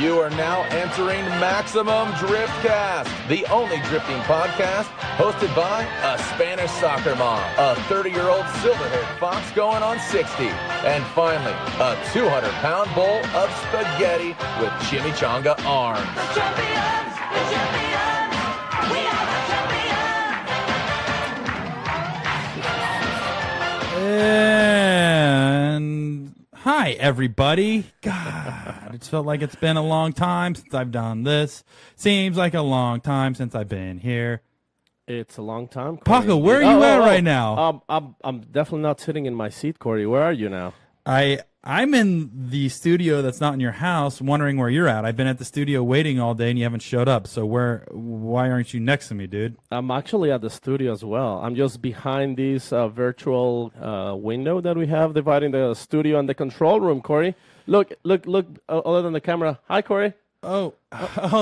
You are now entering Maximum Driftcast, the only drifting podcast hosted by a Spanish soccer mom, a 30-year-old silver-haired fox going on 60, and finally, a 200-pound bowl of spaghetti with chimichanga arms. The champions! The champions! We are the champions! And hi, everybody. God, it's felt like it's been a long time since I've done this. Seems like a long time since I've been here. It's a long time, Corey. Paco, where are you at right now? I'm definitely not sitting in my seat, Corey. Where are you now? I'm in the studio that's not in your house, wondering where you're at. I've been at the studio waiting all day, and you haven't showed up. So why aren't you next to me, dude? I'm actually at the studio as well. I'm just behind this virtual window that we have dividing the studio and the control room, Corey. Look, other than the camera. Hi, Corey. Oh,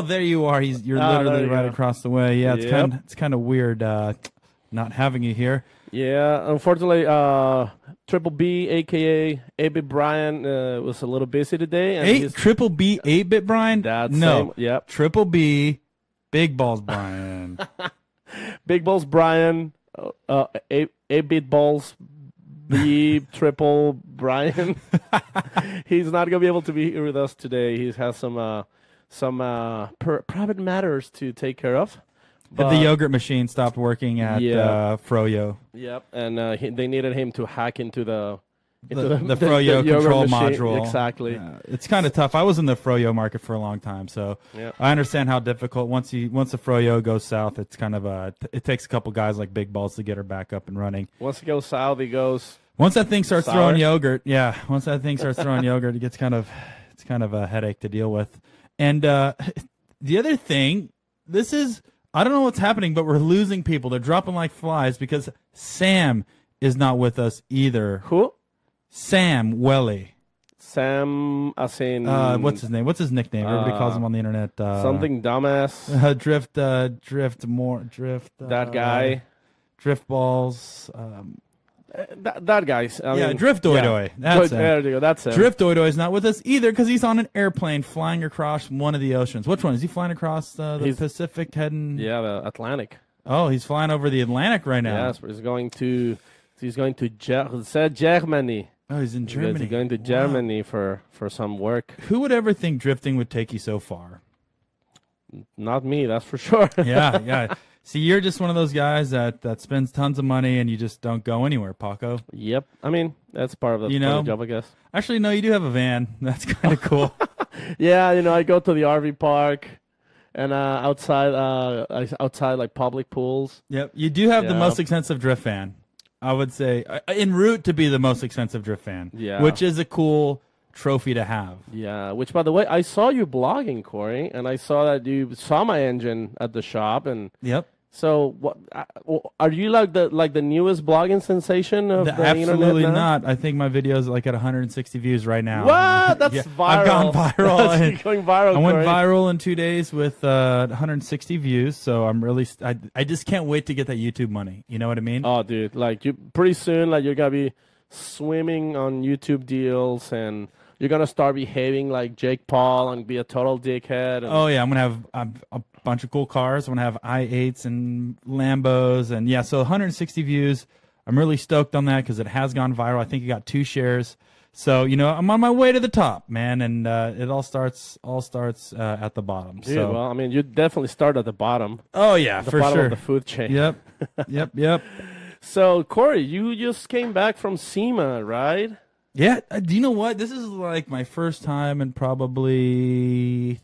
there you are. You're literally right across the way. Yeah, it's kind of weird not having you here. Yeah, unfortunately, Triple B, a.k.a. 8-Bit Brian, was a little busy today. And Triple B, 8-Bit Brian? No. Yep. Triple B, Big Balls Brian. Big Balls Brian, 8-Bit Balls B, Triple Brian. He's not going to be able to be here with us today. He has some private matters to take care of. But the yogurt machine stopped working at Froyo. Yep, and they needed him to hack into the Froyo control module. Exactly. It's kind of tough. I was in the Froyo market for a long time, so I understand how difficult. Once the Froyo goes south, it's kind of it takes a couple guys like Big Balls to get her back up and running. Once it goes south, it goes. Once that thing starts throwing yogurt, once that thing starts throwing yogurt, it's kind of a headache to deal with. And the other thing, I don't know what's happening, but we're losing people. They're dropping like flies because Sam is not with us either. Who? Sam Welly. Sam, as in... what's his name? What's his nickname? Everybody calls him on the internet. Something dumbass. Drift. That guy. Drift balls. That guy's. Drift Doidoy. That's it. There you go. That's it. Drift Doidoy is not with us either because he's on an airplane flying across one of the oceans. Which one? Is he flying across the Pacific heading? Yeah, the Atlantic. Oh, he's flying over the Atlantic right now. Yes, he's going to Germany. Oh, he's in Germany. He's going to Germany for some work. Who would ever think drifting would take you so far? Not me, that's for sure. Yeah. See, you're just one of those guys that spends tons of money and you just don't go anywhere, Paco. Yep. I mean, that's part of the job, I guess. Actually, no, you do have a van. That's kind of cool. Yeah, I go to the RV park and outside like public pools. Yep. You do have the most expensive drift van, I would say, en route to be the most expensive drift van. Yeah. Which is a cool trophy to have. Yeah, which, by the way, I saw you blogging, Corey, and I saw that you saw my engine at the shop. And yep. So, what are you like the newest blogging sensation of the internet now? Absolutely not. I think my video is like at 160 views right now. What? That's viral. I've gone viral. That's going viral. I went viral in 2 days with 160 views. So I'm really, I just can't wait to get that YouTube money. You know what I mean? Oh, dude! Like pretty soon, like you're gonna be swimming on YouTube deals and. You're going to start behaving like Jake Paul and be a total dickhead. Oh, yeah. I'm going to have a bunch of cool cars. I'm going to have i8s and Lambos. And, so 160 views. I'm really stoked on that because it has gone viral. I think it got 2 shares. So, I'm on my way to the top, man. And it all starts at the bottom. Dude, so, well, I mean, you definitely start at the bottom. Oh, yeah, for bottom sure. Of the food chain. Yep. So, Corey, you just came back from SEMA, right? Yeah, do you know what? This is like my first time in probably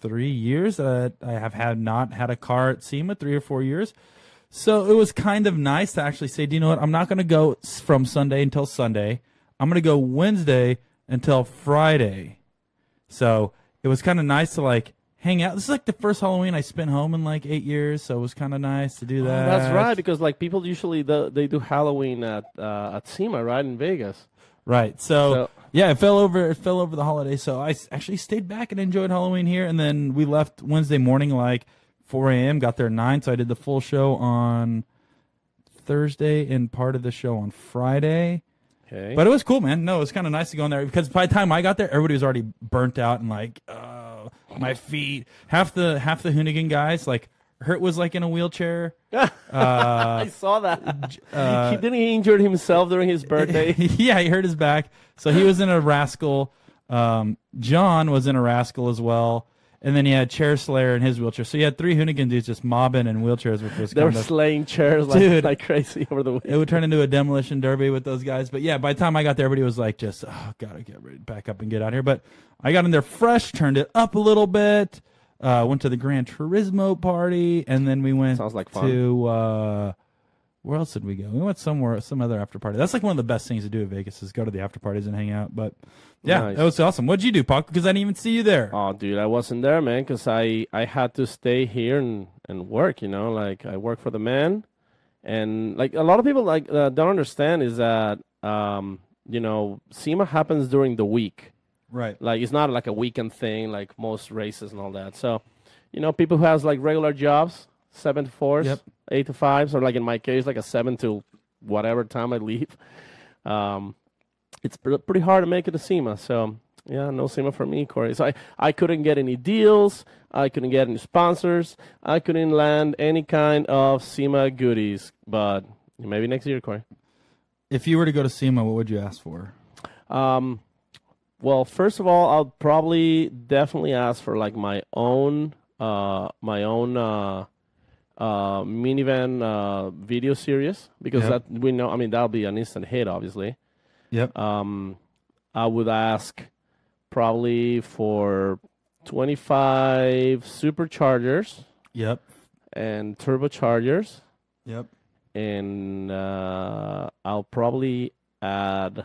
3 years that I have not had a car at SEMA, 3 or 4 years. So it was kind of nice to actually say, do you know what? I'm not going to go from Sunday until Sunday. I'm going to go Wednesday until Friday. So it was kind of nice to like hang out. This is like the first Halloween I spent home in like 8 years, so it was kind of nice to do that. That's right, because like people usually they do Halloween at SEMA, right, in Vegas. Right. So yeah, it fell over the holiday. So I actually stayed back and enjoyed Halloween here, and then we left Wednesday morning like 4 a.m. Got there at 9, so I did the full show on Thursday and part of the show on Friday. Okay. But it was cool, man. No, it was kind of nice to go in there because by the time I got there, everybody was already burnt out and like, my feet. Half the Hoonigan guys, like Hurt was like in a wheelchair. I saw that. He injured himself during his birthday. Yeah, he hurt his back. So he was in a Rascal. John was in a Rascal as well. And then he had Chair Slayer in his wheelchair. So you had 3 Hoonigan dudes just mobbing in wheelchairs, which was they were slaying chairs like crazy over the weekend. It would turn into a demolition derby with those guys. But yeah, by the time I got there, everybody was like just, oh, gotta get ready to back up and get out here. But I got in there fresh, turned it up a little bit, went to the Gran Turismo party, and then we went Sounds like fun. to where else did we go? We went somewhere, some other after party. That's like one of the best things to do in Vegas is go to the after parties and hang out. But yeah, Nice. That was awesome. What'd you do, Pac? Because I didn't even see you there. Oh, dude, I wasn't there, man, because I had to stay here and work, you know. Like, I work for the man. And, like, a lot of people, like, don't understand is that, you know, SEMA happens during the week. Right. Like, it's not like a weekend thing, like most races and all that. So, you know, people who has, like, regular jobs, 7 to 4s, Yep. 8 to 5s, or, like, in my case, like a 7 to whatever time I leave. It's pretty hard to make it to SEMA. So, yeah, no SEMA for me, Corey. So I couldn't get any deals. I couldn't get any sponsors. I couldn't land any kind of SEMA goodies. But maybe next year, Corey. If you were to go to SEMA, what would you ask for? Well, first of all, I'll probably definitely ask for like my own minivan video series because Yep. that we know. I mean, that'll be an instant hit, obviously. Yep. I would ask probably for 25 superchargers Yep. and turbochargers, Yep. and I'll probably add.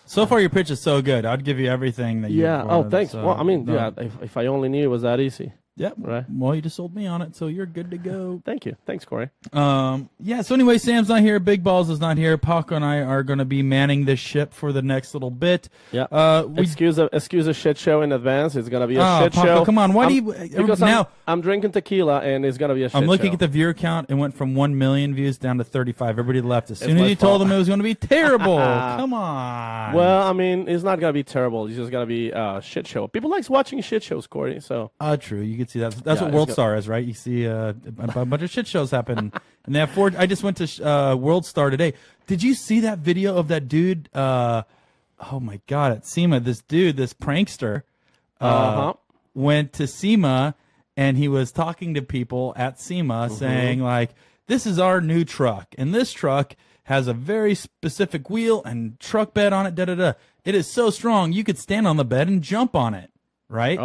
So far, your pitch is so good. I'd give you everything that you Yeah. Oh, wanted, thanks. so, Well, I mean, no. yeah. If I only knew it was that easy. Yep. Right. Well, you just sold me on it, so you're good to go. Thank you. Thanks, Corey. Yeah, so anyway, Sam's not here. Big Balls is not here. Paco and I are going to be manning this ship for the next little bit. Yeah. We Excuse a shit show in advance. It's gonna be a Oh, shit Paco, show. come on. Why do you Because now? I'm drinking tequila and it's gonna be a shit I'm looking show. at the viewer count. It went from 1 million views down to 35. Everybody left as soon as my you told fault. them it was going to be terrible. Come on. Well, I mean, it's not gonna be terrible. It's just gonna be a shit show. People likes watching shit shows, Corey. So True. You can see that. That's Yeah, what it's World good. Star is, right? You see a bunch of shit shows happen, and they have 4. I just went to World Star today. Did you see that video of that dude? Oh my God! At SEMA, this dude, this prankster, went to SEMA, and he was talking to people at SEMA, saying like, "This is our new truck, and this truck has a very specific wheel and truck bed on it. Da da da. It is so strong, you could stand on the bed and jump on it, right?"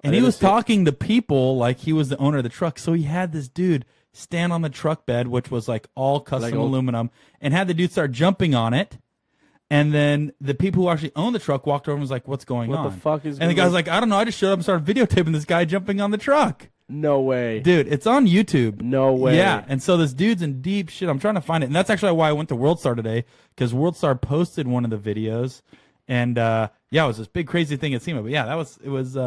And he was talking to people like he was the owner of the truck. So he had this dude stand on the truck bed, which was like all custom aluminum, and had the dude start jumping on it. And then the people who actually own the truck walked over and was like, "What's going on?" What the fuck is And the going guy's like, "I don't know. I just showed up and started videotaping this guy jumping on the truck." No way. Dude, it's on YouTube. No way. Yeah, and so this dude's in deep shit. I'm trying to find it. And that's actually why I went to World Star today, because World Star posted one of the videos. And, yeah, it was this big crazy thing at SEMA. But, yeah, it was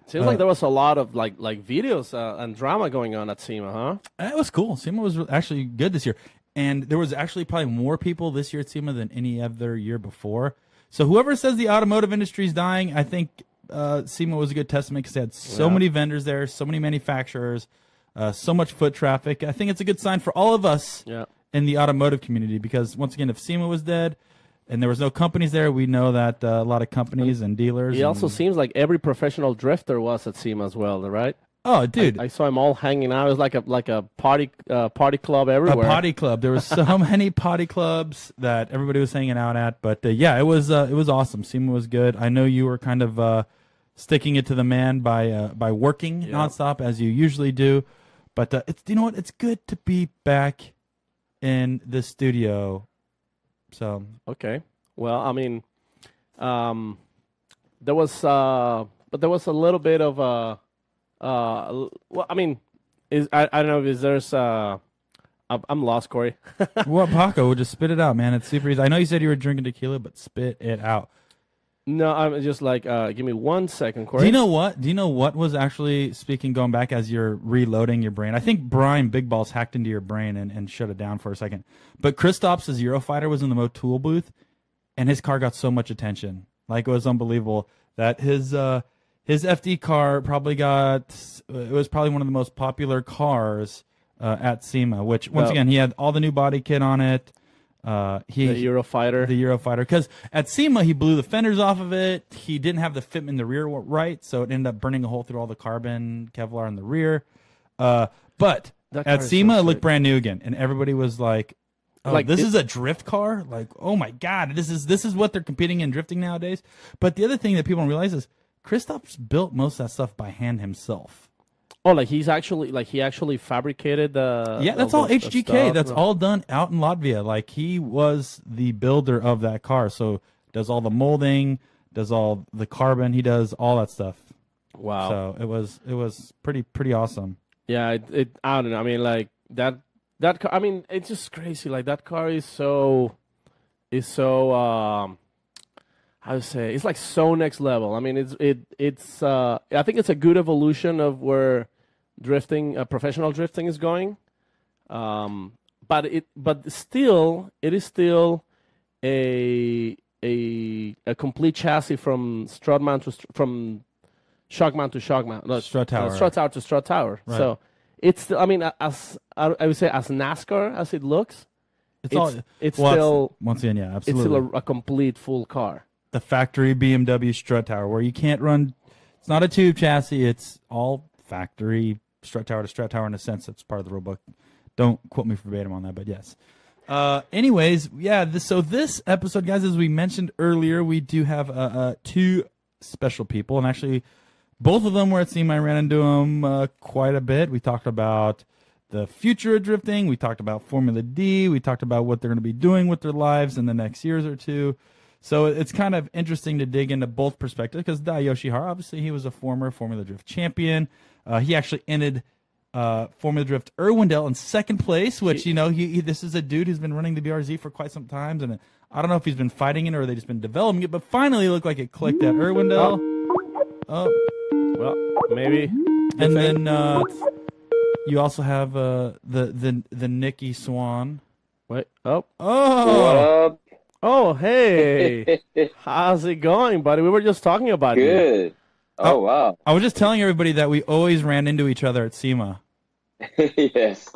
Seems like there was a lot of like videos and drama going on at SEMA, huh? it was cool. SEMA was actually good this year. And there was actually probably more people this year at SEMA than any other year before. So whoever says the automotive industry is dying, I think SEMA was a good testament because they had so many vendors there, so many manufacturers, so much foot traffic. I think it's a good sign for all of us in the automotive community because, once again, if SEMA was dead and there was no companies there, we know that a lot of companies and dealers. It also seems like every professional drifter was at SEMA as well, right? Oh, dude. I saw them all hanging out. It was like a party club everywhere. A potty club. There was so many potty clubs that everybody was hanging out at. But yeah, it was awesome. SEMA was good. I know you were kind of sticking it to the man by working nonstop as you usually do. But it's, you know what? It's good to be back in the studio. So okay. Well, I mean, there was a little bit of well, I mean, I don't know if there's I'm lost, Corey. What, Paco? Just spit it out, man. It's super easy. I know you said you were drinking tequila, but spit it out. No, I'm just like, give me 1 second, Corey. Do you know what? Do you know what was actually speaking, going back as you're reloading your brain? I think Brian Big Balls hacked into your brain and shut it down for a second. But Kristaps' Eurofighter was in the Motul booth, and his car got so much attention. Like, it was unbelievable that his his FD car probably it was probably one of the most popular cars at SEMA, which once again, he had all the new body kit on it. The Eurofighter. The Eurofighter. Because at SEMA, he blew the fenders off of it. He didn't have the fitment in the rear right, so it ended up burning a hole through all the carbon Kevlar in the rear. But at SEMA, it looked brand new again, and everybody was like, "Oh, like this is a drift car! Like, oh my god, this is what they're competing in drifting nowadays." But the other thing that people don't realize is Christoph's built most of that stuff by hand himself. Oh, like he actually fabricated the. Yeah, that's all HGK. That's all done out in Latvia. Like he was the builder of that car, so does all the molding, does all the carbon, he does all that stuff. Wow! So it was pretty awesome. Yeah, I don't know. I mean, like that car. I mean, it's just crazy. Like that car is so. How to say? It's like so next level. I mean, it's. I think it's a good evolution of where drifting, professional drifting, is going. But it is still a complete chassis from strut mount from shock mount to shock mount. No, strut tower. Strut tower to strut tower. Right. So it's still, I mean, as I would say, as NASCAR as it looks, it's still once again, yeah, absolutely. It's still a complete full car. The factory BMW strut tower, where you can't run. It's not a tube chassis. It's all factory strut tower to strut tower in a sense. That's part of the rule book. Don't quote me verbatim on that, but yes. Anyways, yeah. So this episode, guys, as we mentioned earlier, we do have two special people, and actually, both of them were at SEMA. I ran into them quite a bit. We talked about the future of drifting. We talked about Formula D. We talked about what they're going to be doing with their lives in the next years or two. So it's kind of interesting to dig into both perspectives because Dai Yoshihara, obviously, he was a former Formula Drift champion. He actually ended Formula Drift Irwindale in second place, which, you know, this is a dude who's been running the BRZ for quite some time. And I don't know if he's been fighting it or they just been developing it, but finally it looked like it clicked at Irwindale. Well, maybe. And then you also have the Nick Swann. Wait. Oh. Oh, hey. How's it going, buddy? We were just talking about Good. Oh, wow. I was just telling everybody that we always ran into each other at SEMA. Yes.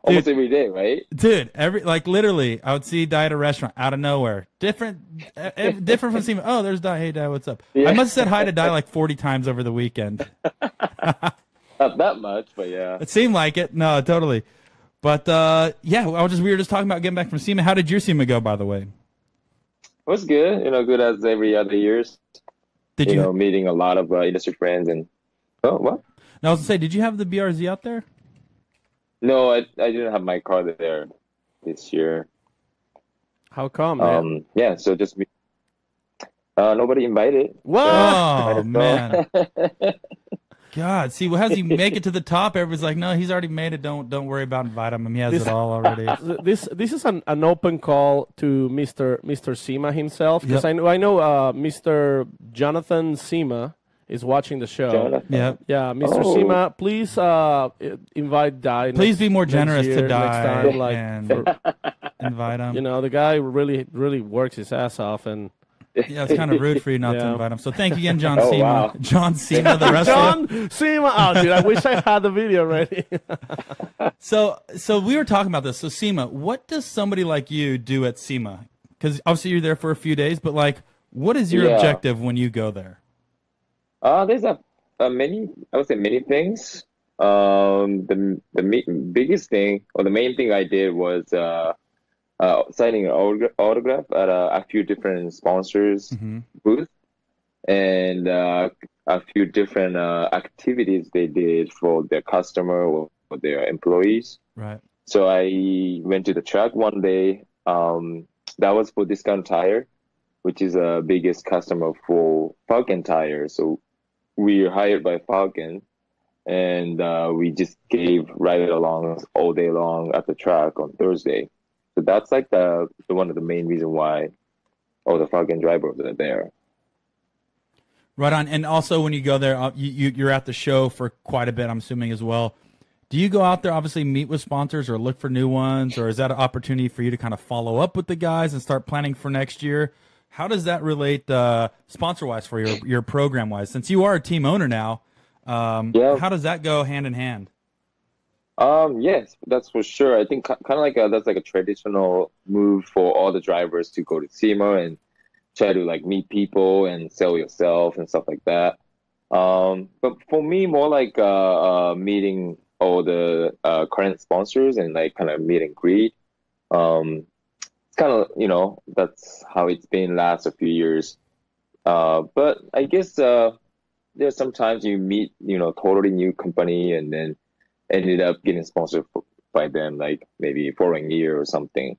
Almost every day, right? Dude, literally, I would see Dai at a restaurant out of nowhere. Different from SEMA. Oh, there's Dai. Hey, Dai, what's up? Yeah. I must have said hi to Dai like 40 times over the weekend. Not that much, but yeah. It seemed like it. No, totally. But, yeah, we were just talking about getting back from SEMA. How did your SEMA go, by the way? It was good. Good as every other years. Did you meeting a lot of industry friends and what? Now, I was going to say, did you have the BRZ out there? No, I didn't have my car there this year. How come, man? Yeah, so just nobody invited. What? Oh, man. God, see, how does he make it to the top? Everybody's like, no, he's already made it. Don't worry about inviting him. He has it all already. This is an open call to Mr. SEMA himself, because I know Mr. Jonathan SEMA is watching the show. Yeah, Mr. SEMA, please invite Dai. Please be more generous to Dai next time, and invite him. The guy really works his ass off, and yeah, it's kind of rude for you not to invite him. So thank you again, John SEMA. Wow. John SEMA, the wrestler. John SEMA. Oh, dude, I wish I had the video ready. So we were talking about this. So SEMA, what does somebody like you do at SEMA? Because obviously you're there for a few days, but like, what is your objective when you go there? There's many things. The biggest thing, or the main thing I did was signing an autograph at a few different sponsors' booth, and a few different activities they did for their customer or their employees. Right. So I went to the track one day. That was for Discount Tire, which is the biggest customer for Falcon Tire. So we were hired by Falcon, and we just gave ride-alongs all day long at the track on Thursday. So that's like the one of the main reason why all the Falcon drivers are there. Right on. And also when you go there, you're at the show for quite a bit, I'm assuming, as well. Do you go out there, obviously, meet with sponsors or look for new ones, or is that an opportunity for you to kind of follow up with the guys and start planning for next year? how does that relate sponsor-wise for your program-wise? Since you are a team owner now, how does that go hand in hand? Yes, that's for sure. I think kind of like that's like a traditional move for all the drivers to go to SEMA and try to like meet people and sell yourself and stuff like that. But for me, more like meeting all the current sponsors and like kind of meet and greet. It's kind of, you know, that's how it's been last a few years. But I guess there's sometimes you meet, you know, totally new company and then ended up getting sponsored by them, like maybe for a year or something.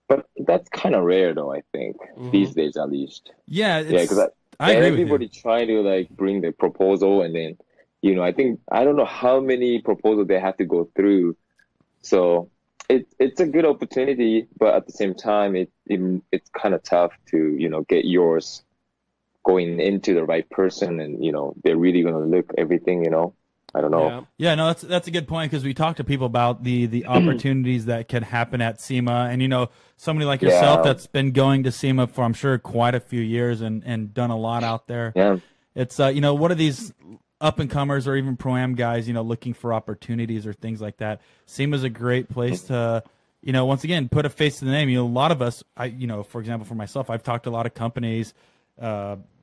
But that's kind of rare, though. I think these days, at least. Yeah, because I agree everybody with you. trying to like bring the proposal, and then you know, I don't know how many proposals they have to go through. So it's a good opportunity, but at the same time, it's kind of tough to, you know, get yours going into the right person, and you know, they're really gonna look everything, you know. I don't know. Yeah, no, that's a good point, because we talked to people about the opportunities that can happen at SEMA, and you know, somebody like yourself that's been going to SEMA for, I'm sure, quite a few years and done a lot out there. Yeah, it's you know, what are these up and comers or even pro-am guys, you know, looking for opportunities or things like that? SEMA is a great place to, you know, once again, put a face to the name. You know, a lot of us, you know, for example, for myself, I've talked to a lot of companies.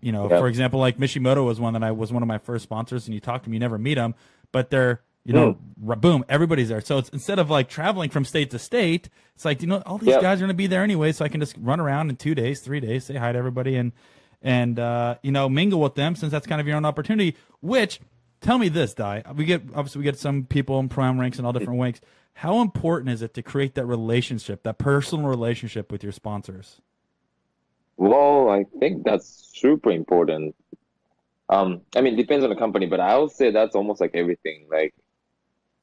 You know, for example, like Mishimoto was one of my first sponsors, and you talk to them, you never meet them, but they're, you know, boom, everybody's there. So it's, instead of like traveling from state to state, it's like, you know, all these guys are going to be there anyway, so I can just run around in 2 days, 3 days, say hi to everybody and you know, mingle with them, since that's kind of your own opportunity. Which, tell me this, Dai, we get some people in prime ranks and all different ranks. How important is it to create that relationship, that personal relationship with your sponsors? Well, I think that's super important. I mean, it depends on the company, but I would say that's almost like everything. Like,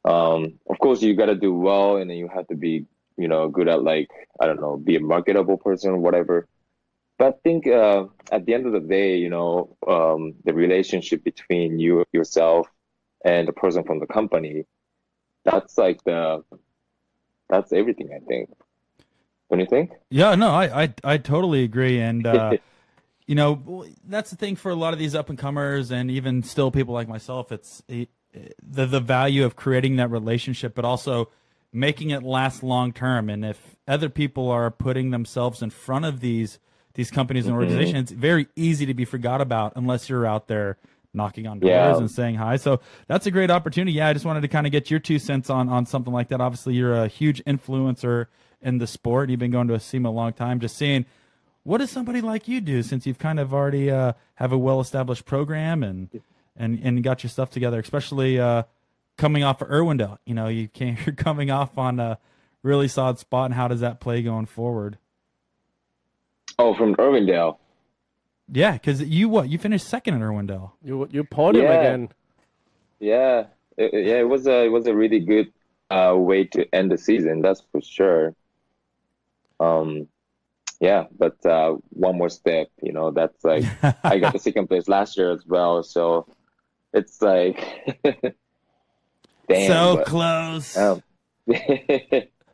of course, you got to do well, and then you have to be, you know, good at, like, I don't know, be a marketable person or whatever. But I think at the end of the day, you know, the relationship between yourself and the person from the company, that's like that's everything, I think. Don't you think? Yeah, no, I totally agree. And, you know, that's the thing for a lot of these up-and-comers and even still people like myself. It's the value of creating that relationship, but also making it last long-term. And if other people are putting themselves in front of these companies and organizations, it's very easy to be forgot about unless you're out there knocking on doors and saying hi. So that's a great opportunity. Yeah, I just wanted to kind of get your 2 cents on something like that. Obviously, you're a huge influencer in the sport. You've been going to a SEMA a long time. Just seeing, what does somebody like you do, since you've kind of already have a well-established program and got your stuff together, especially coming off of Irwindale. You know, you're coming off on a really solid spot, and how does that play going forward? Oh, from Irwindale. Yeah, because you finished second in Irwindale. You podium again. Yeah, it was a really good way to end the season. That's for sure. Yeah, but one more step. You know, that's like I got the second place last year as well. So it's like, damn, so close.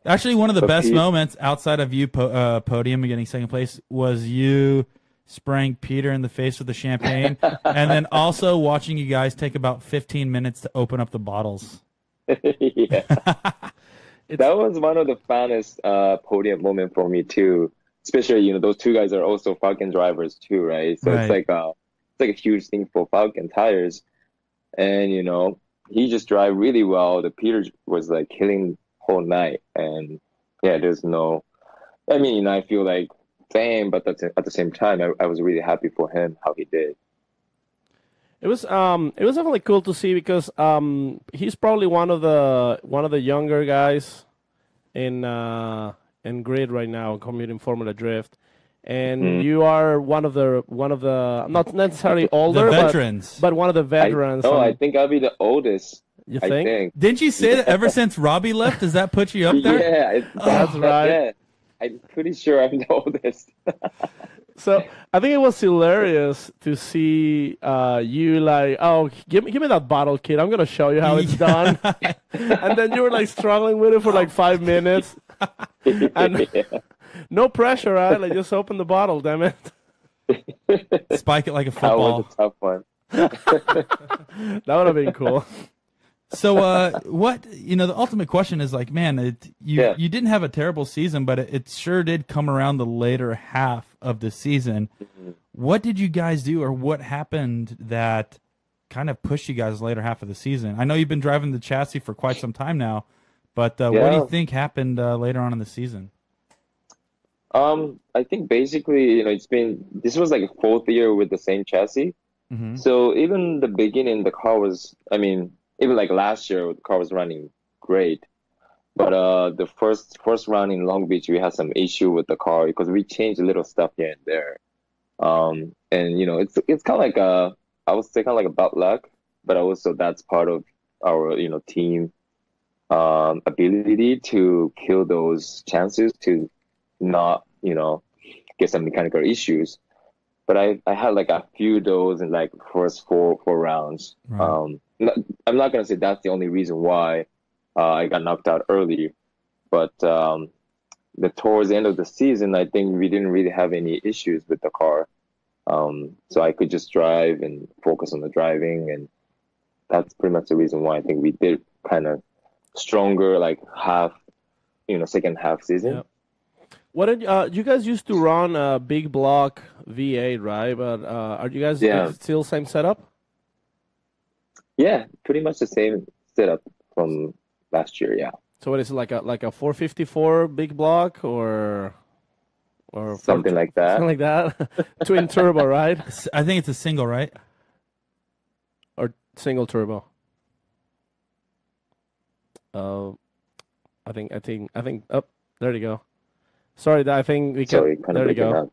Actually, one of the best moments outside of you podium and getting second place was you spraying Peter in the face with the champagne, and then also watching you guys take about 15 minutes to open up the bottles. Yeah, that was one of the funnest podium moment for me too. Especially, you know, those 2 guys are also Falcon drivers too, right? So it's like a huge thing for Falcon tires, and you know, he just drive really well. The Peter was like killing whole night, and yeah, there's no. I mean, you know, I feel like same, but at the same time, I was really happy for him how he did. It was definitely cool to see, because he's probably one of the younger guys in grid right now, commuting Formula Drift, and you are one of the not necessarily older, the veterans, but one of the veterans. I think I'll be the oldest. You think? Didn't you say that ever since Robbie left? Does that put you up there? Yeah, that's right. Yeah. I'm pretty sure I'm the oldest. So I think it was hilarious to see you like, oh, give me that bottle, kid. I'm gonna show you how it's done. And then you were like struggling with it for like 5 minutes. And No pressure, right? Like just open the bottle, damn it. Spike it like a That football. was a tough one. That would have been cool. So, what the ultimate question is like, man, you didn't have a terrible season, but it sure did come around the later half of the season. Mm-hmm. What did you guys do, or what happened that kind of pushed you guys later half of the season? I know you've been driving the chassis for quite some time now, but what do you think happened later on in the season? I think basically, this was like a fourth year with the same chassis. Mm-hmm. So even the beginning, the car was, even like last year, the car was running great. But the first round in Long Beach, we had some issue with the car because we changed a little stuff here and there. And it's kind of like I would say kind of like a bad luck, but also that's part of our team ability to kill those chances to not get some mechanical issues. But I had like a few of those in like first four rounds. Right. I'm not gonna say that's the only reason why I got knocked out early, but towards the end of the season, I think we didn't really have any issues with the car. So I could just drive and focus on the driving, and that's pretty much the reason why I think we did kind of stronger like second half season. Yep. What did you guys used to run a big block V8, right? But are you guys still same setup? Yeah, pretty much the same setup from last year. Yeah. So what is it, like a 454 big block or something like that? Something like that. Twin turbo, right? I think it's a single, right? Or single turbo. I think. Oh, there you go. Sorry, I think we can. Sorry, kind of there you go. up.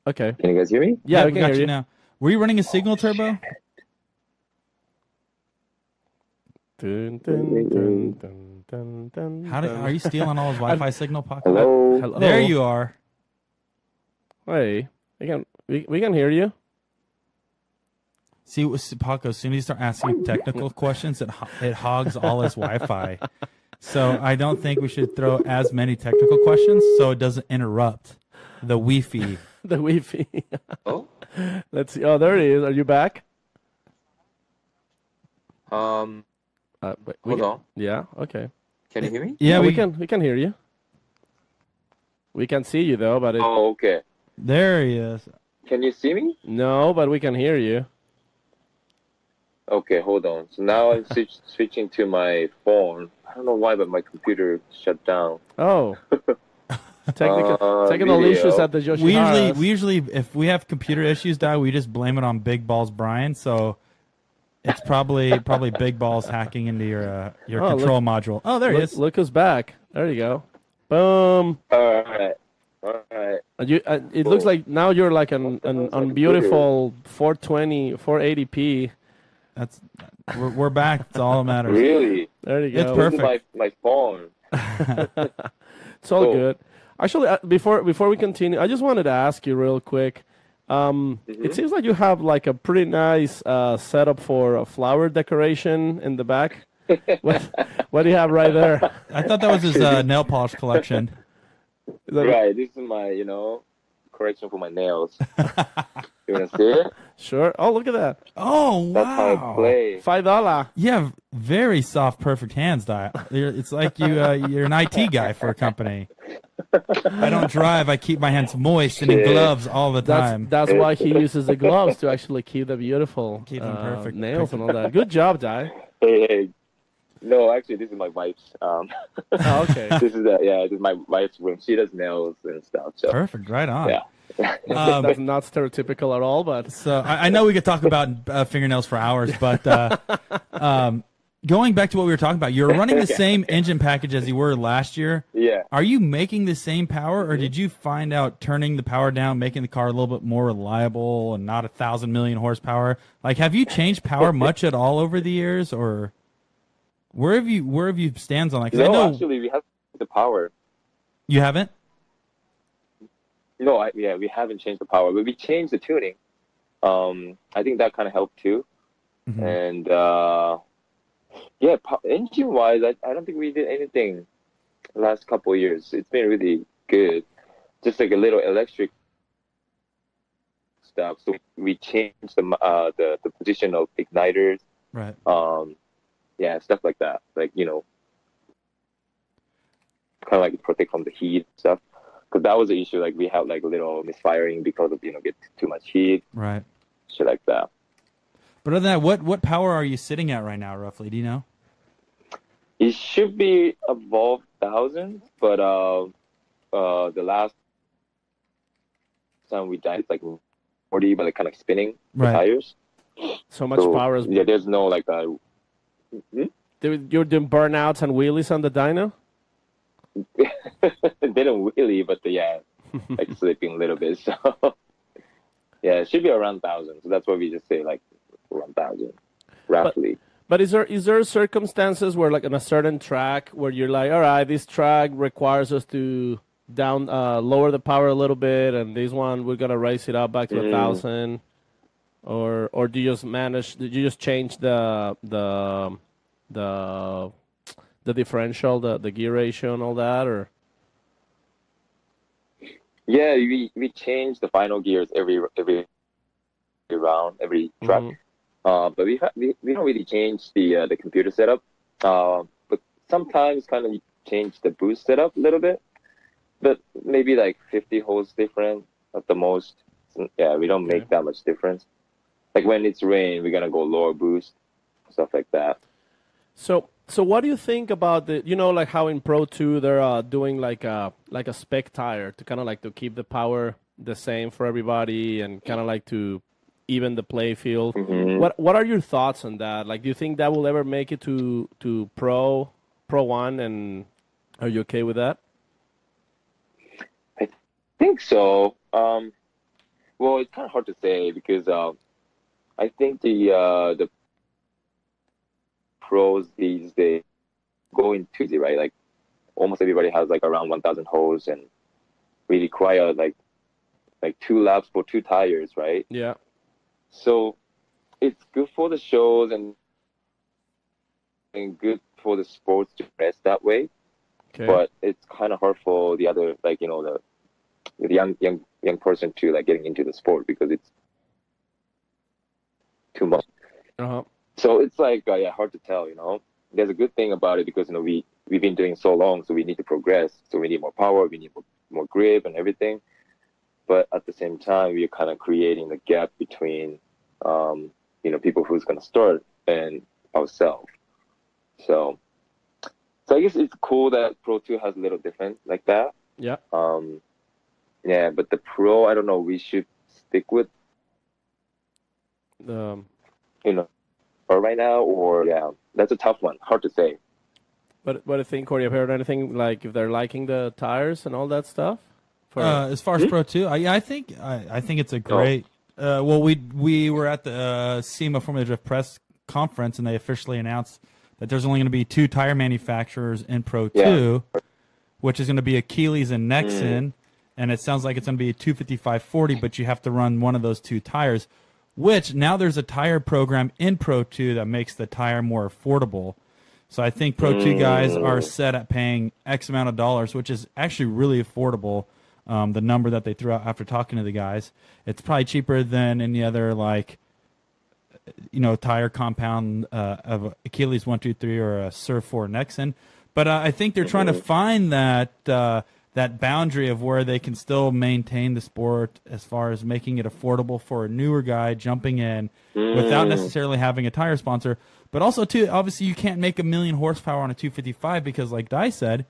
Okay. Can you guys hear me? Yeah, we we can got hear you now. Were you running a single turbo? Dun, dun, dun, dun, dun, dun, Are you stealing all his Wi-Fi signal, Paco? Hello. Hello. There you are. Hey, we can hear you. See, Paco, as soon as you start asking technical questions, it hogs all his Wi-Fi. So I don't think we should throw as many technical questions so it doesn't interrupt the Wi-Fi. The Wi-Fi. Oh. Let's see. Oh, there it is. Are you back? Hold on. Yeah. Okay. Can you hear me? Yeah, we can hear you. We can see you though, but Oh, okay. There he is. Can you see me? no, but we can hear you. Okay, hold on. So now I'm switching to my phone. I don't know why, but my computer shut down. Oh. Technical video. issues at the Yoshihara. We usually, if we have computer issues, Dai, we just blame it on Big Balls Brian. So it's probably Big Balls hacking into your control module. Oh, there he is. Look who's back. There you go. Boom. All right. It looks like now you're like on beautiful 420, 480p. We're back. It's all that matters. Really? There you go. It's perfect. This is my phone. It's all Cool. good. Actually, before we continue, I just wanted to ask you real quick. It seems like you have like a pretty nice setup for a flower decoration in the back. What do you have right there? I thought that was his nail polish collection. Right. This is my, correction for my nails. You want to see it? Sure. Oh, look at that. Oh, That's how I play. $5. You have very soft, perfect hands, Dai. It's like you're an IT guy for a company. I don't drive. I keep my hands moist and in gloves all the time. That's why he uses the gloves to actually keep the beautiful Keep them perfect. nails and all that. Good job, Dai. Hey. No, actually, this is my wife's. Oh, okay. This is my wife's room. She does nails and stuff. So. Perfect. Right on. Yeah. That's not stereotypical at all, but So I know we could talk about fingernails for hours, but going back to what we were talking about, you're running the same engine package as you were last year. Yeah. Are you making the same power, or did you find out turning the power down, making the car a little bit more reliable and not 1,000 million horsepower? Like, have you changed power much at all over the years, or where have you stands on that? 'Cause I know actually, we have the power. you haven't. No, we haven't changed the power, but we changed the tuning. I think that kind of helped too. Mhm. And engine-wise, I don't think we did anything the last couple of years. It's been really good. just like a little electric stuff. So we changed the position of igniters. Right. Yeah, stuff like that. Like, kind of like protect from the heat and stuff. Because that was the issue. Like we had like a little misfiring because of get too much heat. Right. Shit like that. But other than that, what power are you sitting at right now, roughly? Do you know? It should be above 1,000, but the last time we died, it's like 40, but like kind of spinning the tires. So much power. Yeah, there's no like You're doing burnouts and wheelies on the dyno? they don't really, but yeah, like slipping a little bit. So yeah, it should be around 1,000. So that's why we just say like around 1,000, roughly. But is there circumstances where, like, on a certain track where you're like, all right, this track requires us to lower the power a little bit, and this one we're gonna raise it up back to 1,000, or do you just did you just change the differential, the gear ratio, and all that, or? Yeah, we change the final gears every round, every track. But we don't really change the computer setup. But sometimes kind of change the boost setup a little bit. But maybe like 50 holes different at the most. Yeah, we don't make that much difference. Like when it's rain, we're gonna go lower boost, stuff like that. So what do you think about like how in Pro 2 they're doing like a spec tire to kind of like to keep the power the same for everybody and kind of like to even the play field. What are your thoughts on that? Like, do you think that will ever make it to Pro 1, and are you okay with that? I think so. Well, it's kind of hard to say because I think the pros these days go into easy, right? Like almost everybody has like around 1,000 holes, and we require like 2 laps for 2 tires, right? Yeah. So it's good for the shows and good for the sports to rest that way. Okay. But it's kind of hard for the other, like, the young person to like getting into the sport because it's too much. So it's like hard to tell. There's a good thing about it because we've been doing so long, so we need to progress. So we need more power, we need more grip and everything. But at the same time, we're kind of creating the gap between people who's going to start and ourselves. So I guess it's cool that Pro 2 has a little different like that. Yeah. Yeah, but the Pro, I don't know. We should stick with or right now, or that's a tough one. Hard to say. But what do you think, Corey? Have you heard anything like if they're liking the tires and all that stuff? As far as Pro 2, I think it's a great. Well, we were at the SEMA Formula Drift press conference, and they officially announced that there's only going to be 2 tire manufacturers in Pro 2, which is going to be Achilles and Nexen, and it sounds like it's going to be a 255/40, but you have to run one of those 2 tires, which now there's a tire program in Pro 2 that makes the tire more affordable. So I think Pro 2 guys are set at paying X amount of dollars, which is actually really affordable. The number that they threw out after talking to the guys, it's probably cheaper than any other tire compound of Achilles 123 or a Surf 4 Nexen. But I think they're trying to find that boundary of where they can still maintain the sport as far as making it affordable for a newer guy jumping in without necessarily having a tire sponsor. But also, too, obviously you can't make 1,000,000 horsepower on a 255 because, like Dai said,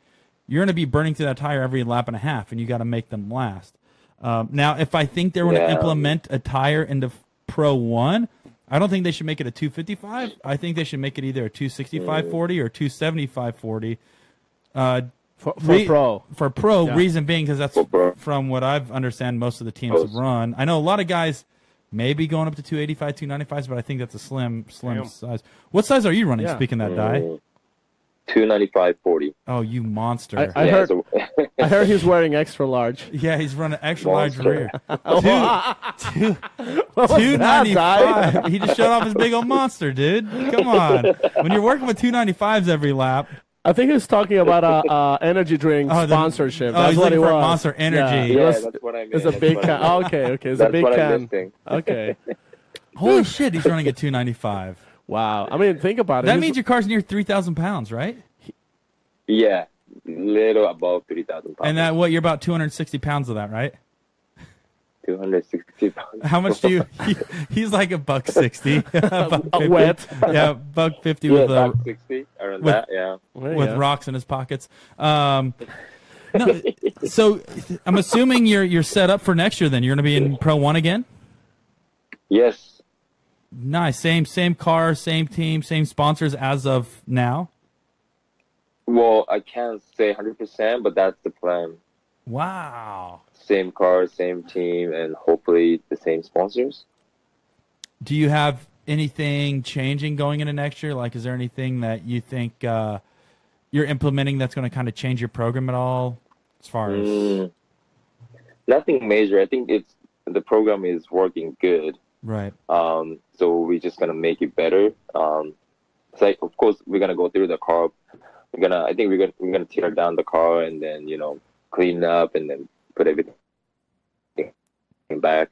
you're going to be burning through that tire every lap and a half, and you got to make them last. Now, if I think they're going to implement a tire into Pro 1, I don't think they should make it a 255. I think they should make it either a 265/40 or 275/40. For Pro, reason being because that's from what I've understand most of the teams have run. I know a lot of guys may be going up to 285, 295s, but I think that's a slim size. What size are you running, speaking of that, Dai? 295/40. Oh, you monster! I heard he's wearing extra large. Yeah, he's running extra large rear. 295. He just showed off his big old monster, dude. Come on. When you're working with 295s every lap, I think he's talking about energy drink sponsorship. Oh, That's he's what looking it for was. Monster Energy. Yeah, that's what I meant. It's a big can. Oh, okay. It's a big what I'm can. listing. Okay. Holy shit, he's running at 295. Wow. I mean, think about it. That means your car's near 3,000 pounds, right? Yeah, little above 3,000 pounds. And that what you're about 260 pounds of that, right? 260 pounds. How much do you? He's like a $160. Wet. Yeah, $150 Yeah, with about 60 around with- that. Yeah. with rocks in his pockets. No, so I'm assuming you're set up for next year. Then you're going to be in Pro 1 again. Yes. Nice, same car, same team, same sponsors as of now. Well, I can't say 100%, but that's the plan. Wow. Same car, same team, and hopefully the same sponsors. Do you have anything changing going into next year? Like, is there anything that you think you're implementing that's going to kind of change your program at all? As far as Nothing major. I think the program is working good. right. So we're just gonna make it better. It's like, of course, we're gonna go through the car. I think we're gonna tear down the car and then clean it up and then put everything back.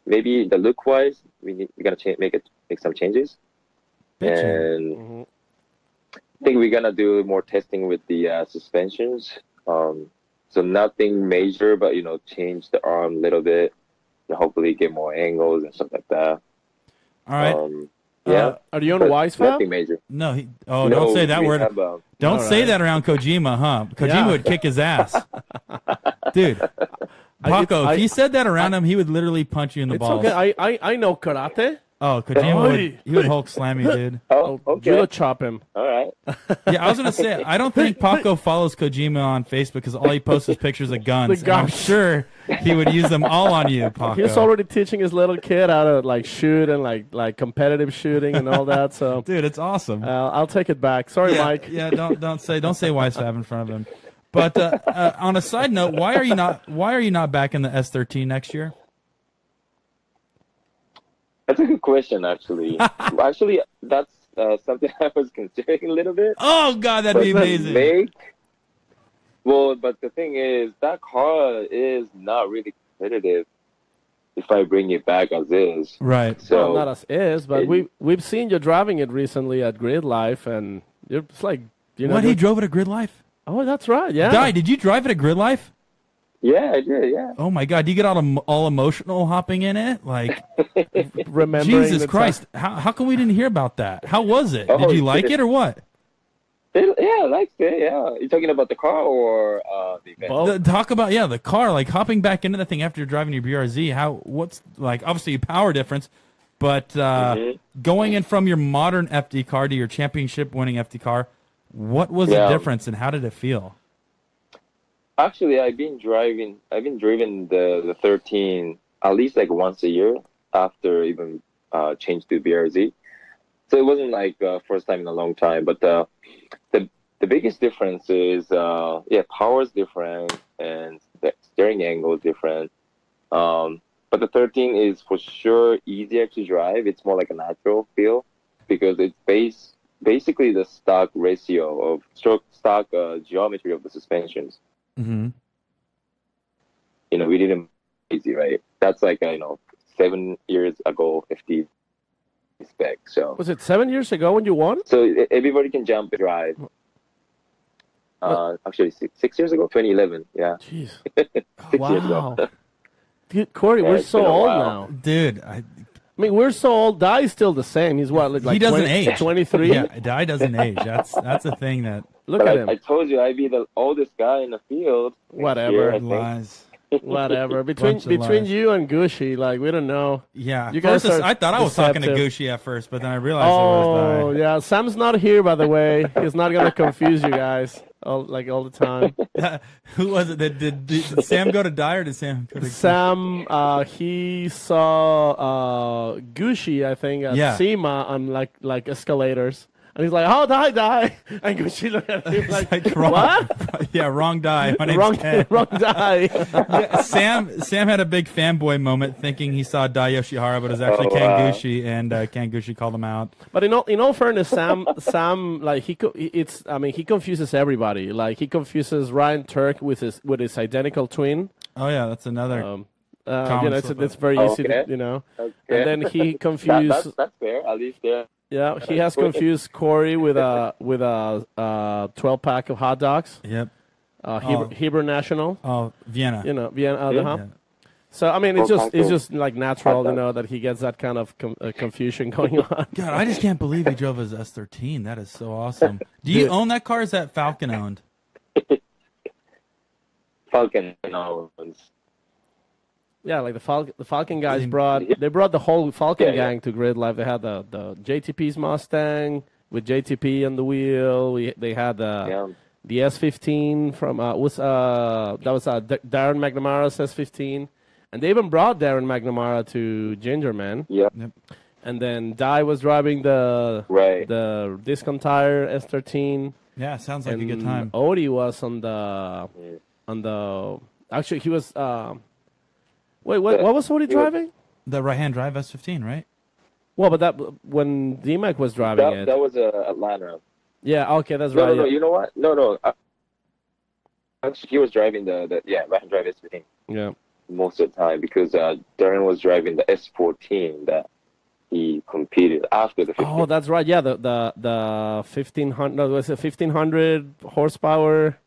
Maybe the look wise, we're gonna make some changes, and I think we're gonna do more testing with the suspensions. So nothing major, but change the arm a little bit, and hopefully get more angles and stuff like that. All right. Yeah. Are you on Wisefab? Nothing major. No. Don't say that we word. have, Don't say that around Kojima, huh? Kojima would kick his ass. Dude. Paco, if you said that around him, he would literally punch you in the It's balls. okay. I know karate. Oh, Kojima would Hulk slam you, dude. Oh, okay. Judo chop him. All right. Yeah, I was gonna say I don't think Paco follows Kojima on Facebook because all he posts is pictures of guns. The And I'm guns. sure he would use them all on you, Paco. He's already teaching his little kid how to shoot and like competitive shooting and all that. So, Dude, it's awesome. I'll take it back. Sorry, Mike. Yeah, don't say Wisefab in front of him. But on a side note, why are you not back in the S13 next year? That's a good question, actually. Actually, that's something I was considering a little bit. Oh God, that'd be But amazing. but the thing is, that car is not really competitive if I bring it back as is. Right. So Well, not as is, but we've seen you driving it recently at Grid Life, and it's like What, he drove it at Grid Life? Oh, that's right. Yeah. Dai, did you drive it at Grid Life? yeah, I did. Yeah. Oh my God, do you get all emotional hopping in it? Like, Remembering Jesus the Christ, how come we didn't hear about that? How was it? Oh, Did you like it or what? Yeah, I liked it. Yeah. You're talking about the car or the event? Both. Talk about the car, like hopping back into that thing after you're driving your BRZ. What's like obviously power difference, but going in from your modern FD car to your championship winning FD car, what was the difference and how did it feel? Actually, I've been driving the 13 at least like once a year after even changed to BRZ. So it wasn't like first time in a long time, but the biggest difference is power is different and the steering angle is different. But the 13 is for sure easier to drive. It's more like a natural feel because it's basically the stock ratio of stock geometry of the suspensions. Mm-hmm. We didn't easy, right? That's like 7 years ago FD spec. So Was it 7 years ago when you won? so everybody can jump and drive. Actually, 6 years ago, 2011. Yeah, Jeez. 6 years ago. Wow. Dude, Corey, Yeah, we're it's so been a old while. now. Dude, I mean, we're so old. Dai's still the same. He's what, like he doesn't 20, age. 23? Yeah, Dai doesn't age. That's the thing that Look at him. I told you I'd be the oldest guy in the field. next Whatever. year, I think. lies. Whatever. Bunch of Between lies. you and Gucci, like, we don't know. Yeah, You guys are I thought I was talking to deceptive. Gucci at first, but then I realized it was Oh, yeah. Sam's not here, by the way. He's not going to confuse you guys all the time. Dai. Who was it? Did Sam go to Dai or did Sam go to Sam, he saw Gucci, I think, at Yeah. SEMA on like escalators. And he's like, "Oh, die!" And Gucci looked at him like, wrong, "What? Yeah, wrong die. My name's Ken. Wrong die." Yeah, Sam had a big fanboy moment thinking he saw Dai Yoshihara, but it was actually Kangushi, and Kangushi called him out. But in all fairness, Sam, like he confuses everybody. Like he confuses Ryan Turk with his identical twin. Oh yeah, that's another. It's very easy, Okay. to. Okay. And then he confused. That's fair. At least there. Yeah, he has confused Corey with a 12-pack of hot dogs. Yep. Hebrew National. Oh, Vienna. Vienna. Yeah. So I mean, it's Hot just like natural, dog. that he gets that kind of confusion going on. God, I just can't believe he drove his S13. That is so awesome. Do you own that car? Or is that Falcon owned? Falcon, Yeah, like the Falcon guys brought the whole Falcon gang to Grid Life. They had the JTP's Mustang with JTP on the wheel. They had the S15 from Darren McNamara's S15, and they even brought Darren McNamara to Ginger Man. Yep. And then Dai was driving the Discount Tire S13. Yeah, sounds like a good time. Odie was on the actually he was what was Odie driving? The right-hand drive S15, right? Well, but that when DMAC was driving it. That was Atlanta. Yeah, okay, that's right. No, you know what? No. Actually, he was driving the right-hand drive S15. Yeah. Most of the time because Darren was driving the S14 that he competed after the 15. Oh, that's right. Yeah, the 1500. No, it was a 1500 horsepower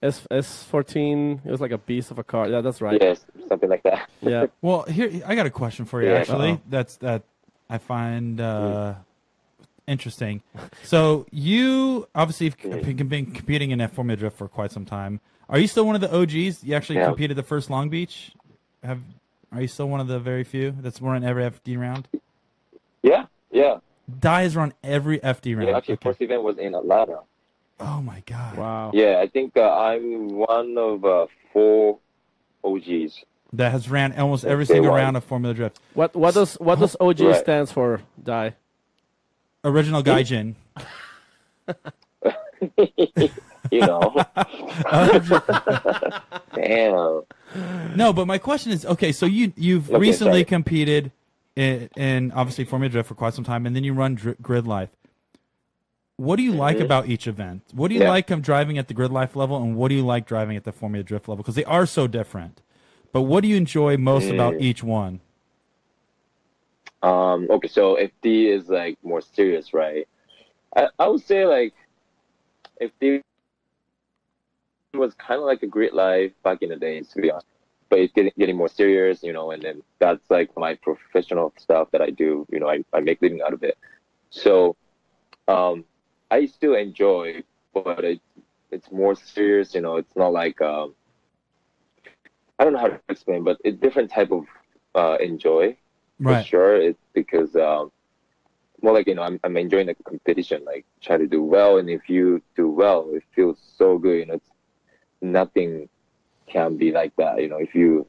S14. It was like a beast of a car. Yeah, that's right. Yes, something like that. Yeah. Well, here I got a question for you. Yeah. Actually, that I find interesting. So you obviously have been competing in Formula Drift for quite some time. Are you still one of the OGs? You actually competed the first Long Beach. Are you still one of the very few that's run every FD round? Yeah. Dai has run every FD round. Yeah, actually, first event was in Atlanta. Oh my God! Wow. Yeah, I think I'm one of 4 OGs. That has ran almost every single round of Formula Drift. What does OG Right. stands for, Dai? Original Gaijin. You know. Damn. No, but my question is, okay, so you've recently competed in obviously Formula Drift for quite some time, and then you run Grid Life. What do you like about each event? What do you like of driving at the Grid Life level, and what do you like driving at the Formula Drift level? Because they are so different. But what do you enjoy most about each one? Okay, so FD is like more serious, right? I would say like FD was kind of like a Grid Life back in the days, to be honest. But it's getting more serious, and then that's like my professional stuff that I do. I make living out of it. So I still enjoy, but it's more serious. It's not like I don't know how to explain, but it's different type of enjoy. Right. For sure, it's because more like I'm enjoying the competition, like try to do well, and if you do well, it feels so good. It's nothing can be like that.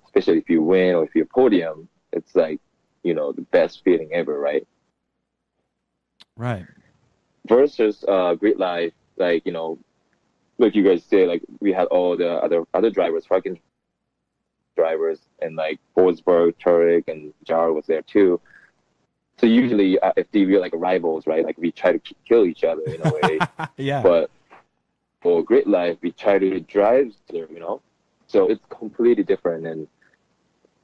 Especially if you win or if you podium, it's like the best feeling ever, right? Right. Versus Grid Life, like like you guys say, like we had all the other drivers, fucking drivers, and like Forsberg, Turek, and Jar was there too. So usually, if we're like rivals, right? Like we try to kill each other in a way. Yeah. But for Grid Life, we try to drive there, So it's completely different and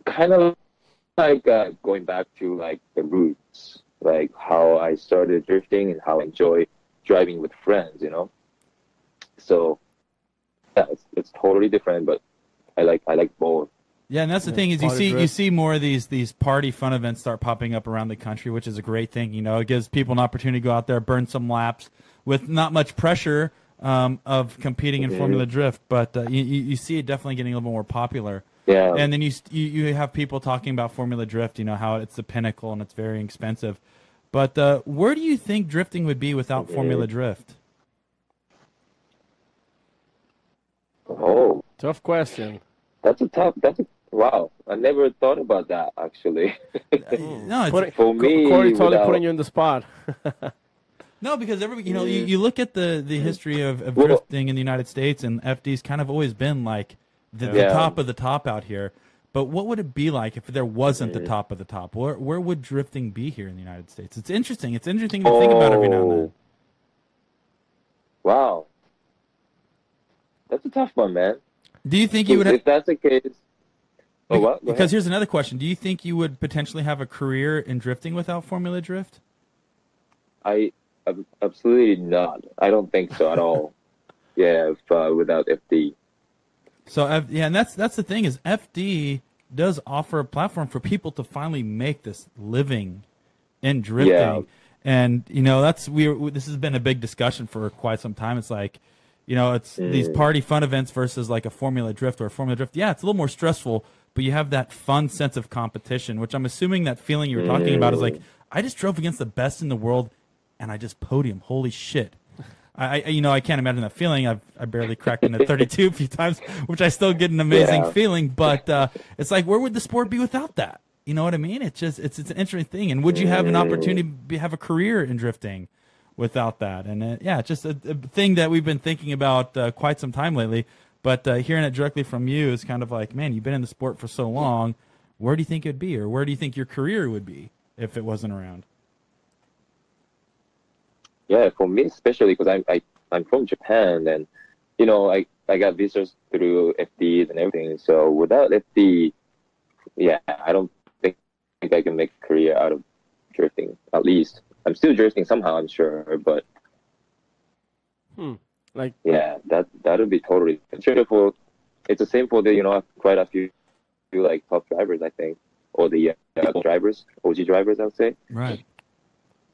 kind of like going back to like the roots, like how I started drifting and how I enjoy driving with friends, So yeah, it's totally different, but I like both. Yeah, and that's the thing is you see more of these party fun events start popping up around the country, which is a great thing. It gives people an opportunity to go out there, burn some laps with not much pressure of competing in Formula Drift, but you see it definitely getting a little more popular. Yeah. And then you have people talking about Formula Drift, how it's the pinnacle and it's very expensive. But where do you think drifting would be without Formula Drift? Oh, Tough question. Wow. I never thought about that actually. No, for me, Corey totally putting you in the spot. No, because you look at the history of Well- drifting in the United States, and FD's kind of always been like the Yeah. top of the top out here. But what would it be like if there wasn't the top of the top? Where would drifting be here in the United States? It's interesting. It's interesting to think about every now and then. Wow. That's a tough one, man. Do you think you would? If that's the case, oh, what? Go Because ahead. here's another question: do you think you would potentially have a career in drifting without Formula Drift? Absolutely not. I don't think so at all. Yeah, without FD. So and that's the thing is FD does offer a platform for people to finally make this living in drifting, Yeah. and this has been a big discussion for quite some time. It's like, it's these party fun events versus like a Formula Drift or a Formula Drift. Yeah, it's a little more stressful, but you have that fun sense of competition, which I'm assuming that feeling you were talking about is like, I just drove against the best in the world, and I just podium. Holy shit. I can't imagine that feeling. I barely cracked into 32 a few times, which I still get an amazing feeling. But it's like, where would the sport be without that? You know what I mean? It's just it's an interesting thing. And would you have an opportunity to have a career in drifting without that? And it's just a thing that we've been thinking about quite some time lately. But hearing it directly from you is kind of like, man, you've been in the sport for so long. Where do you think it'd be, or where do you think your career would be if it wasn't around? Yeah, for me especially, because I'm from Japan, and I got visas through FDs and everything. So without FD, yeah, I don't think I can make a career out of drifting. At least I'm still drifting somehow, I'm sure, but yeah, that would be totally. It's the same for the quite a few like top drivers, I think, or the drivers, OG drivers, I would say. Right.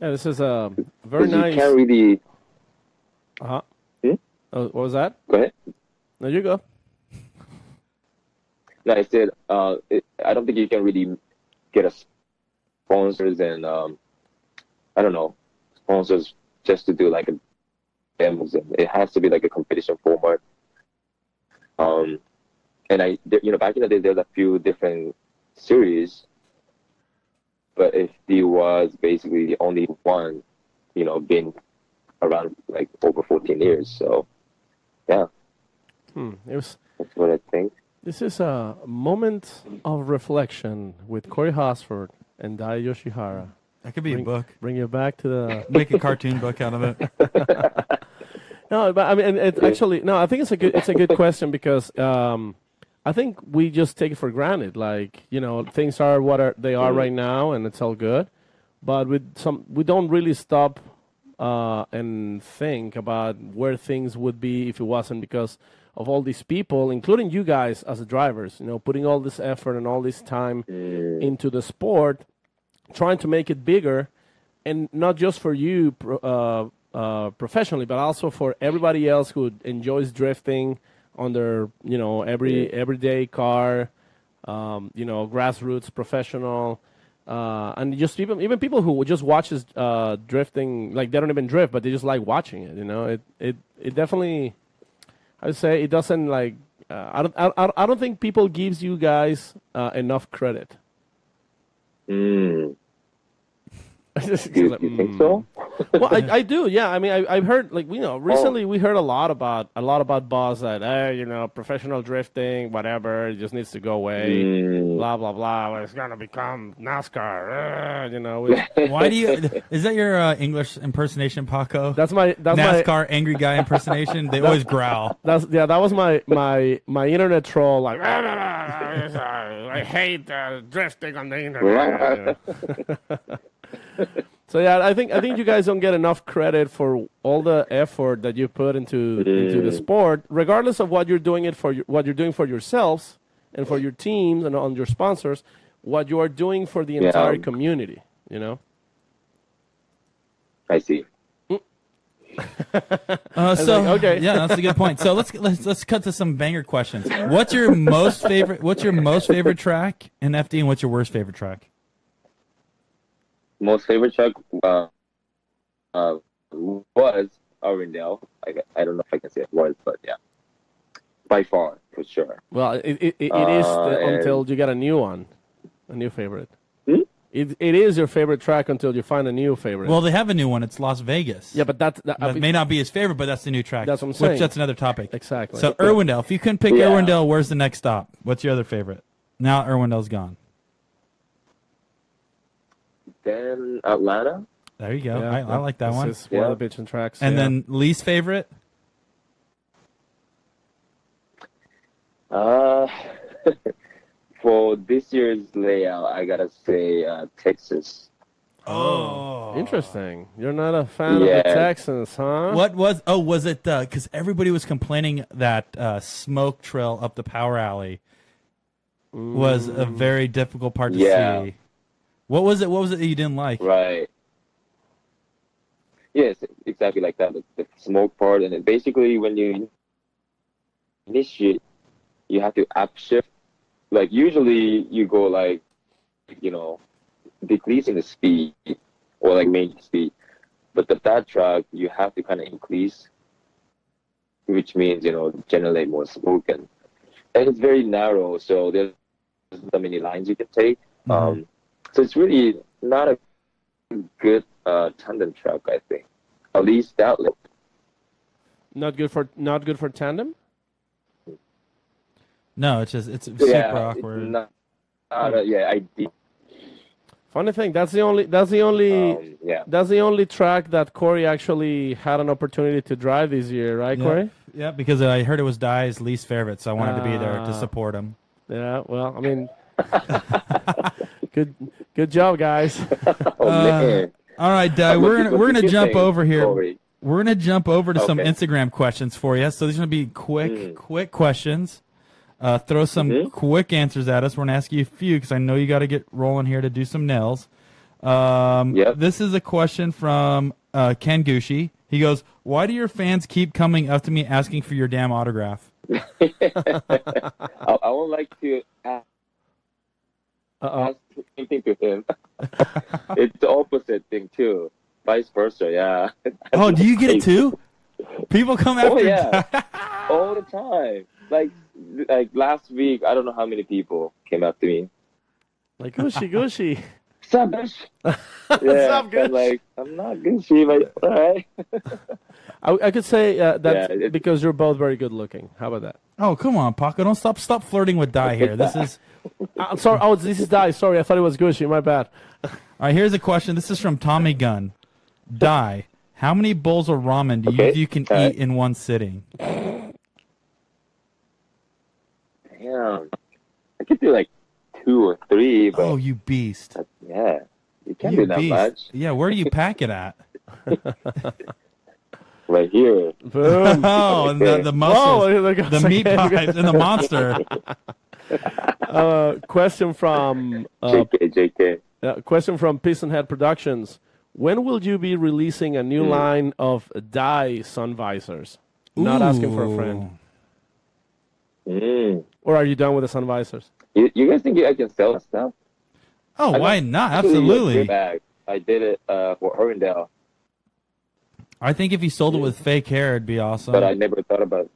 Yeah, this is a very 'Cause nice. You can't really. Uh-huh. Hmm? Oh, what was that? Go ahead. No, you go. No, I said I don't think you can really get a sponsors and I don't know, sponsors just to do like a demos. And it has to be like a competition format. And back in the day, there's a few different series, but FD was basically the only one, been around like over 14 years. So, yeah, That's what I think. This is a moment of reflection with Corey Hosford and Dai Yoshihara. That could be a book. Bring you back to the. Make a cartoon book out of it. No, but I mean, it's actually no. I think it's a good question because I think we just take it for granted. Like things are what they are right now, and it's all good. But we don't really stop and think about where things would be if it wasn't because of all these people, including you guys as the drivers. Putting all this effort and all this time into the sport, trying to make it bigger, and not just for you professionally, but also for everybody else who enjoys drifting on their everyday car, grassroots, professional, and just even people who just watches drifting, like they don't even drift, but they just like watching it. It definitely, I would say, it doesn't like. I don't think people gives you guys enough credit. You think so? Well, I do, yeah. I mean, I've heard recently we heard a lot about buzz that professional drifting, whatever, it just needs to go away, blah blah blah. It's gonna become NASCAR, Why do you? Is that your English impersonation, Paco? That's my NASCAR angry guy impersonation. They always growl. that was my internet troll. Like I hate drifting on the internet. So yeah, I think you guys don't get enough credit for all the effort that you put into the sport, regardless of what you're doing what you're doing for yourselves and for your teams and on your sponsors, what you are doing for the entire community. I see. Okay. Yeah, that's a good point. So let's cut to some banger questions. What's your most favorite track in FD, and what's your worst favorite track? Most favorite track was Arundel. I don't know if I can say it was, but yeah, by far for sure. Well, it is until you get a new one, a new favorite. It is your favorite track until you find a new favorite. Well, they have a new one. It's Las Vegas. yeah, but That may not be his favorite, but that's the new track. That's what I'm saying. Which that's another topic. Exactly. So Irwindale, if you couldn't pick Yeah. Irwindale, where's the next stop? What's your other favorite? Now Irwindale's gone. Then Atlanta. There you go. Yeah, I like that one. This is one of the bitchin' tracks. And yeah. then least favorite? For this year's layout, I gotta say Texas. Oh, Interesting. You're not a fan of the Yeah. Texans, huh? What was? Oh, was it? Because everybody was complaining that smoke trail up the power alley was a very difficult part to Yeah. see. What was it? What was it that you didn't like? Right. Yes, exactly like that. The smoke part, and then basically when you initiate, you have to upshift. Like usually you go like, decreasing the speed or like main speed, but that track you have to kind of increase, which means generate more smoke and it's very narrow, so there's not many lines you can take. Mhm. So it's really not a good tandem track, I think. At least that look. Not good for tandem. No, it's super awkward. It's not ideal. Funny thing, that's the only track that Corey actually had an opportunity to drive this year, right, Corey? Yeah, because I heard it was Dai's least favorite, so I wanted to be there to support him. Yeah. Well, I mean, good job, guys. Oh man. All right, Dai, we're gonna jump over here. Corey? We're gonna jump over to some Okay. Instagram questions for you. So these are gonna be quick questions. Throw some quick answers at us. We're gonna ask you a few because I know you got to get rolling here to do some nails. Yep. This is a question from Ken Gushi. He goes, "Why do your fans keep coming up to me asking for your damn autograph?" I would like to ask anything to him. It's the opposite thing too. Vice versa, yeah. Oh, do you get it too? People come after. Oh yeah, all the time. Like last week, I don't know how many people came up to me. Like Gushi. What's up, bitch? Yeah, What's up, Gush? I'm like, I'm not Gucci, but all right. I could say that's Yeah, because you're both very good looking. How about that? Oh, come on, Paco! Don't stop flirting with Dai here. This is. I'm sorry. Oh, this is Dai. Sorry, I thought it was Gushi. My bad. All right, here's a question. This is from Tommy Gunn. Dai, how many bowls of ramen do you think you can eat in one sitting? Damn, I could do like 2 or 3, but Oh, you beast! yeah, you can't You do that beast. much. Yeah, where do you pack it at? Right here. Boom. Oh, and the Whoa, muscles, there goes the meat again. pies, and the monster. Question from JK. question from Piston Head Productions. When will you be releasing a new line of Dai sun visors? Not asking for a friend. Or are you done with the sun visors? You guys think I can sell that stuff? Oh, I why got not? actually a Absolutely. gear bag. I did it for Irwindale, I think if you sold it with fake hair, it'd be awesome. but I never thought about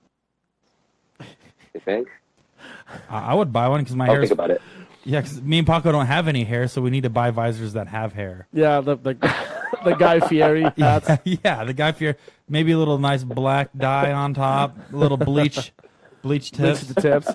it. You think? I would buy one because my I'll hair. think about it. Yeah, because me and Paco don't have any hair, so we need to buy visors that have hair. Yeah, the Guy Fieri hats. Yeah, the guy for your maybe a little nice black dye on top, a little bleach Links tips. to the tips.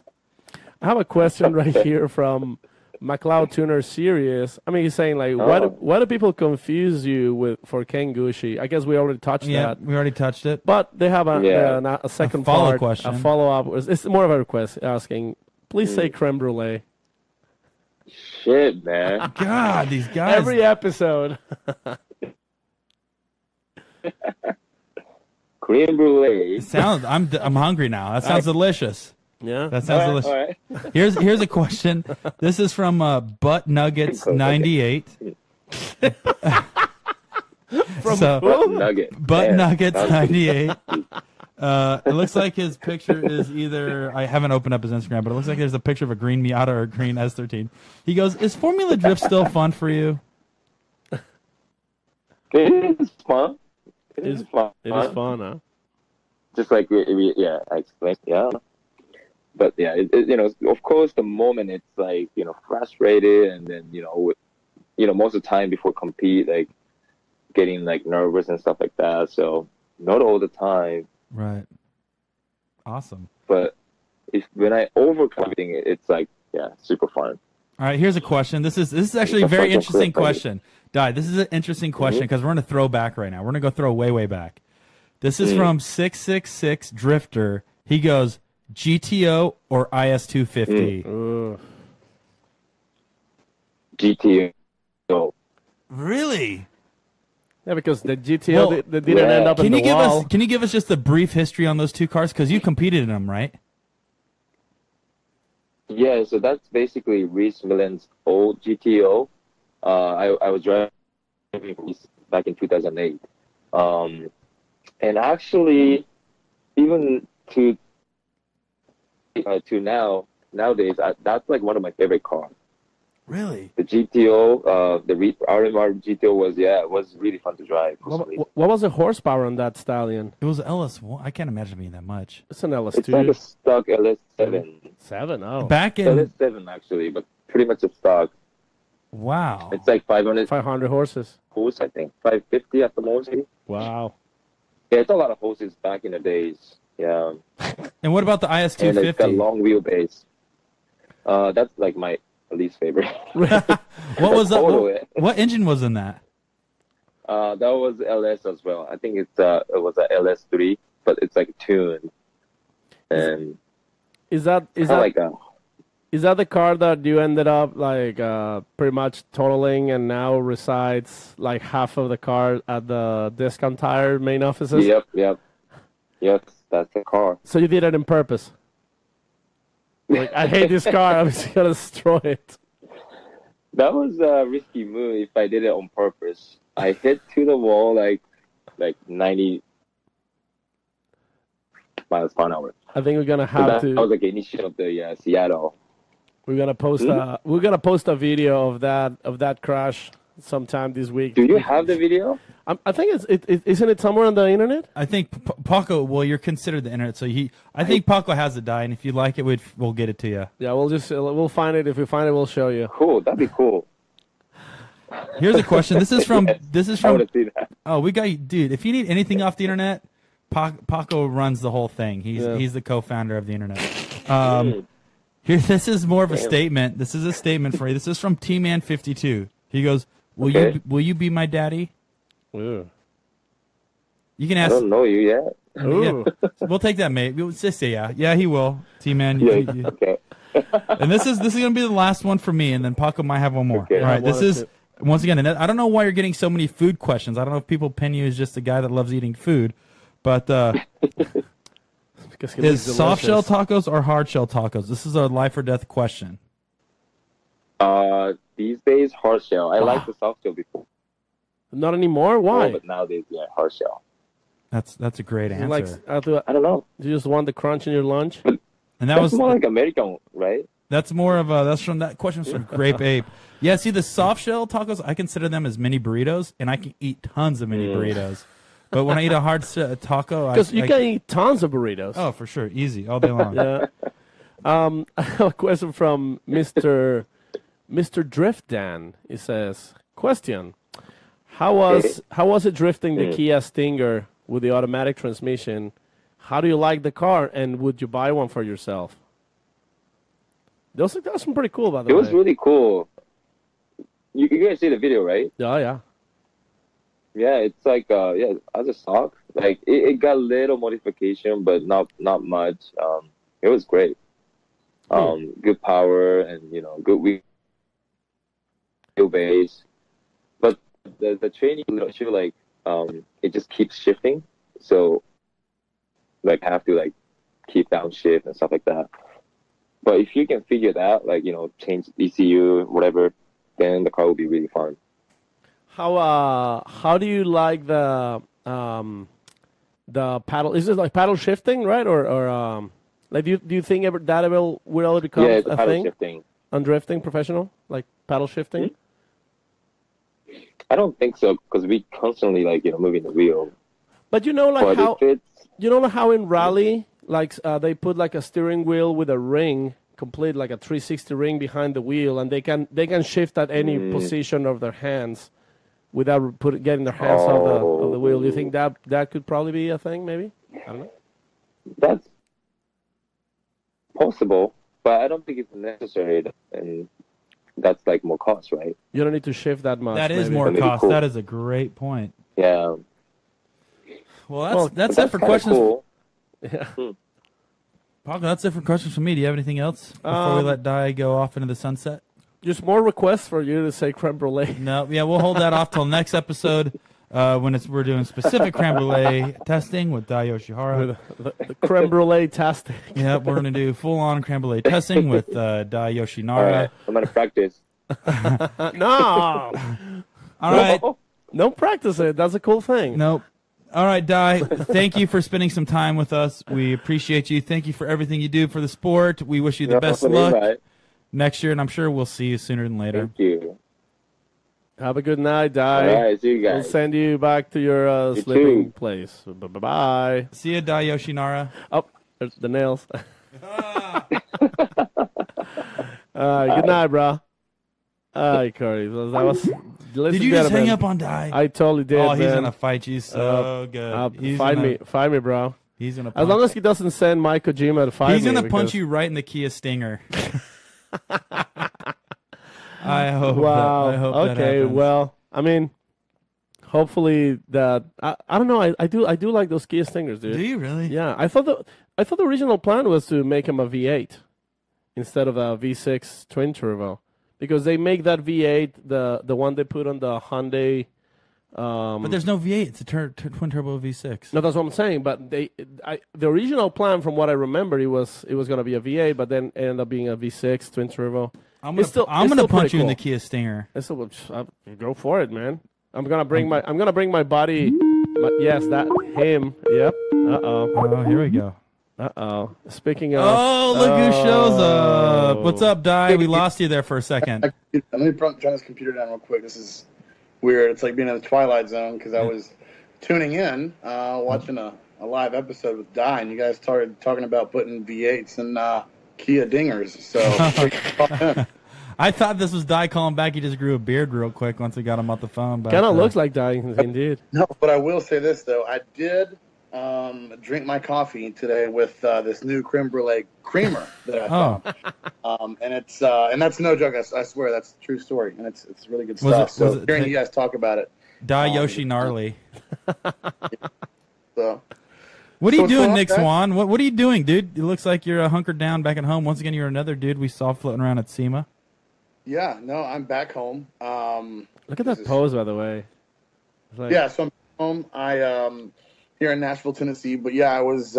I have a question right here from McLeod Tuner Series. I mean, he's saying like, why do people confuse you for Ken Gushi? I guess we already touched Yeah, that. we already touched it. But they have a second follow part, question. a follow-up. It's more of a request asking, please say creme brulee. Shit, man. God, these guys. Every episode. Cream brulee. Sounds. I'm hungry now. That sounds delicious. Yeah. That sounds delicious. All right. Here's a question. This is from Butt Nuggets 98. Nugget. Butt Man, Nuggets that was- 98. It looks like his picture is either, I haven't opened up his Instagram, but it looks like there's a picture of a green Miata or a green S13. He goes, "Is Formula Drift still fun for you?" It is fun. It is fun. It is fun, huh? Just like I explained, yeah. But yeah, of course, the moment it's like frustrated, and then most of the time before compete, like getting like nervous and stuff like that. So not all the time, Right. Awesome. but when I overcome everything, it's like, yeah, super fun. All right, here's a question. This is actually a very fucking interesting clip, question. Dai, this is an interesting question because we're going to throw back right now. We're going to go throw way back. This is from 666 Drifter. He goes, GTO or IS250? GTO. Really? Yeah, because the GTO Well, they didn't end up in Can the you give wall. us Can you give us just a brief history on those two cars? Because you competed in them, right? Yeah, so that's basically Reese Millen's old GTO. I was driving back in 2008. And actually, even to nowadays, that's like one of my favorite cars. Really? The GTO, the RMR GTO was really fun to drive. What was the horsepower on that stallion? It was LS1. I can't imagine being that much. It's an LS2. It's like a stock LS7. 7, oh. Back in LS7 actually, but pretty much a stock. wow. It's like 500 horses. horse, I think. 550 at the most, maybe. Wow. Yeah, it's a lot of horses back in the days. Yeah. And what about the And it's got IS250? long wheelbase. That's like my least favorite. What was that? Total What, it. what engine was in that? That was LS as well. I think it was a LS3, but it's like tuned. And Is that like a is that the car that you ended up like pretty much totaling and now resides like half of the car at the Discount Tire main offices? Yep, that's the car. So you did it on purpose. Like, I hate this car. I'm just gonna destroy it. That was a risky move if I did it on purpose. I hit to the wall like 90 miles per hour. I think we're gonna So have that to. was like the initial of the Seattle. We're gonna post a video of that crash sometime this week. Do you have the video? I think isn't it somewhere on the internet? I think Paco. Well, you're considered the internet, so I think Paco has it, Dai, and if you like it, we'll get it to you. Yeah, we'll find it. If we find it, we'll show you. Cool, that'd be cool. Here's a question. This is I want from. to see that. Oh, we got you, dude. If you need anything off the internet, Paco runs the whole thing. He's the co-founder of the internet. Here, this is more of a statement. This is a statement for you. This is from T-Man52. He goes, Will you be my daddy? Ooh. You can I ask. don't know you yet. Ooh. Yeah, we'll take that, mate. We'll just say yeah. Yeah, he will. T-Man. Okay. And this is gonna be the last one for me, and then Paco might have one more. Okay. All right. This is it. once again. And I don't know why you're getting so many food questions. I don't know if people pin you as just a guy that loves eating food, but Because he is looks soft shell delicious. tacos or hard shell tacos? This is a life or death question. These days, hard shell. I like the soft shell before, Not anymore. Why? but nowadays, yeah, hard shell. That's a great answer. Like, I don't know. you just want the crunch in your lunch? and that That's was more like American, right? that's more of a that's from that question's from Grape Ape. Yeah, see the soft shell tacos, I consider them as mini burritos, and I can eat tons of mini burritos. But when I eat a hard taco, Because I you can eat tons of burritos. oh for sure, easy all day long. Yeah. I have a question from Mr. Drift Dan. He says, question: How was it drifting the Kia Stinger with the automatic transmission? How do you like the car, and would you buy one for yourself? Those are some pretty cool, by the It way. was really cool. You guys see the video, right? Oh yeah. Yeah, it's like as a stock. Like it got a little modification, but not much. It was great. Good power and good wheelbase. But the training should like it just keeps shifting. So like have to like keep downshift and stuff like that. But if you can figure that, like change ECU, whatever, then the car will be really fun. How do you like the paddle? Is it like paddle shifting, right? Or like do you think that will become Yeah, it's a paddle thing shifting. on drifting professional, like paddle shifting? I don't think so because we constantly like moving the wheel. But like But if it's how in rally, like they put like a steering wheel with a ring complete like a 360 ring behind the wheel, and they can shift at any position of their hands without getting their hands off the wheel. Do you think that could probably be a thing? Maybe, I don't know. That's possible, but I don't think it's necessary, and that's like more cost, right? You don't need to shift that much. That is maybe. more cost. Cool. That is a great point. Yeah. Well, that's it for questions. Cool. Yeah. Paco, that's it for questions from me. Do you have anything else before we let Dai go off into the sunset? Just more requests for you to say creme brulee. No, yeah, we'll hold that off till next episode when we're doing specific creme brulee testing with Dai Yoshihara. The creme brulee testing. Yep, we're going to do full-on creme brulee testing with Dai Yoshihara. All right, I'm gonna practice. No. All right. Don't practice it. That's a cool thing. Nope. All right, Dai, thank you for spending some time with us. We appreciate you. Thank you for everything you do for the sport. We wish you the best luck next year, and I'm sure we'll see you sooner than later. Thank you. Have a good night, Dai. All right, see you guys. We'll send you back to your sleeping place. Bye-bye. See you, Dai Yoshihara. Oh, there's the nails. Good night, bro. Hi, Corey. That was... Did you just hang up on Dai? I totally did. Oh, he's man. going to fight you so good. Find me, bro. He's gonna as long as he doesn't send Mike Kojima to fight me. He's going to punch you right in the Kia Stinger. I hope wow. that okay, happens. Well, I mean, hopefully that... I don't know. I do like those Kia Stingers, dude. Do you really? Yeah. I thought the original plan was to make him a V8 instead of a V6 twin turbo. Because they make that V8 the one they put on the Hyundai. But there's no V8. It's a twin turbo V6. No, that's what I'm saying. But the original plan, from what I remember, it was going to be a V8, but then it ended up being a V6 twin turbo. I'm gonna punch you in the Kia Stinger. Go for it, man. I'm gonna bring my body. Yes, that him. Yep. Oh, here we go. Speaking of... Oh, look who shows up. What's up, Dai? We lost you there for a second. Let me turn this computer down real quick. This is weird. It's like being in the Twilight Zone because I was tuning in, watching a live episode with Dai, and you guys started talking about putting V8s and Kia Dingers. So I thought this was Dai calling back. He just grew a beard real quick once we got him off the phone. Kind of looks like Dai, indeed. No, but I will say this, though. I did... drink my coffee today with this new creme brulee creamer that I found. And it's and that's no joke. I swear that's a true story, and it's really good stuff. So hearing you guys talk about it, Dai Yoshi gnarly. So, what are you doing, Nick Swann? What are you doing, dude? It looks like you're hunkered down back at home. Once again, you're another dude we saw floating around at SEMA. Yeah, no, I'm back home. Look at that pose, by the way. Yeah, so I'm home. I here in Nashville, Tennessee. But yeah, I was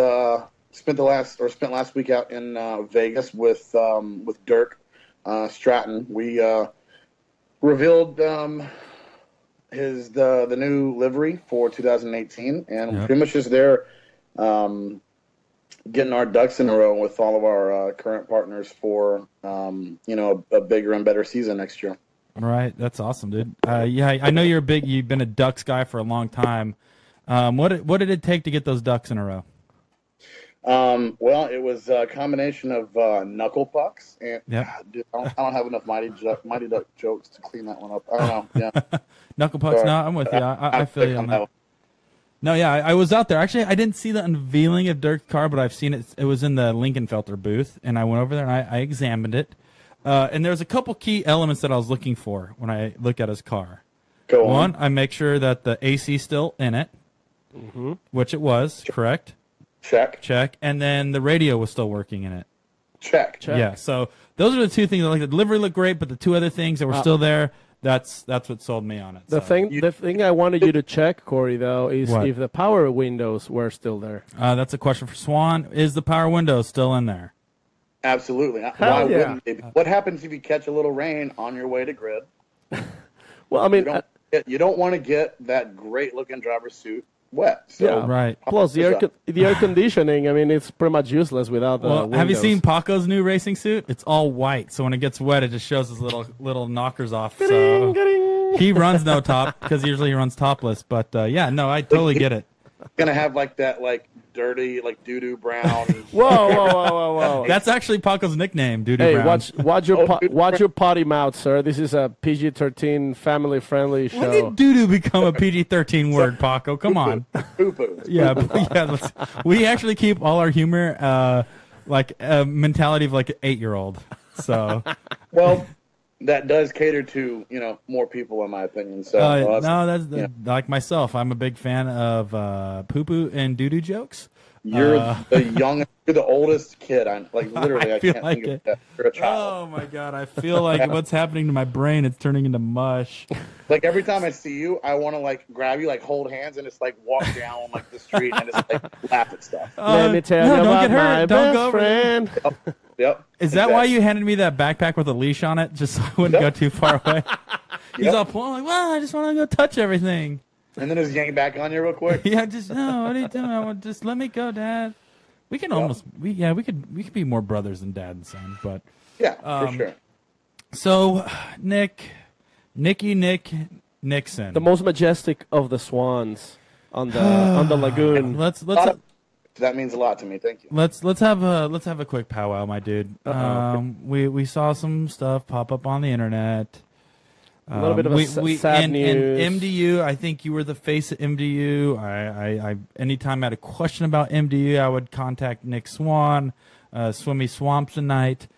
spent last week out in Vegas with Dirk Stratton. We revealed the new livery for 2018, and pretty much just there getting our ducks in a row with all of our current partners for a bigger and better season next year. Right, that's awesome, dude. Yeah, I know you've been a Ducks guy for a long time. What did it take to get those ducks in a row? Well, it was a combination of knuckle pucks and dude, I don't have enough Mighty Duck jokes to clean that one up. I don't know. Yeah, knuckle pucks. Sorry. No, I'm with you. I feel you on that. No, yeah, I was out there. Actually, I didn't see the unveiling of Dirk's car, but I've seen it. It was in the Lincolnfelter booth, and I went over there and I examined it. And there's a couple key elements that I was looking for when I looked at his car. Go on. One, I make sure that the AC is still in it, which it was, correct? Check. And then the radio was still working in it. Check. Yeah, so those are the two things. Like the delivery looked great, but the two other things that were still there, that's what sold me on it. The thing I wanted you to check, Corey, though, is if the power windows were still there. That's a question for Swann. Is the power window still in there? Absolutely. Why wouldn't they be? What happens if you catch a little rain on your way to grid? Well, I mean, you don't want to get that great-looking driver's suit wet. So yeah, right. Plus, the air conditioning, I mean, it's pretty much useless without the windows. Have you seen Paco's new racing suit? It's all white, so when it gets wet, it just shows his little knockers off. So he runs no top because usually he runs topless. But yeah, no, I totally get it. Gonna have like that dirty, like doo-doo brown. Whoa. That's actually Paco's nickname, Doo Doo Hey, Brown. watch your potty mouth, sir. This is a PG-13 family-friendly show. When did doo doo become a PG-13 word, Paco? Come on. Poo-poo. Yeah. We actually keep all our humor like a mentality of like an 8-year-old. So. Well, that does cater to, more people, in my opinion. So that's like myself. I'm a big fan of poo-poo and doo-doo jokes. You're you're the oldest kid. I'm like literally. I feel can't like think of it. that. You're a child. Oh my god, I feel like what's happening to my brain? It's turning into mush. Like every time I see you, I want to like grab you, like hold hands, and just like walk down like the street and just like laugh at stuff. Let me tell you don't about get hurt. my Don't best go over there. friend. Yep. Is that why you handed me that backpack with a leash on it, just so I wouldn't go too far away? He's all pulling like, well, I just want to go touch everything. And then just yank back on you real quick. Yeah, no. What are you doing? Just let me go, Dad. We can we could be more brothers than dad and son, but yeah, for sure. So, Nick Nixon, The most majestic of the swans on the lagoon. That means a lot to me. Thank you. Let's have a quick powwow, my dude. We saw some stuff pop up on the internet. A little bit of sad news. And MDU, I think you were the face of MDU. I anytime I had a question about MDU, I would contact Nick Swann, Swimmy Swamps tonight,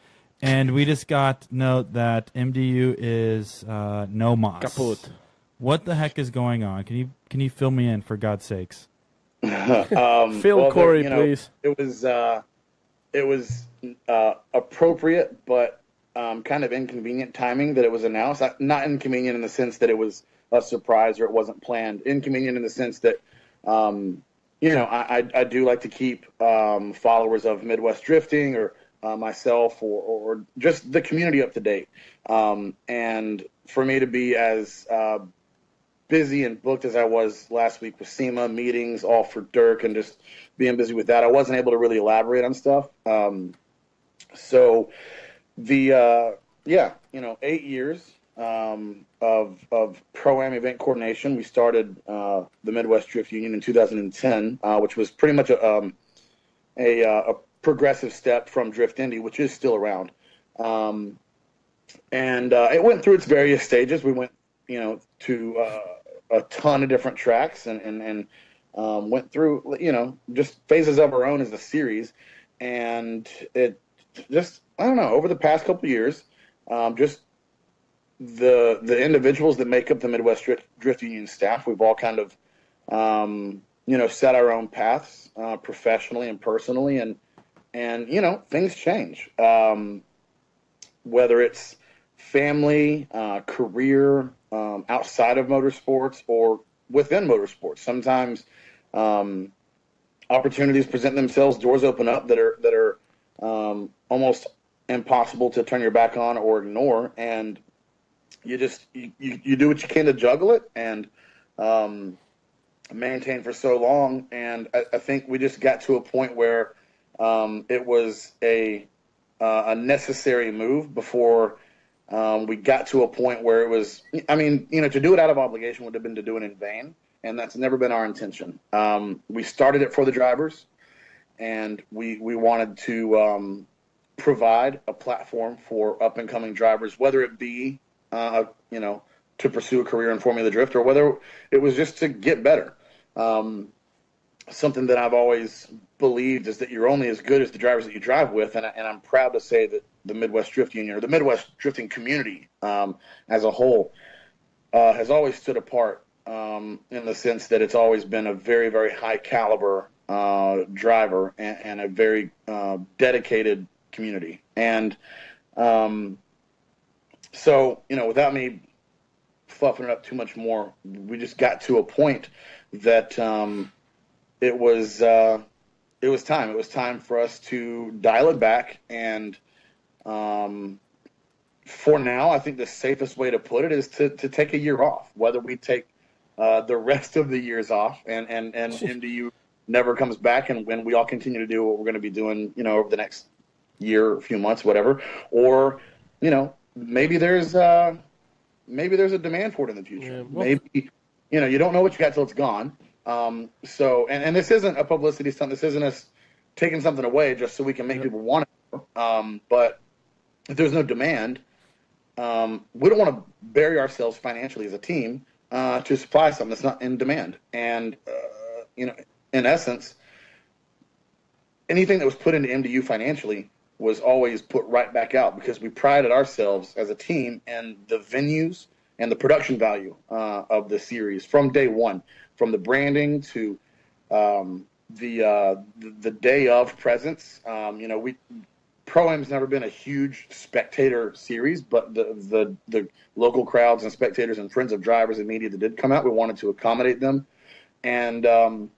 and we just got note that MDU is no mas. Kaput. What the heck is going on? Can you fill me in, for God's sakes? Phil Corey, please. It was appropriate, but kind of inconvenient timing that it was announced. Not inconvenient in the sense that it was a surprise or it wasn't planned. Inconvenient in the sense that, I do like to keep followers of Midwest Drifting or myself or just the community up to date. And for me to be as busy and booked as I was last week with SEMA, meetings, all for Dirk, and just being busy with that, I wasn't able to really elaborate on stuff. So the 8 years of Pro-Am event coordination. We started the Midwest Drift Union in 2010, which was pretty much a progressive step from Drift Indy, which is still around. And it went through its various stages. We went, to a ton of different tracks and went through, just phases of our own as a series. And it just, I don't know, over the past couple of years, just the individuals that make up the Midwest Drift Union staff, we've all kind of, set our own paths professionally and personally, and things change. Whether it's family, career, outside of motorsports or within motorsports, sometimes opportunities present themselves, doors open up that are almost impossible to turn your back on or ignore, and you do what you can to juggle it and maintain for so long. And I think we just got to a point where it was a necessary move before we got to a point where it was, to do it out of obligation would have been to do it in vain, and that's never been our intention. We started it for the drivers, and we wanted to provide a platform for up-and-coming drivers, whether it be, to pursue a career in Formula Drift or whether it was just to get better. Something that I've always believed is that you're only as good as the drivers that you drive with, and I'm proud to say that the Midwest Drift Union or the Midwest Drifting community as a whole has always stood apart in the sense that it's always been a very, very high caliber driver and a very dedicated community. And so, without me fluffing it up too much more, we just got to a point that it was time. It was time for us to dial it back. And for now, I think the safest way to put it is to take a year off. Whether we take the rest of the years off and MDU never comes back, and when we all continue to do what we're going to be doing, over the next year, a few months, whatever, or maybe there's a demand for it in the future. Yeah, well, maybe you don't know what you got till it's gone. And this isn't a publicity stunt. This isn't us taking something away just so we can make people want it. But if there's no demand, we don't want to bury ourselves financially as a team to supply something that's not in demand. And, in essence, anything that was put into MDU financially was always put right back out because we prided ourselves as a team in the venues and the production value of the series from day one, from the branding to the day of presence. Pro-Am's never been a huge spectator series, but the local crowds and spectators and friends of drivers and media that did come out, we wanted to accommodate them. And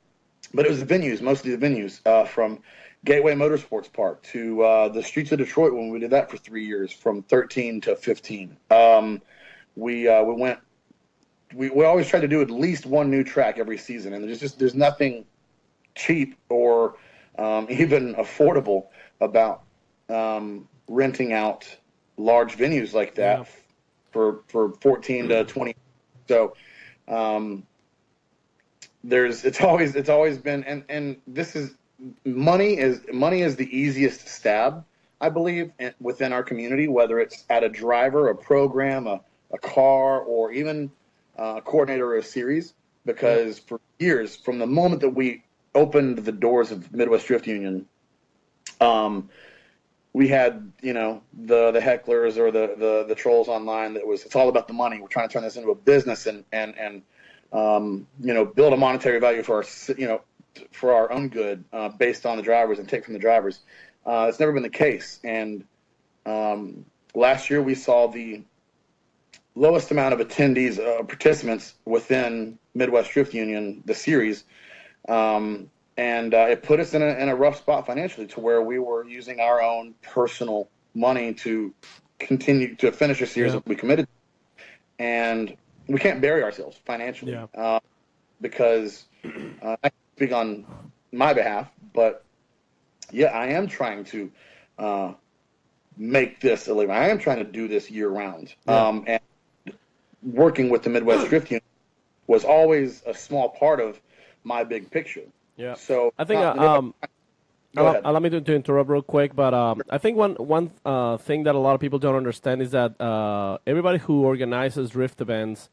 but it was the venues, mostly the venues, from Gateway Motorsports Park to the streets of Detroit when we did that for 3 years, from 13 to 15. We always try to do at least one new track every season, and there's nothing cheap or even affordable about renting out large venues like that for 14 to 20. So it's always been, and this is money is the easiest stab, I believe, within our community, whether it's at a driver, a program, a car, or even a coordinator or a series, because for years, from the moment that we opened the doors of Midwest Drift Union, we had, the hecklers or the trolls online that it's all about the money. We're trying to turn this into a business and build a monetary value for our own good based on the drivers and take from the drivers. It's never been the case. And last year we saw the lowest amount of attendees, participants within Midwest Drift Union, the series. And it put us in a rough spot financially to where we were using our own personal money to continue to finish a series that we committed. And we can't bury ourselves financially because I can speak on my behalf, but I am trying to make this a living. I am trying to do this year round. And working with the Midwest Drift Union was always a small part of my big picture. Yeah. So I think allow me to interrupt real quick, but I think one thing that a lot of people don't understand is that everybody who organizes drift events,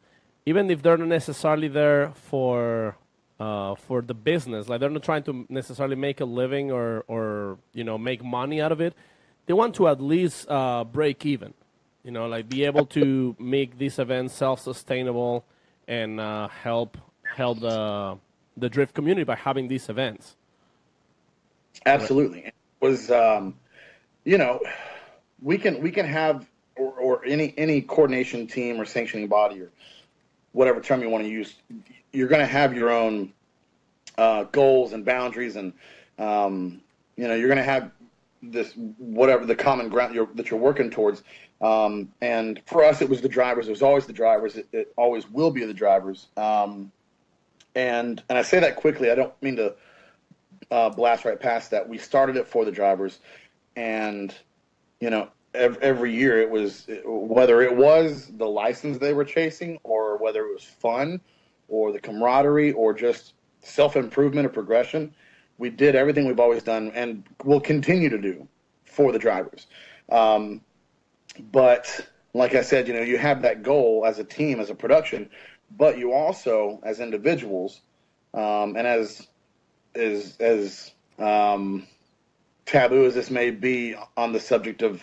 even if they're not necessarily there for the business, like they're not trying to necessarily make a living or make money out of it, they want to at least break even, like be able to make these events self-sustainable and help the drift community by having these events. Absolutely. It was, we can have, or any coordination team or sanctioning body or whatever term you want to use, you're going to have your own goals and boundaries, and you're going to have this whatever the common ground that you're working towards. And for us, it was the drivers. It was always the drivers. It always will be the drivers. And I say that quickly. I don't mean to blast right past that. We started it for the drivers, and every year it was, whether it was the license they were chasing, or whether it was fun, or the camaraderie, or just self-improvement or progression, we did everything we've always done and will continue to do for the drivers. But like I said, you have that goal as a team, as a production, but you also, as individuals, and as taboo as this may be on the subject of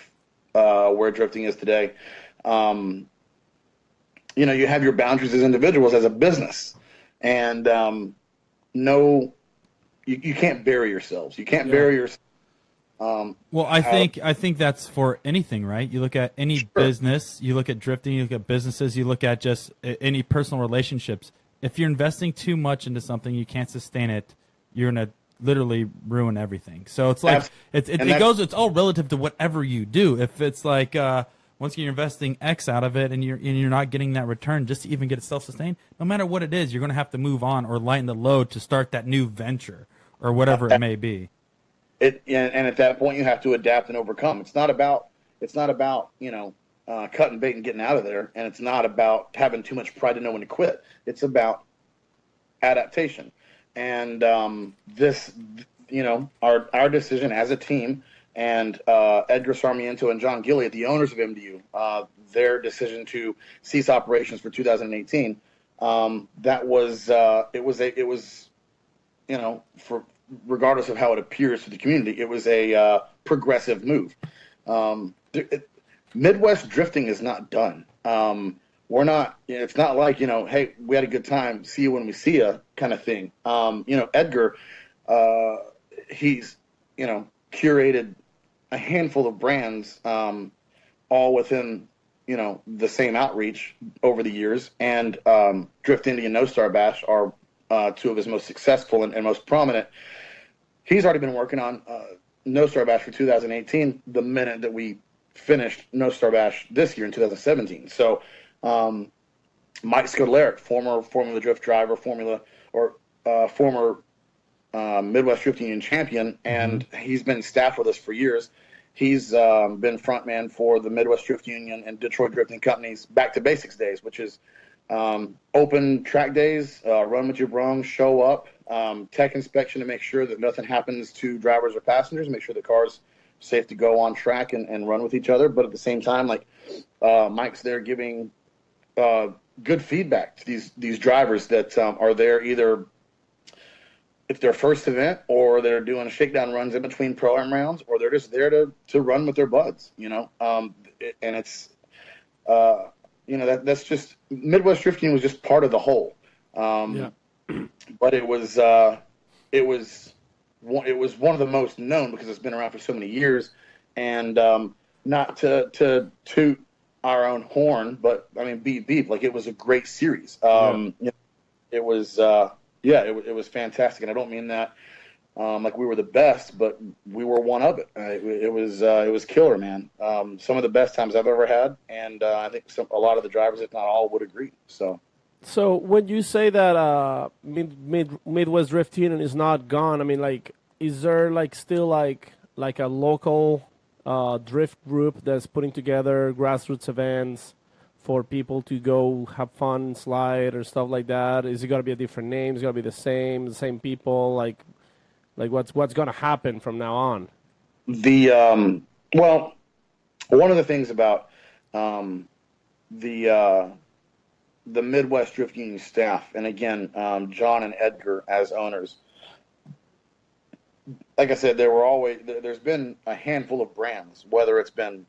where drifting is today, you have your boundaries as individuals, as a business, and you can't bury yourselves. You can't bury yourself. Well, I think that's for anything, right? You look at any business, you look at drifting, you look at businesses, you look at just any personal relationships. If you're investing too much into something, you can't sustain it, you're going to literally ruin everything. So it's like it's all relative to whatever you do. If it's like once you're investing X out of it and you're not getting that return just to even get it self-sustained, no matter what it is, you're going to have to move on or lighten the load to start that new venture or whatever it may be. And at that point, you have to adapt and overcome. It's not about cutting bait and getting out of there, and it's not about having too much pride to know when to quit. It's about adaptation. And this, our decision as a team, and Edgar Sarmiento and John Gilliott, the owners of MDU, their decision to cease operations for 2018. That was for regardless of how it appears to the community, it was a progressive move. Midwest drifting is not done. We're not. It's not like hey, we had a good time. See you when we see you, kind of thing. Edgar, he's curated a handful of brands, all within the same outreach over the years. And Drift Indy and No Star Bash are two of his most successful and most prominent. He's already been working on No Star Bash for 2018. The minute that we finished No Star Bash this year in 2017. So Mike Scodelarik, former Formula Drift driver, former Midwest Drift Union champion, and he's been staff with us for years. He's been frontman for the Midwest Drift Union and Detroit Drifting Company's Back to Basics days, which is open track days, run with your brung, show up, tech inspection to make sure that nothing happens to drivers or passengers, make sure the car's safe to go on track and run with each other. But at the same time, Mike's there giving good feedback to these drivers that are there either it's their first event, or they're doing shakedown runs in between pro-am rounds, or they're just there to run with their buds, and it's that's just Midwest Drifting was just part of the whole. But it was one of the most known because it's been around for so many years, and not to toot our own horn, but I mean beep, like it was a great series. It was it was fantastic, and I don't mean that like we were the best, but we were one of it. It was killer, man. Some of the best times I've ever had, and I think a lot of the drivers, if not all, would agree. So when you say that Midwest Drift Union is not gone, I mean, is there still a local drift group that's putting together grassroots events for people to go have fun, slide, or stuff like that? Is it going to be a different name? Is it going to be the same people? Like what's going to happen from now on? Well, one of the things about the Midwest Drift Union staff, and again, John and Edgar as owners, like I said, there's been a handful of brands, whether it's been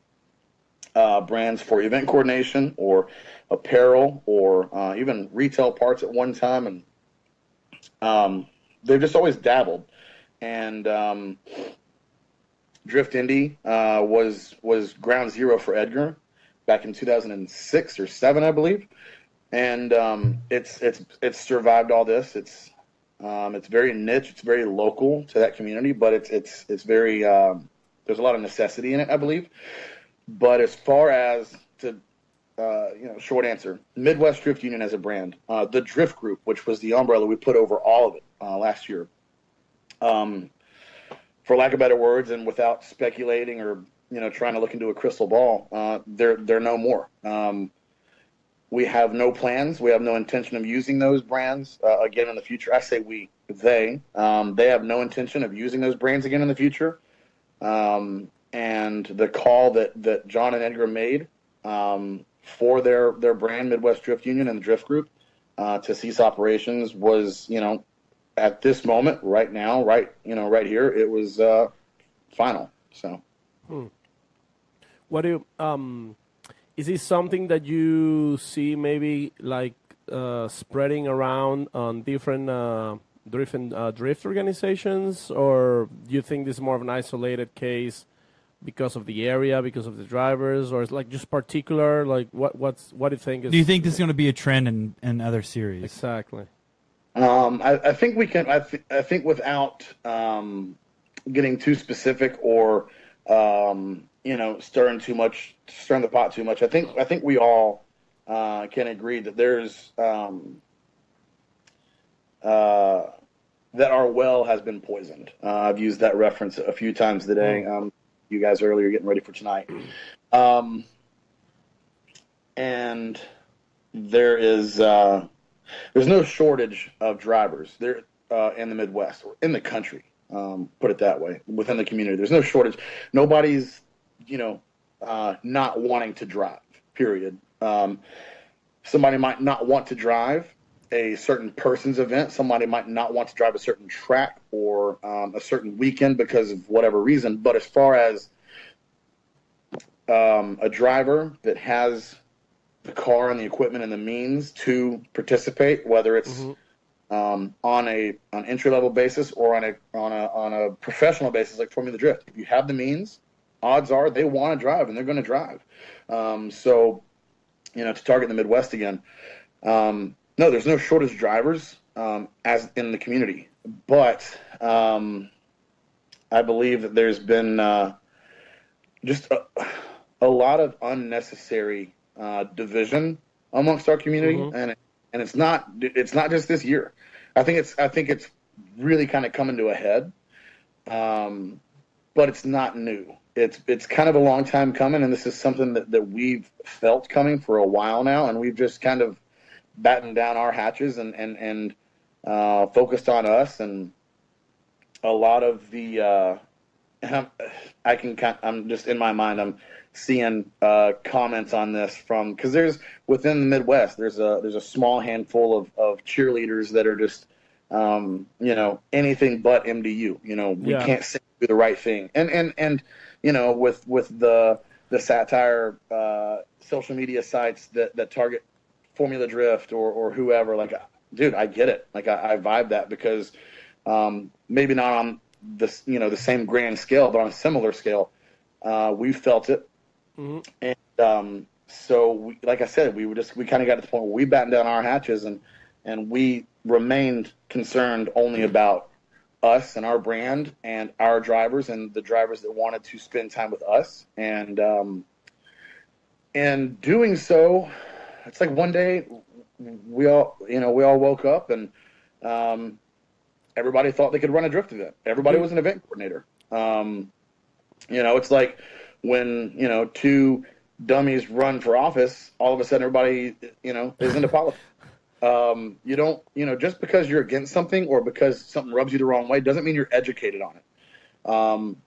brands for event coordination or apparel or even retail parts at one time, and they've just always dabbled. And Drift Indy was ground zero for Edgar back in 2006 or 7, I believe, and it's survived all this. It's very niche, it's very local to that community, but it's very there's a lot of necessity in it, I believe. But as far as short answer, Midwest Drift Union as a brand, the Drift Group, which was the umbrella we put over all of it last year, for lack of better words, and without speculating or trying to look into a crystal ball, they're no more. We have no plans. We have no intention of using those brands again in the future. I say we, they have no intention of using those brands again in the future. And the call that John and Edgar made for their brand, Midwest Drift Union and the Drift Group, to cease operations was, at this moment, right now, right here, it was final. So, what do you, is this something that you see maybe spreading around on different drift organizations, or do you think this is more of an isolated case because of the area, because of the drivers, or it's just particular? What do you think? Do you think this is going to be a trend in other series? Exactly. I think we can. I think without getting too specific or stirring the pot too much. I think we all can agree that there's that our well has been poisoned. I've used that reference a few times today. You guys earlier getting ready for tonight. And there's no shortage of drivers. in the Midwest or in the country. Put it that way, within the community. There's no shortage. Nobody's, not wanting to drive, period. Somebody might not want to drive a certain person's event. Somebody might not want to drive a certain track or a certain weekend because of whatever reason. But as far as a driver that has the car and the equipment and the means to participate, whether it's on an entry level basis or on a professional basis like Formula Drift, if you have the means, odds are they want to drive and they're going to drive. So, to target the Midwest again, no, there's no shortage of drivers as in the community, but I believe that there's been just a lot of unnecessary division amongst our community, and it's not just this year. I think it's really kind of coming to a head, but it's not new. It's kind of a long time coming, and this is something that we've felt coming for a while now, and we've just kind of battened down our hatches and focused on us. And a lot of the I'm just in my mind, I'm seeing comments on this from, because there's within the Midwest there's a small handful of cheerleaders that are just anything but MDU. We can't say do the right thing, and with the satire social media sites that target Formula Drift or whoever, like, dude, I get it. Like, I vibe that because maybe not on the same grand scale, but on a similar scale, we felt it. And so like I said, we kind of got to the point where we battened down our hatches and we remained concerned only about us and our brand and our drivers and the drivers that wanted to spend time with us. And doing so, it's like one day we all woke up and everybody thought they could run a drift event. Everybody was an event coordinator. It's like when, two dummies run for office, all of a sudden everybody, is into politics. You don't, just because you're against something or because something rubs you the wrong way doesn't mean you're educated on it.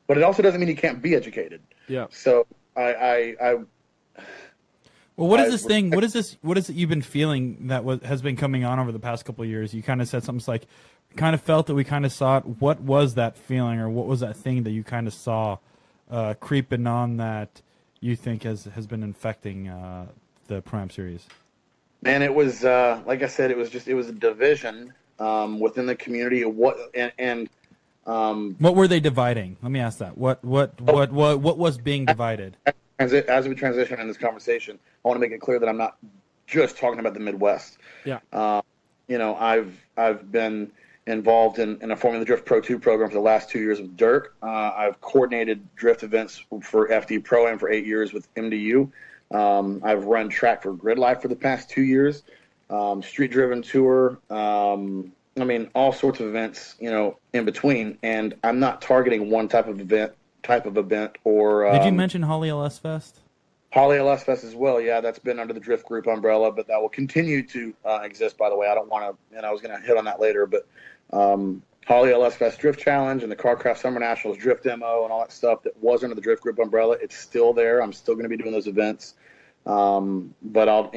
But it also doesn't mean you can't be educated. Yeah. So well, what is this thing? What is it you've been feeling that has been coming on over the past couple of years? You kind of said something like, kind of felt that we kind of saw it. What was that feeling, or what was that thing that you kind of saw creeping on that you think has been infecting the Pro-Am series? Man, it was like I said, it was a division within the community. What were they dividing? Let me ask that. What was being divided? As we transition in this conversation, I want to make it clear that I'm not just talking about the Midwest. Yeah. I've been involved in a Formula Drift Pro 2 program for the last 2 years with Dirk. I've coordinated drift events for FD Pro-Am for 8 years with MDU. I've run track for Grid Life for the past 2 years, street driven tour. All sorts of events, in between. And I'm not targeting one type of event or. Did you mention Holly LS Fest? Holly LS Fest as well. Yeah, that's been under the Drift Group umbrella, but that will continue to exist, by the way. I don't want to, I was going to hit on that later, but Holly LS Fest Drift Challenge and the Carcraft Summer Nationals Drift Demo and all that stuff that was under the Drift Group umbrella, it's still there. I'm still going to be doing those events, but I'll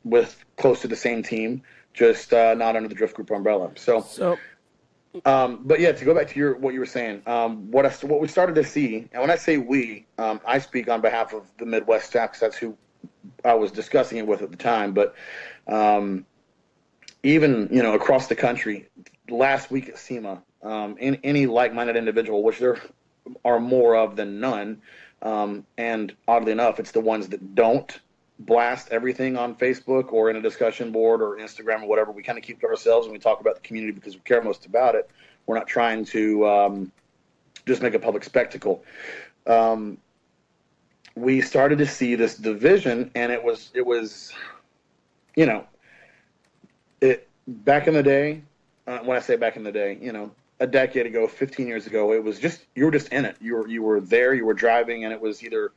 with close to the same team, just not under the Drift Group umbrella. But yeah, to go back to what you were saying, what we started to see, and when I say we, I speak on behalf of the Midwest staff because that's who I was discussing it with at the time. But even across the country, last week at SEMA, any like-minded individual, which there are more of than none, and oddly enough, it's the ones that don't blast everything on Facebook or in a discussion board or Instagram or whatever. We kind of keep to ourselves and we talk about the community because we care most about it. We're not trying to just make a public spectacle. We started to see this division, and it was back in the day. When I say back in the day, a decade ago, 15 years ago, it was just, you were just in it. You were there, you were driving, and it was either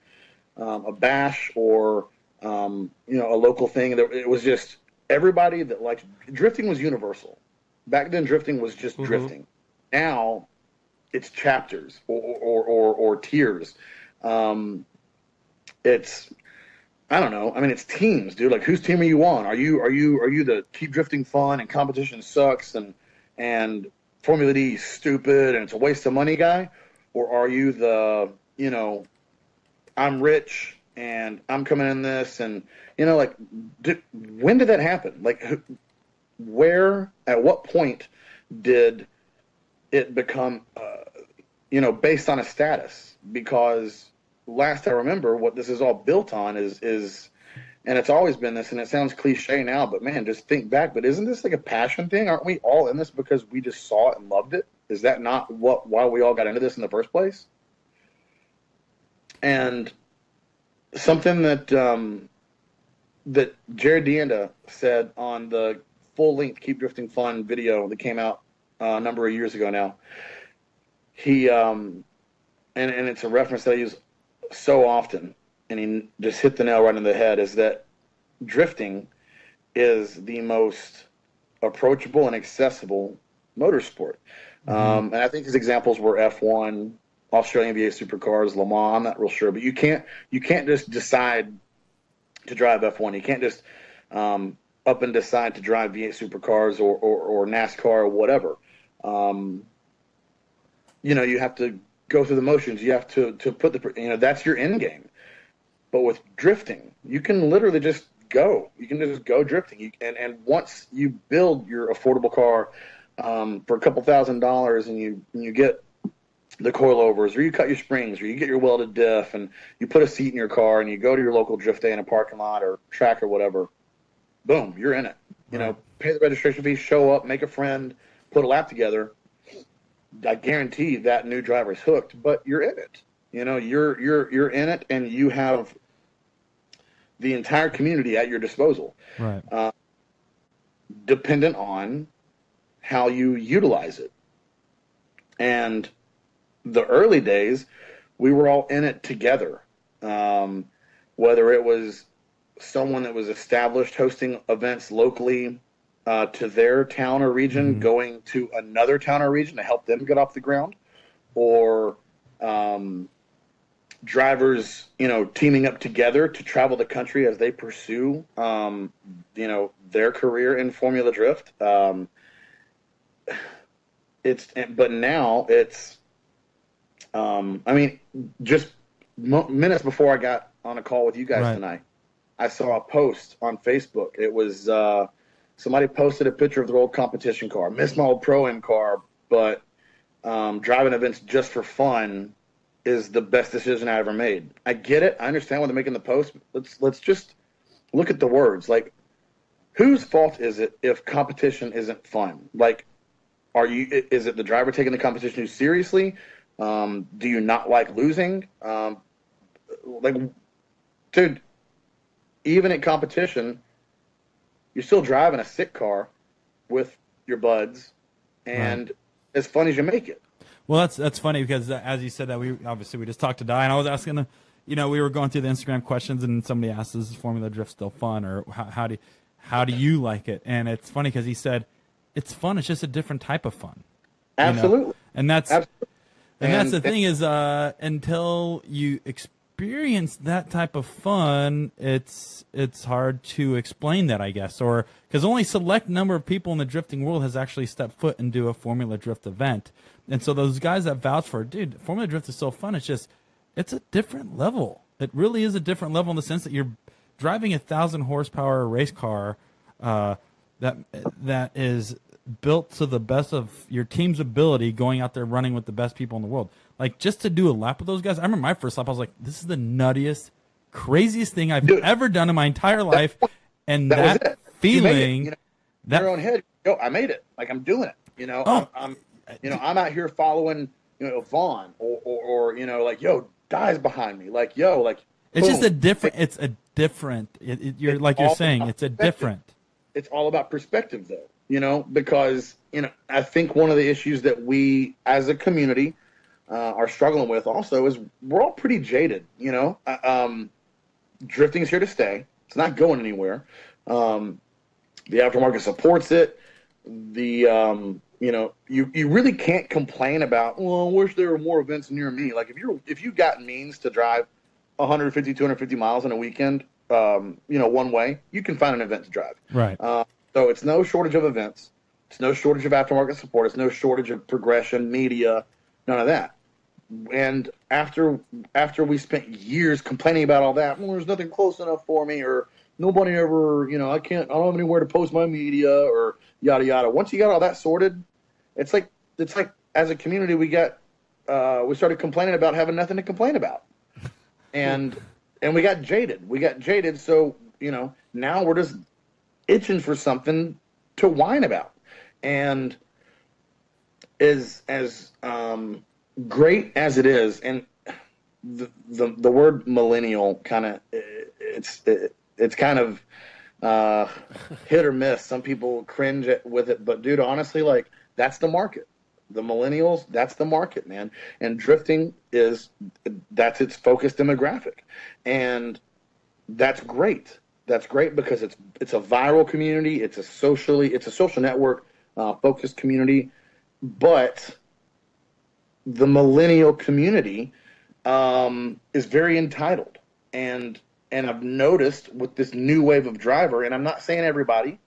a bash or a local thing. It was just everybody that liked drifting was universal. Back then, drifting was just drifting. Now, it's chapters or tiers. It's, I don't know. I mean, it's teams, dude. Like, whose team are you on? Are you the keep drifting fun and competition sucks and Formula D is stupid and it's a waste of money guy, or are you the, you know, I'm rich and I'm coming in this, and you know, like, when did that happen? Like, where, at what point did it become, you know, based on a status? Because last I remember, what this is all built on is, and it's always been this, and it sounds cliche now, but man, just think back. But isn't this like a passion thing? Aren't we all in this because we just saw it and loved it? Is that not why we all got into this in the first place? And something that that Jared Deanda said on the full-length Keep Drifting Fun video that came out a number of years ago now, he and it's a reference that I use so often, and he just hit the nail right on the head, is that drifting is the most approachable and accessible motorsport. And I think his examples were F1, Australian V8 supercars, Le Mans. I'm not real sure, but you can't just decide to drive F1. You can't just up and decide to drive V8 supercars or NASCAR or whatever. You know, you have to go through the motions. You have to put the, you know, that's your end game. But with drifting, you can literally just go. You can just go drifting. And once you build your affordable car for a couple $1,000s, and you get the coilovers, or you cut your springs, or you get your welded diff, and you put a seat in your car, and you go to your local drift day in a parking lot or track or whatever, boom, you're in it. You know, pay the registration fee, show up, make a friend, put a lap together. I guarantee that new driver's hooked, but you're in it. You know, you're in it, and you have the entire community at your disposal. Right. Dependent on how you utilize it. And the early days, we were all in it together. Whether it was someone that was established hosting events locally to their town or region, going to another town or region to help them get off the ground, or drivers, you know, teaming up together to travel the country as they pursue, you know, their career in Formula Drift. But now it's, I mean, just minutes before I got on a call with you guys tonight, I saw a post on Facebook. It was somebody posted a picture of their old competition car. Miss my old Pro-Am car, but driving events just for fun is the best decision I ever made. I get it. I understand why they're making the post. Let's just look at the words. Like, whose fault is it if competition isn't fun? Like, is it the driver taking the competition too seriously? Do you not like losing? Like, dude, even at competition, you're still driving a sick car with your buds, and as fun as you make it. Well, that's funny because as you said that, we just talked to Dai, and I was asking the, you know, we were going through the Instagram questions, and somebody asked, "Is Formula Drift still fun, or how do you like it?" And it's funny because he said, "It's fun. It's just a different type of fun." Absolutely, you know? And that's the thing is, until you experience that type of fun, it's hard to explain that, I guess, or because only select number of people in the drifting world has actually stepped foot into a Formula Drift event. And so those guys that vouch for it, dude, Formula Drift is so fun. It's a different level. It really is a different level in the sense that you're driving 1,000 horsepower race car that is built to the best of your team's ability, going out there running with the best people in the world. Like, just to do a lap with those guys, I remember my first lap, I was like, this is the nuttiest, craziest thing I've ever done in my entire life. And that feeling, you know, in your own head, yo, I made it. Like, I'm doing it. You know, I'm out here following, you know, Vaughn or you know, like, yo, Dai's behind me. Like, yo, like, it's boom. just a different. It's a different. You're like you're saying, it's a different. It's all about perspective, though. You know, because, you know, I think one of the issues that we as a community are struggling with also is we're all pretty jaded. You know, drifting is here to stay. It's not going anywhere. The aftermarket supports it. you really can't complain about, well, I wish there were more events near me. Like if you got means to drive 150, 250 miles in a weekend, one way, you can find an event to drive. Right. So it's no shortage of events. It's no shortage of aftermarket support. It's no shortage of progression, media, none of that. And after we spent years complaining about all that, well, there's nothing close enough for me, or nobody ever, I don't have anywhere to post my media, or yada yada. Once you got all that sorted, it's like as a community we started complaining about having nothing to complain about, and we got jaded. So now we're just itching for something to whine about, and as great as it is, and the word millennial kind of it's kind of hit or miss. Some people cringe with it, but dude, honestly, like that's the market. The millennials, that's the market, man. And drifting that's its focused demographic, and that's great. That's great because it's a viral community. It's a social network focused community, but the millennial community is very entitled, and I've noticed with this new wave of driver, and I'm not saying everybody,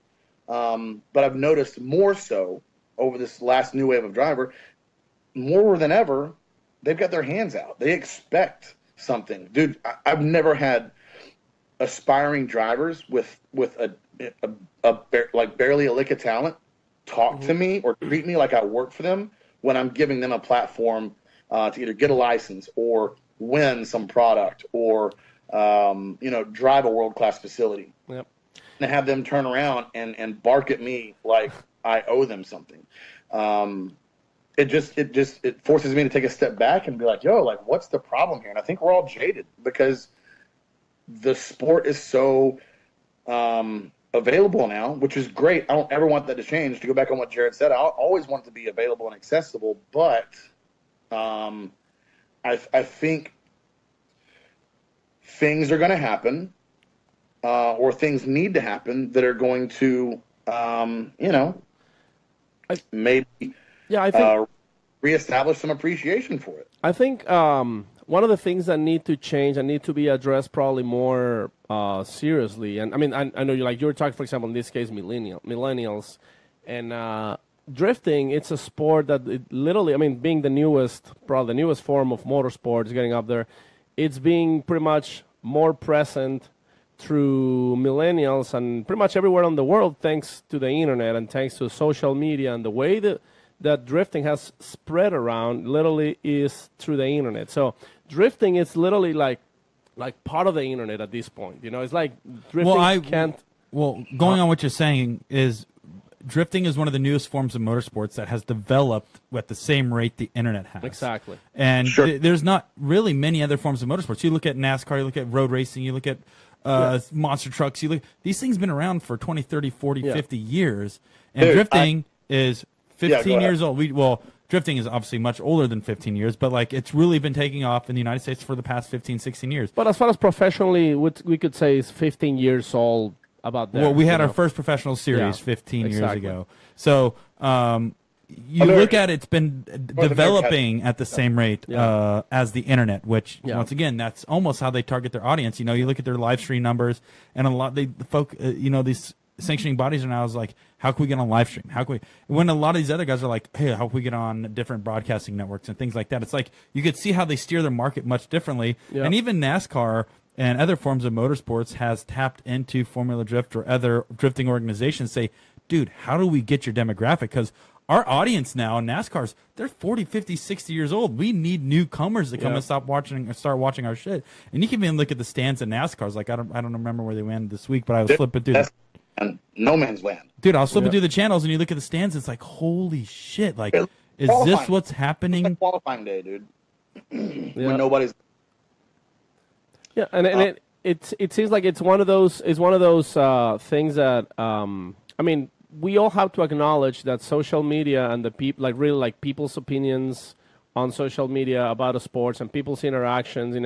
but I've noticed more so over this last new wave of driver, more than ever, they've got their hands out. They expect something, dude. I've never had aspiring drivers with like barely a lick of talent talk to me or treat me like I work for them when I'm giving them a platform to either get a license or win some product or drive a world-class facility. Yep. And have them turn around and bark at me like I owe them something. It forces me to take a step back and be like, yo, like what's the problem here? And I think we're all jaded because the sport is so available now, which is great. I don't ever want that to change. To go back on what Jared said, I always want it to be available and accessible, but I think things are going to happen, or things need to happen that are going to, maybe I think reestablish some appreciation for it. I think one of the things that need to change and need to be addressed probably more seriously, and I mean, I know you were talking, for example, in this case, millennials, and drifting. It's a sport that it literally, I mean, being probably the newest form of motorsports, getting up there, it's being pretty much more present through millennials and pretty much everywhere in the world, thanks to the internet and thanks to social media, and the way that drifting has spread around literally is through the internet. So drifting is literally like part of the internet at this point. It's like drifting going on what you're saying is drifting is one of the newest forms of motorsports that has developed at the same rate the internet has. Exactly. And there's not really many other forms of motorsports. You look at NASCAR, you look at road racing, you look at monster trucks. These things been around for 20, 30, 40, 50 years. And drifting is 15 years old. Drifting is obviously much older than 15 years, but it's really been taking off in the United States for the past 15, 16 years. But as far as professionally, what we could say is 15 years old about that. Well, we had our first professional series 15 years ago. So you look at it's been developing at the same rate as the internet, which once again, that's almost how they target their audience. You look at their live stream numbers, and a lot these sanctioning bodies are now like, how can we get on live stream? How can we? When a lot of these other guys are like, hey, how can we get on different broadcasting networks and things like that? It's like you could see how they steer their market much differently, and even NASCAR and other forms of motorsports has tapped into Formula Drift or other drifting organizations. Say, dude, how do we get your demographic? Because our audience now in NASCAR's, they're 40, 50, 60 years old. We need newcomers to come and start watching our shit. And you can even look at the stands in NASCAR's. Like I don't remember where they went this week, but I was flipping through. And no man's land, dude. I was flipping through the channels, and you look at the stands. It's like, holy shit! Like, is this what's happening? It's like qualifying day, dude. When nobody's. Yeah, and it seems like it's one of those things that I mean, we all have to acknowledge that social media and the people, really people's opinions on social media about the sports and people's interactions,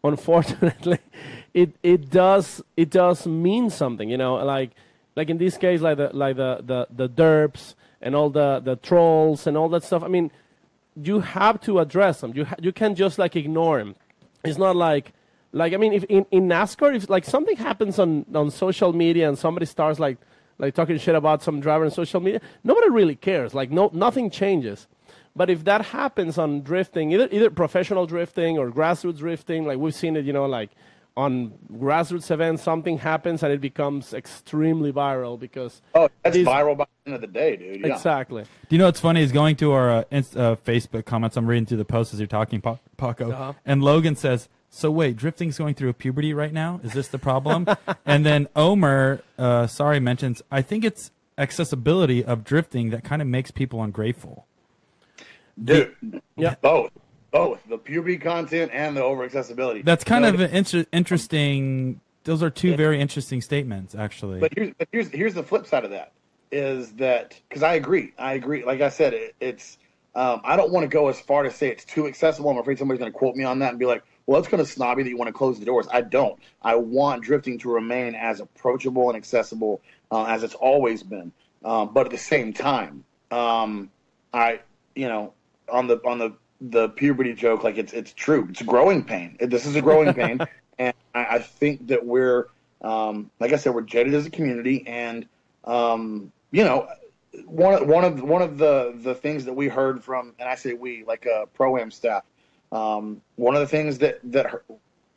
unfortunately, it does mean something, like like in this case, like the derps and all the trolls and all that stuff. I mean, you have to address them. You can't just like ignore them. It's not like I mean, if in NASCAR, if like something happens on social media and somebody starts like talking shit about some driver on social media, nobody really cares. Like nothing changes. But if that happens on drifting, either professional drifting or grassroots drifting, like we've seen it, like on grassroots events, something happens and it becomes extremely viral because that's viral by the end of the day, dude. Yeah. Exactly. Do you know what's funny is going to our Facebook comments. I'm reading through the posts as you're talking, Paco, and Logan says, "So wait, drifting's going through a puberty right now? Is this the problem?" And then Omer, mentions, "I think it's accessibility of drifting that kind of makes people ungrateful." Dude, both the puberty content and the over accessibility. That's kind of an interesting. Those are two very interesting statements, actually. But here's the flip side of that is that because I agree. Like I said, it's I don't want to go as far to say it's too accessible. I'm afraid somebody's going to quote me on that and be like, "Well, it's kind of snobby that you want to close the doors." I don't. I want drifting to remain as approachable and accessible as it's always been. But at the same time, on the puberty joke, like it's true. It's a growing pain. This is a growing pain, and I think that we're, like I said, we're jaded as a community, and one of the things that we heard from, and I say we, like pro-am staff, one of the things that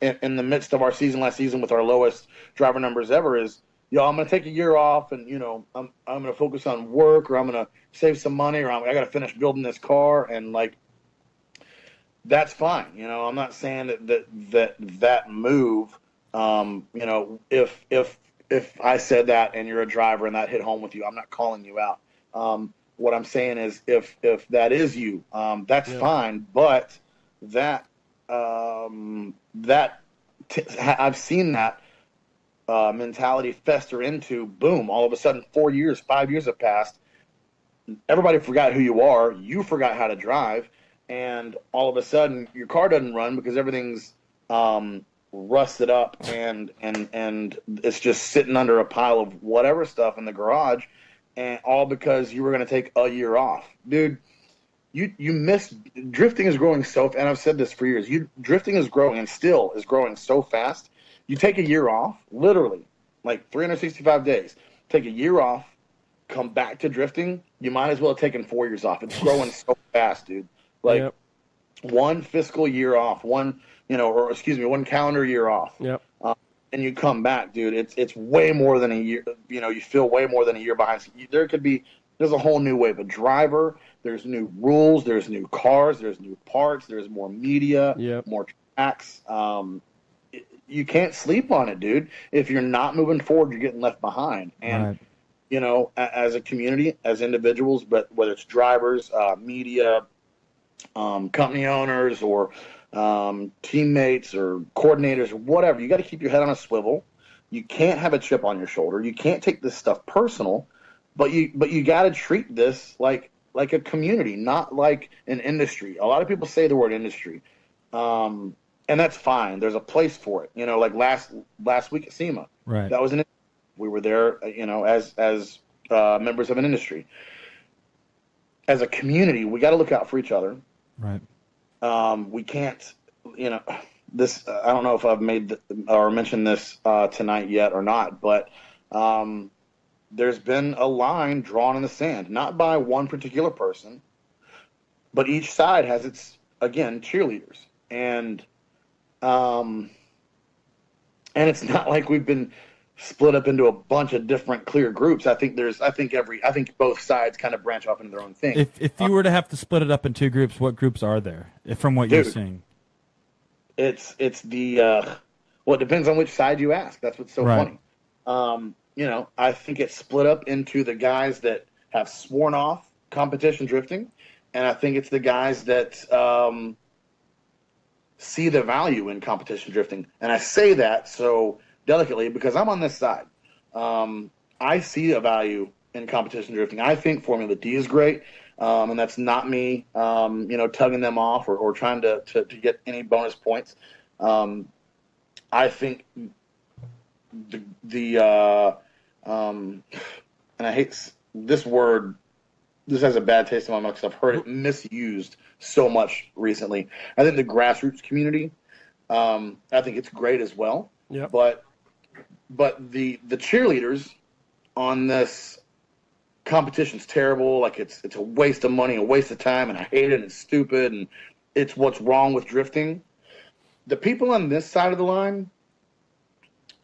in the midst of our season last season with our lowest driver numbers ever is, I'm going to take a year off and, I'm going to focus on work, or I'm going to save some money, or I got to finish building this car. And like, that's fine. I'm not saying that move, if I said that and you're a driver and that hit home with you, I'm not calling you out. What I'm saying is if that is you, that's fine. But I've seen that mentality fester into, boom, all of a sudden 4 years, 5 years have passed. Everybody forgot who you are. You forgot how to drive. And all of a sudden your car doesn't run because everything's rusted up and it's just sitting under a pile of whatever stuff in the garage, and all because you were going to take a year off. Dude, you miss. Drifting is growing and I've said this for years, drifting is growing and still is growing so fast. You take a year off, literally, like 365 days. Take a year off, come back to drifting. You might as well have taken 4 years off. It's growing so fast, dude. Like one fiscal year off, one calendar year off. Yep. And you come back, dude. It's way more than a year. You feel way more than a year behind. There's a whole new wave of driver. There's new rules. There's new cars. There's new parts. There's more media. More tracks. You can't sleep on it, dude. If you're not moving forward, you're getting left behind. And, as a community, as individuals, but whether it's drivers, media, company owners, or teammates or coordinators or whatever, you got to keep your head on a swivel. You can't have a chip on your shoulder. You can't take this stuff personal, but you got to treat this like a community, not like an industry. A lot of people say the word industry. And that's fine. There's a place for it. Like last week at SEMA, right? That was we were there, as members of an industry. As a community, we got to look out for each other. Right. We can't, this. I don't know if I've made or mentioned this tonight yet or not, but there's been a line drawn in the sand, not by one particular person, but each side has its, again, cheerleaders. And it's not like we've been split up into a bunch of different clear groups. I think both sides kind of branch off into their own thing. If you were to have to split it up in two groups, what groups are there from what you're seeing? It's the well, it depends on which side you ask. That's what's so funny. I think it's split up into the guys that have sworn off competition drifting, and I think it's the guys that see the value in competition drifting. And I say that so delicately because I'm on this side. I see a value in competition drifting. I think Formula D is great, and that's not me, tugging them off or trying to get any bonus points. I think the and I hate this word. This has a bad taste in my mouth because I've heard it misused so much recently. I think the grassroots community, I think it's great as well. Yep. But the cheerleaders on this competition's terrible. Like it's a waste of money, a waste of time, and I hate it. And it's stupid, and it's what's wrong with drifting. The people on this side of the line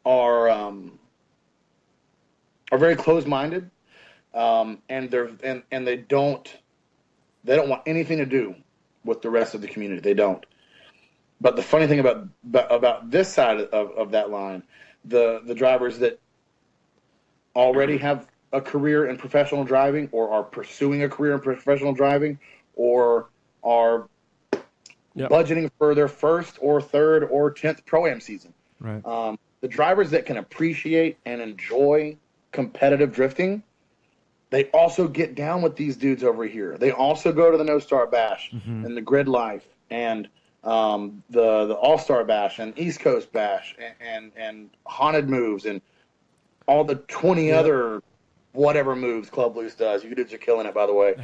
are very closed-minded. And they don't want anything to do with the rest of the community. They don't. But the funny thing about this side of that line, the drivers that already have a career in professional driving, or are pursuing a career in professional driving, or are budgeting for their first or third or 10th Pro-Am season. Right. The drivers that can appreciate and enjoy competitive drifting, they also get down with these dudes over here. They also go to the No Star Bash and the Grid Life and the All Star Bash and East Coast Bash and Haunted Moves and all the 20 other whatever moves Club Loose does. You dudes are killing it, by the way.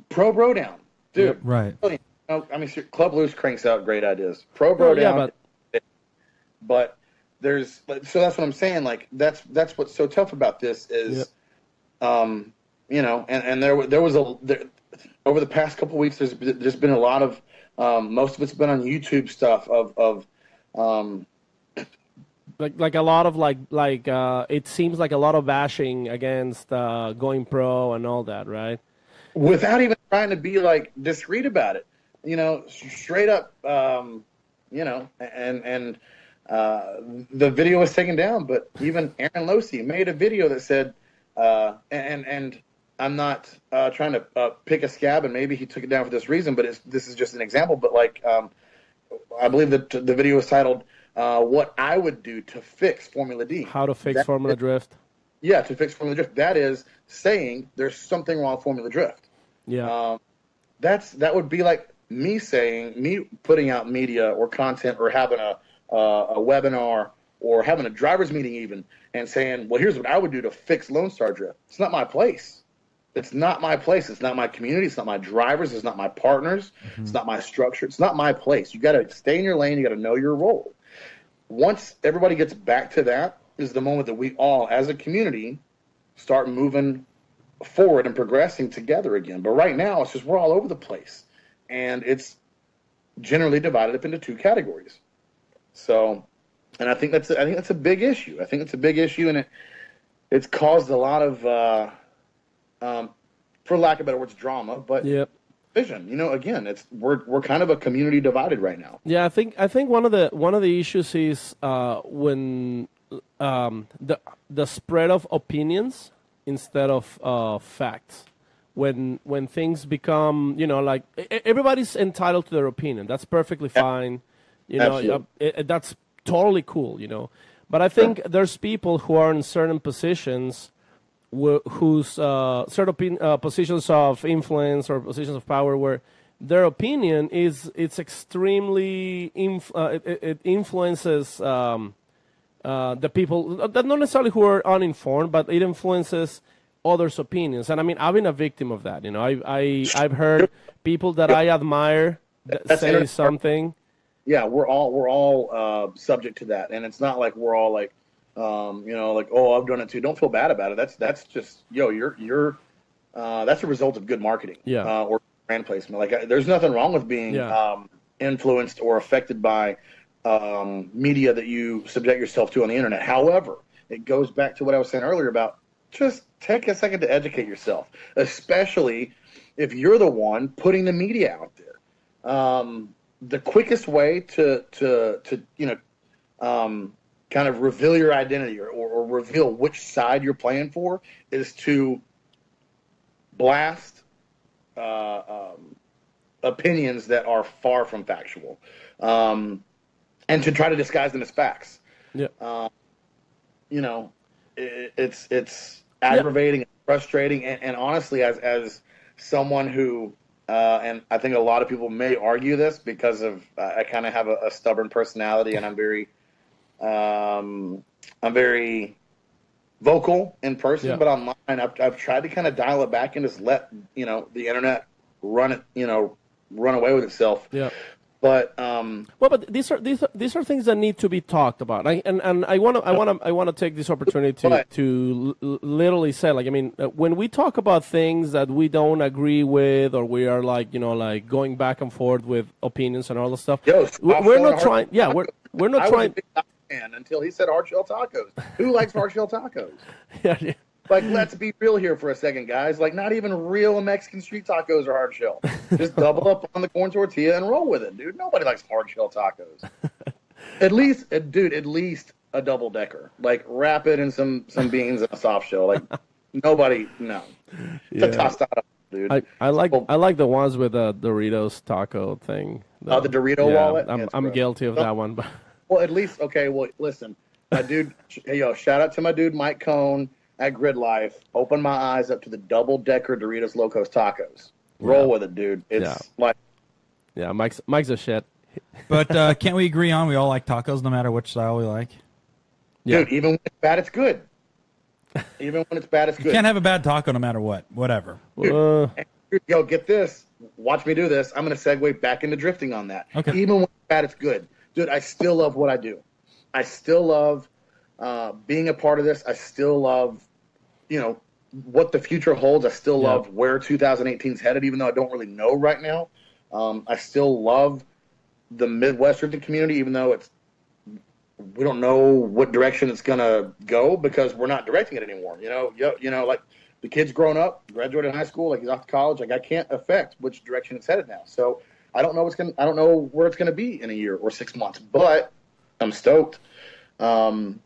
Pro Bro Down, dude. Right. I mean, Club Loose cranks out great ideas. Pro Bro Down, but there's so that's what I'm saying. Like that's what's so tough about this is, and there was over the past couple of weeks there's been a lot of most of it's been on YouTube stuff of like a lot of like it seems like a lot of bashing against going pro and all that, right? Without even trying to be like discreet about it, straight up, and. The video was taken down, but even Aaron Losey made a video that said, and I'm not trying to pick a scab, and maybe he took it down for this reason, but this is just an example. But I believe that the video was titled "What I Would Do to Fix Formula D." How to fix Formula Drift? Yeah, to fix Formula Drift. That is saying there's something wrong with Formula Drift. Yeah, that would be like me putting out media or content or having a webinar or having a driver's meeting even and saying, well, here's what I would do to fix Lone Star Drift. It's not my place. It's not my place. It's not my community. It's not my drivers. It's not my partners. It's not my structure. It's not my place. You got to stay in your lane. You got to know your role. Once everybody gets back to that is the moment that we all, as a community, start moving forward and progressing together again. But right now, it's just we're all over the place. And it's generally divided up into two categories. So, and I think that's a big issue. I think it's a big issue, and it's caused a lot of, for lack of better words, drama. But vision, again, we're kind of a community divided right now. Yeah, I think one of the issues is when the spread of opinions instead of facts. When things become, like everybody's entitled to their opinion. That's perfectly fine. That's totally cool, But I think there's people who are in certain positions whose certain positions of influence or positions of power where their opinion it's extremely it influences the people that not necessarily who are uninformed, but it influences others' opinions. And I mean, I've been a victim of that. I've heard people that I admire say something. Yeah, we're all subject to that, and it's not like we're all like, oh, I've done it too. Don't feel bad about it. That's just you're that's a result of good marketing, or brand placement. Like, there's nothing wrong with being influenced or affected by media that you subject yourself to on the internet. However, it goes back to what I was saying earlier about just take a second to educate yourself, especially if you're the one putting the media out there. The quickest way to kind of reveal your identity or reveal which side you're playing for is to blast opinions that are far from factual, and to try to disguise them as facts. Yeah. It's aggravating and frustrating, and honestly, as someone who and I think a lot of people may argue this because of I kind of have a stubborn personality, and I'm very I'm very vocal in person, Yeah. but online, I've tried to kind of dial it back and just let the internet run away with itself. Yeah. But But these are things that need to be talked about. And I want to take this opportunity to literally say, like, I mean, when we talk about things that we don't agree with, or we are like going back and forth with opinions and all this stuff, we're not trying. Yeah, we're not I trying. was a big Taco fan until he said hard shell tacos. Who likes hard shell tacos? Yeah. Like, let's be real here for a second, guys. Like, not even real Mexican street tacos are hard shell. Just double up on the corn tortilla and roll with it, dude. Nobody likes hard shell tacos. At least a double decker. Like, wrap it in some beans and a soft shell. Like, nobody, no. It's a tostada, dude. I like the ones with the Doritos taco thing. The Dorito wallet. I'm guilty of that one, but well, at least okay. Well, listen, my dude. Hey, yo, shout out to my dude Mike Cohn at Grid Life. Open my eyes up to the double decker Doritos Locos tacos. Roll with it, dude. It's like, yeah, Mike's a shit. But can't we agree on we all like tacos no matter which style we like? Dude, even when it's bad, it's good. Even when it's bad, it's good. You can't have a bad taco no matter what. Whatever. Dude, yo, get this. Watch me do this. I'm going to segue back into drifting on that. Okay. Even when it's bad, it's good. Dude, I still love what I do. I still love being a part of this. I still love, what the future holds. I still love where 2018 is headed, even though I don't really know right now. I still love the Midwest drifting community, even though we don't know what direction it's going to go because we're not directing it anymore. Like the kid's grown up, graduated high school, like he's off to college. Like I can't affect which direction it's headed now. So I don't know I don't know where it's going to be in a year or 6 months, but I'm stoked. God,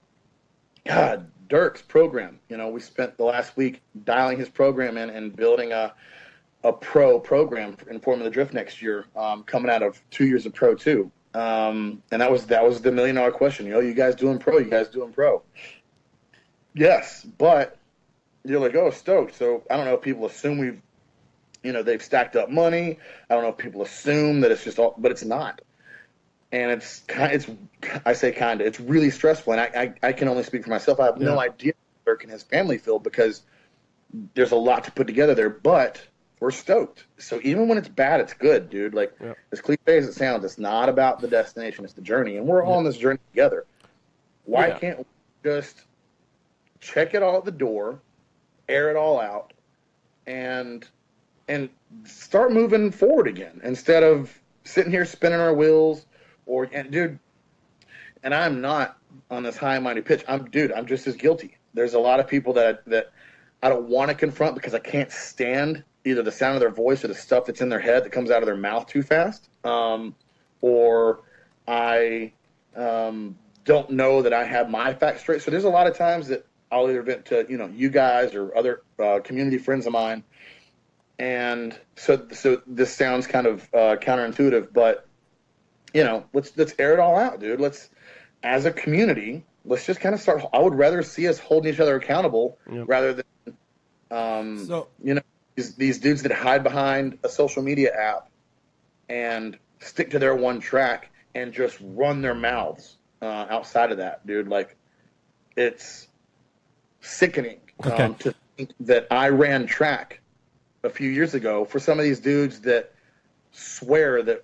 Dirk's program. We spent the last week dialing his program in and building a pro program in Formula Drift next year, coming out of 2 years of Pro 2. And that was the $1 million question. You guys doing pro? You guys doing pro? Yes, but you're like, oh, stoked. So I don't know if people assume they've stacked up money. I don't know if people assume that it's just all, but it's not. And it's really stressful. And I can only speak for myself. I have no idea how Dirk and his family feel because there's a lot to put together there, but we're stoked. So even when it's bad, it's good, dude. Like as cliche as it sounds, it's not about the destination, it's the journey. And we're all on this journey together. Why can't we just check it all at the door, air it all out, and start moving forward again instead of sitting here spinning our wheels and I'm not on this high-minded pitch. I'm just as guilty. There's a lot of people that I don't want to confront because I can't stand either the sound of their voice or the stuff that's in their head that comes out of their mouth too fast, or I don't know that I have my facts straight. So there's a lot of times that I'll either vent to you guys or other community friends of mine, and so this sounds kind of counterintuitive, but let's air it all out, dude. Let's, as a community, let's just kind of start. I would rather see us holding each other accountable rather than these dudes that hide behind a social media app and stick to their one track and just run their mouths outside of that, dude. Like, it's sickening to think that I ran track a few years ago for some of these dudes that swear that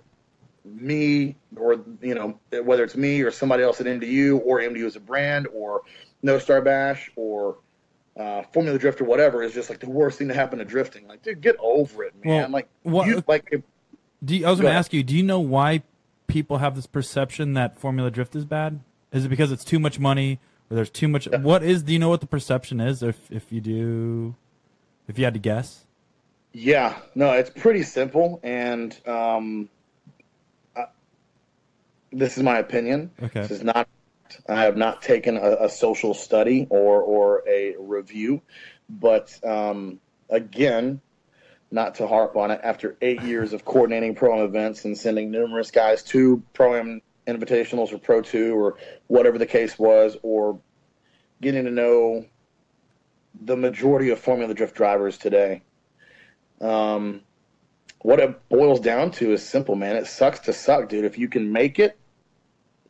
me or, whether it's me or somebody else at MDU or MDU as a brand or No Star Bash or Formula Drift or whatever is just like the worst thing to happen to drifting. Like, dude, get over it, man. I was going to ask you, do you know why people have this perception that Formula Drift is bad? Is it because it's too much money or there's too much? Do you know what the perception is if you had to guess? Yeah, no, it's pretty simple. And, this is my opinion. Okay. This is not. I have not taken a social study or a review, but again, not to harp on it. After 8 years of coordinating pro-am events and sending numerous guys to pro-am invitationals or Pro 2 or whatever the case was, or getting to know the majority of Formula Drift drivers today, what it boils down to is simple, man. It sucks to suck, dude. If you can make it,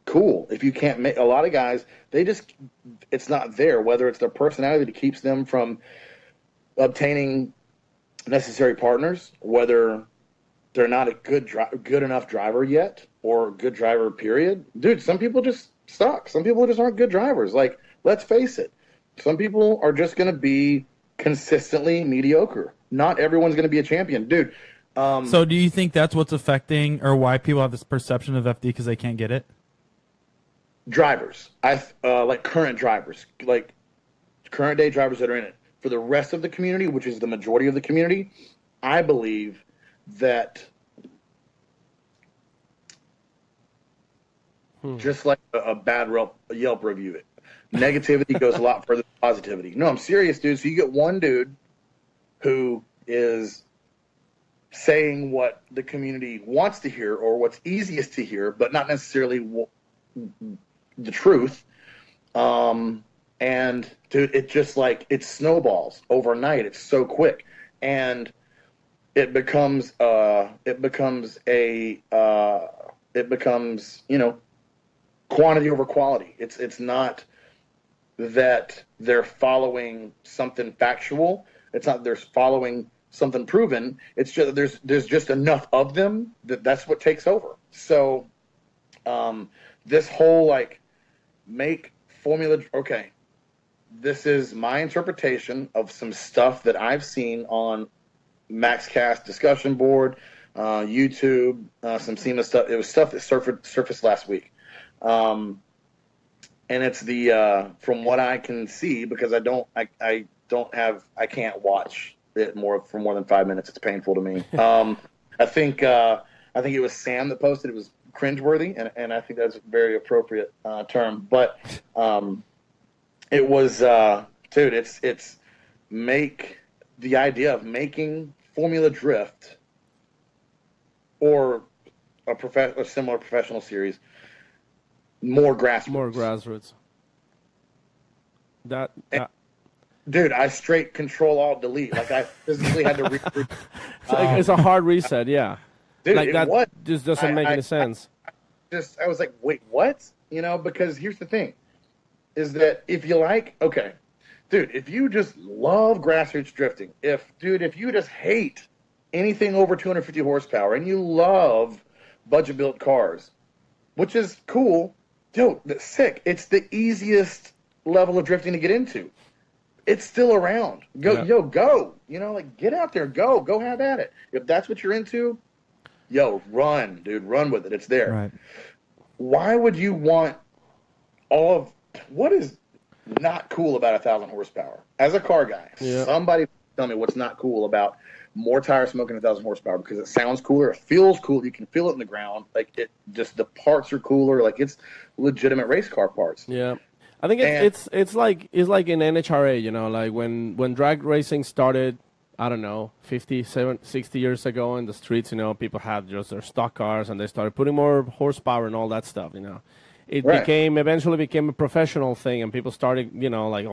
cool. If you can't make, a lot of guys, it's not there, whether it's their personality that keeps them from obtaining necessary partners, whether they're not a good enough driver yet, or a good driver, period. Dude, some people just suck. Some people just aren't good drivers. Like, let's face it. Some people are just going to be consistently mediocre. Not everyone's going to be a champion. Dude. So do you think that's what's affecting, or why people have this perception of FD because they can't get it? Drivers. Like current drivers. Like current day drivers that are in it. For the rest of the community, which is the majority of the community, I believe that just like a bad Yelp review, negativity goes a lot further than positivity. No, I'm serious, dude. So you get one dude who is saying what the community wants to hear or what's easiest to hear, but not necessarily the truth. And dude, it just like it snowballs overnight. It's so quick, and it becomes quantity over quality. It's not that they're following something factual. It's not they're following something proven. It's just there's just enough of them that's what takes over. So this whole like make formula, okay, this is my interpretation of some stuff that I've seen on MaxCast discussion board, YouTube, some SEMA stuff. It was stuff that surfaced last week. And it's the from what I can see, because I can't watch it for more than 5 minutes. It's painful to me. I think it was Sam that posted. It was cringeworthy, and I think that's a very appropriate term. But it was, dude. It's make the idea of making Formula Drift or a similar professional series more grassroots. That dude, I straight Control Alt Delete. Like I physically had to it's a hard reset, yeah. Dude, like that was. Just doesn't make any sense. I was like, wait, what? Because here's the thing, is that if you like, okay, dude, if you just love grassroots drifting, if you just hate anything over 250 horsepower and you love budget built cars, which is cool, dude, that's sick. It's the easiest level of drifting to get into. It's still around. Go. Get out there, go have at it. If that's what you're into, run, dude, run with it. It's there. Right. Why would you want what is not cool about 1,000 horsepower? As a car guy, somebody tell me what's not cool about more tire smoking 1,000 horsepower, because it sounds cooler, it feels cool, you can feel it in the ground, like it just the parts are cooler, like it's legitimate race car parts. Yeah. I think it's like in NHRA, like when drag racing started, I don't know, 50, 60 years ago in the streets, people had just their stock cars and they started putting more horsepower and all that stuff, It eventually became a professional thing, and people started,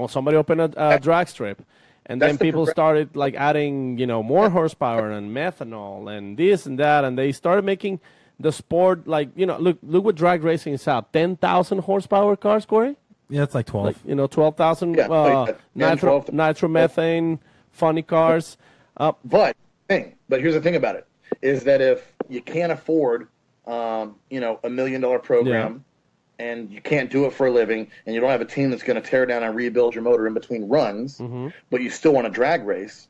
somebody opened a drag strip, and then people started like adding, more horsepower and methanol and this and that, and they started making the sport like, look what drag racing is out, 10,000 horsepower cars, Corey. Yeah, it's like 12. 12,000 nitromethane, funny cars. But here's the thing about it, is that if you can't afford, $1 million program, and you can't do it for a living, and you don't have a team that's going to tear down and rebuild your motor in between runs, but you still want to drag race,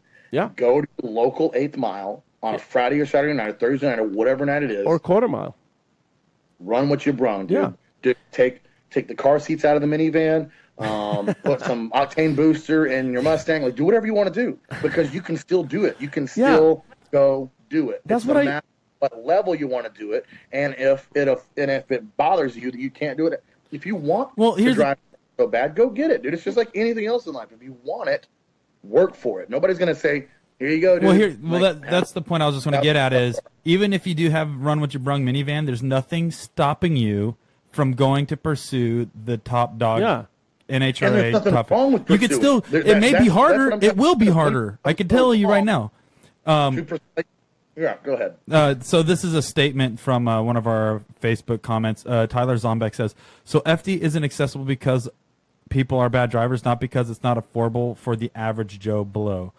go to the local 8th mile on a Friday or Saturday night or Thursday night or whatever night it is. Or quarter mile. Run what you brung, dude. Yeah. Take the car seats out of the minivan, put some octane booster in your Mustang. Like, do whatever you want to do, because you can still do it. You can still go do it. That's what level you want to do it, and if it bothers you that you can't do it, if you want to drive so bad, go get it, dude. It's just like anything else in life. If you want it, work for it. Nobody's gonna say, "Here you go, dude." That's the point I was just going to get at, is even if you do have run what you brung minivan, there's nothing stopping you from going to pursue the top dog. And there's NHRA nothing top. wrong with You could pursuit. still. It may be harder. It will be harder. I can tell you right now. You Yeah, go ahead. So this is a statement from one of our Facebook comments. Tyler Zombeck says, so FD isn't accessible because people are bad drivers, not because it's not affordable for the average Joe Blow.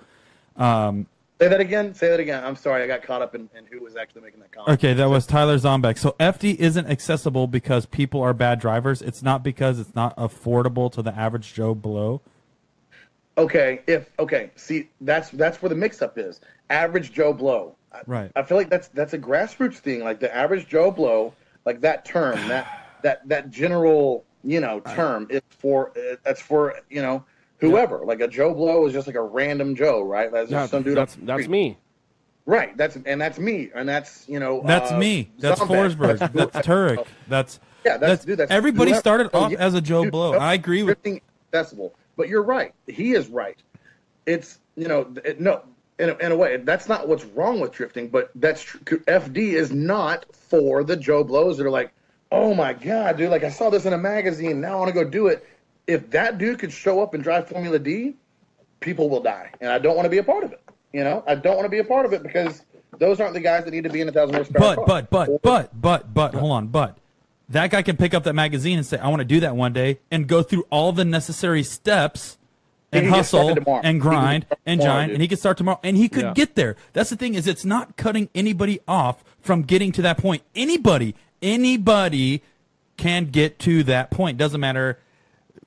Say that again. I'm sorry, I got caught up in who was actually making that comment. Okay, that was Tyler Zombeck. So FD isn't accessible because people are bad drivers. It's not because it's not affordable to the average Joe Blow. Okay, see, that's where the mix-up is. Average Joe Blow. Right. I feel like that's a grassroots thing. Like the average Joe Blow, like that term, that general, term. That's for whoever. Like a Joe Blow is just like a random Joe, right? That's just some dude. That's me. Right. That's me, and that's me. That's Zombek. Forsberg. That's Turek. That's everybody whoever. started off as a Joe Blow. I agree with accessible, but you're right. He is right. It's in a way, that's not what's wrong with drifting, but that's FD is not for the Joe Blows that are like, oh my God, dude, like I saw this in a magazine, now I want to go do it. If that dude could show up and drive Formula D, people will die. And I don't want to be a part of it. I don't want to be a part of it because those aren't the guys that need to be in 1,000 horsepower. But, hold on, but that guy can pick up that magazine and say, I want to do that one day and go through all the necessary steps and hustle and grind and giant, and he could start tomorrow, and he could get there. That's the thing, is it's not cutting anybody off from getting to that point. Anybody can get to that point. Doesn't matter,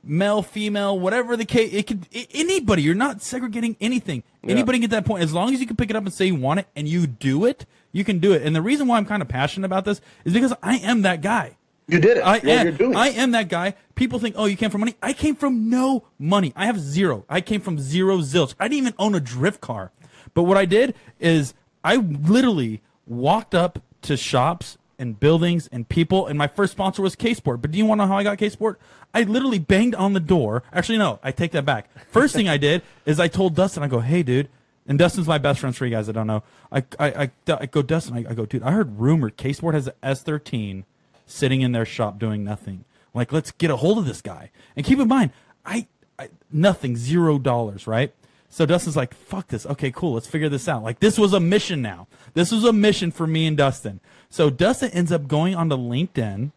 male, female, whatever the case. It could anybody. You're not segregating anything. Anybody can get to that point as long as you can pick it up and say you want it and you do it. You can do it. And the reason why I'm kind of passionate about this is because I am that guy. You did it. I am that guy. People think, oh, you came from money. I came from no money. I have zero. I came from zero zilch. I didn't even own a drift car. But what I did is I literally walked up to shops and buildings and people, and my first sponsor was K-Sport. But do you want to know how I got K-Sport? I literally banged on the door. Actually, no, I take that back. First thing I did is I told Dustin, I go, hey, dude, and Dustin's my best friend for you guys that don't know. I go, Dustin, I go, dude, I heard rumor K-Sport has an S13 sitting in their shop doing nothing. Like, let's get a hold of this guy. And keep in mind, I nothing, $0, right? So Dustin's like, fuck this. Okay, cool. Let's figure this out. Like, this was a mission now. This was a mission for me and Dustin. So Dustin ends up going onto LinkedIn,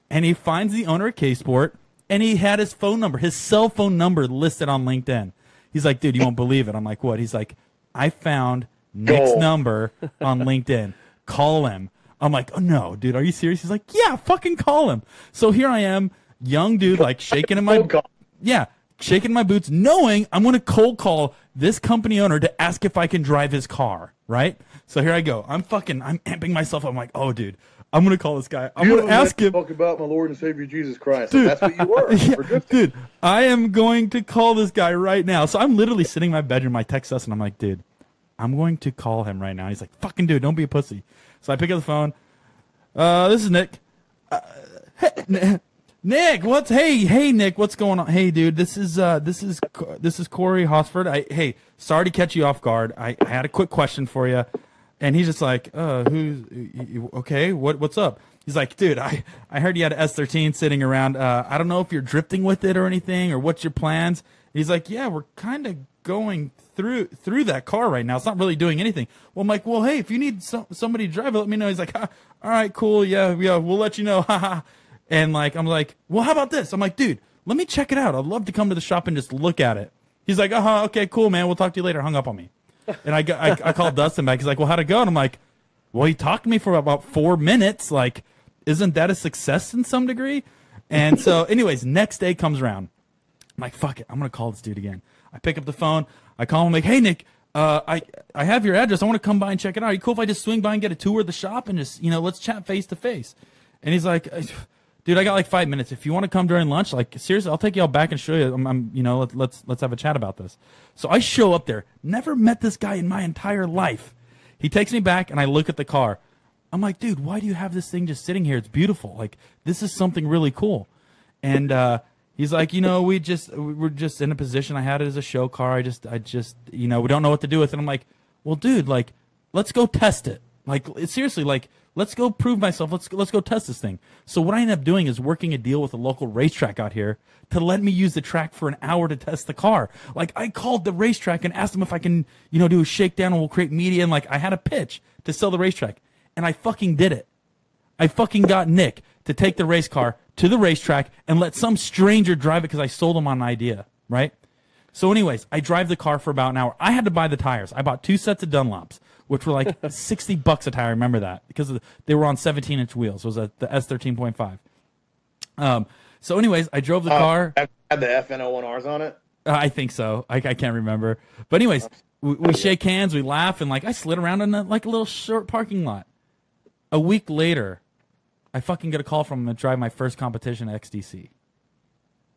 and he finds the owner of K-Sport, and he had his phone number, his cell phone number listed on LinkedIn. He's like, dude, you won't believe it. I'm like, what? He's like, I found Nick's number on LinkedIn. Call him. I'm like, oh, no, dude, are you serious? He's like, yeah, fucking call him. So here I am, young dude, like shaking in my shaking my boots, knowing I'm going to cold call this company owner to ask if I can drive his car, right? So here I go. I'm amping myself up. I'm like, oh, dude, I'm going to call this guy. I'm going to ask him. Talk about my Lord and Savior Jesus Christ. Dude, that's what you were. Yeah, dude, I am going to call this guy right now. So I'm literally sitting in my bedroom. I text us, and I'm like, dude, I'm going to call him right now. He's like, fucking dude, don't be a pussy. So I pick up the phone. This is Nick. Nick, hey Nick, what's going on? Hey dude, this is Corey Hosford. Hey, sorry to catch you off guard. I had a quick question for you. And he's just like, okay, what's up? He's like, dude, I heard you had an S13 sitting around. I don't know if you're drifting with it or anything, or what's your plans. He's like, yeah, we're kind of going through that car right now. It's not really doing anything. Well, I'm like, well, hey, if you need somebody to drive it, let me know. He's like, all right, cool, yeah, we'll let you know. And like, I'm like, well, how about this? I'm like, dude, let me check it out. I'd love to come to the shop and just look at it. He's like, okay, cool, man. We'll talk to you later. Hung up on me. And I called Dustin back. He's like, well, how'd it go? And I'm like, well, he talked to me for about 4 minutes. Like, isn't that a success in some degree? And so anyways, next day comes around. I'm like, fuck it. I'm going to call this dude again. I pick up the phone. I call him like, hey, Nick, I have your address. I want to come by and check it out. Are you cool if I just swing by and get a tour of the shop and just, let's chat face to face? And he's like, dude, I got like 5 minutes. If you want to come during lunch, like seriously, I'll take you all back and show you. Let's have a chat about this. So I show up there. Never met this guy in my entire life. He takes me back and I look at the car. I'm like, dude, why do you have this thing just sitting here? It's beautiful. Like, this is something really cool. And he's like, we're just in a position. I had it as a show car. I just we don't know what to do with it. I'm like, well, dude, like, let's go test it. Like, seriously, like, let's go prove myself. Let's go test this thing. So what I ended up doing is working a deal with a local racetrack out here to let me use the track for an hour to test the car. Like, I called the racetrack and asked them if I can, do a shakedown and we'll create media. And like, I had a pitch to sell the racetrack, and I fucking did it. I fucking got Nick to take the race car to the racetrack and let some stranger drive it because I sold him on an idea, right? So anyways, I drive the car for about an hour. I had to buy the tires. I bought 2 sets of Dunlops, which were like $60 a tire. I remember that because they were on 17-inch wheels. It was the S13.5. So anyways, I drove the car. Had the FN01Rs on it? I think so. I can't remember. But anyways, we shake hands, we laugh, and like I slid around in a little short parking lot. A week later, I fucking get a call from him to drive my first competition at XDC.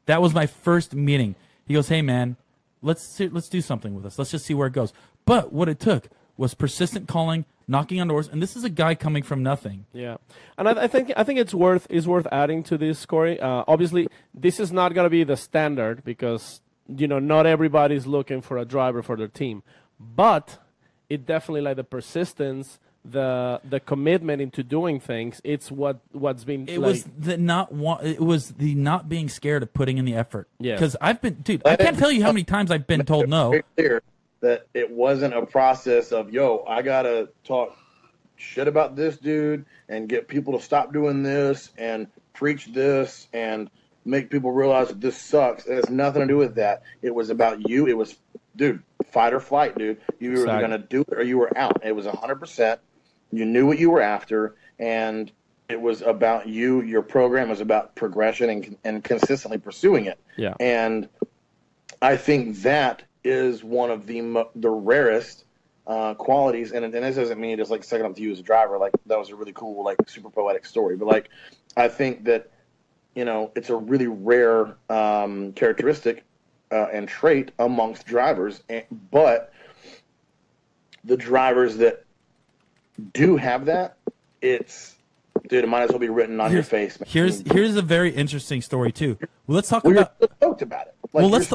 That was my first meeting. He goes, "Hey man, let's do something with this. Let's just see where it goes." But what it took was persistent calling, knocking on doors, and this is a guy coming from nothing. Yeah, and I think it's worth adding to this, Corey. Obviously, this is not going to be the standard because not everybody's looking for a driver for their team, but it definitely, like, the persistence, the commitment into doing things. It's what's been. It was the not being scared of putting in the effort. Yeah, because I've been, dude. I can't tell you how many times I've been told no. Very clear that it wasn't a process of, I gotta talk shit about this dude and get people to stop doing this and preach this and make people realize that this sucks. It has nothing to do with that. It was about you. It was, dude, fight or flight, dude. You were going to do it or you were out. It was 100%. You knew what you were after, and it was about you. Your program was about progression and consistently pursuing it. Yeah. And I think that is one of the rarest qualities, and this doesn't mean just like second up to you as a driver. Like, that was a really cool, like, super poetic story. But like, I think that it's a really rare characteristic and trait amongst drivers. But the drivers that do have that, it might as well be written on your face, man. Here's a very interesting story too. Well, let's talk You're about. still stoked about it. Like, well, let's.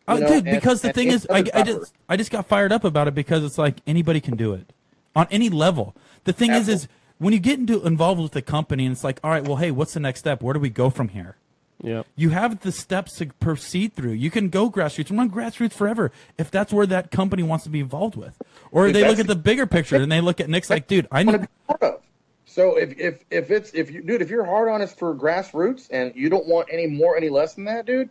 Dude, because the thing is, I just got fired up about it because it's like anybody can do it on any level. The thing is when you get involved with the company and it's like, all right, well, hey, what's the next step? Where do we go from here? Yeah. You have the steps to proceed through. You can go grassroots and run grassroots forever if that's where that company wants to be involved with. Or they look at the bigger picture and they look at Nick's like, dude, I know. So if you're hard on us for grassroots and you don't want any more, any less than that, dude,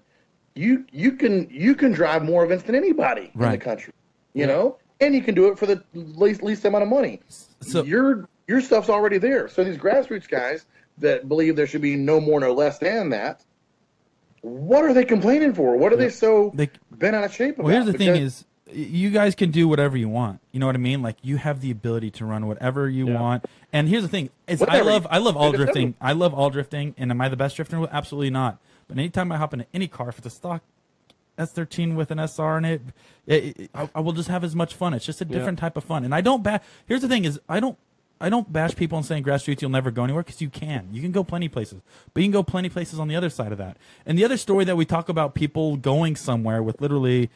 you can drive more events than anybody in the country, you know, and you can do it for the least amount of money. So your stuff's already there. So these grassroots guys that believe there should be no more, no less than that, what are they complaining for? What are they so bent out of shape about? Well, here's the thing is, you guys can do whatever you want. You know what I mean? Like, you have the ability to run whatever you want. And here's the thing: is I love all drifting. I love all drifting. And am I the best drifter? Absolutely not. But anytime I hop into any car, if it's a stock S13 with an SR in it, I will just have as much fun. It's just a different type of fun. And I don't here's the thing: is I don't bash people and saying grassroots you'll never go anywhere, because you can go plenty places, but you can go plenty places on the other side of that. And the other story that we talk about people going somewhere with literally,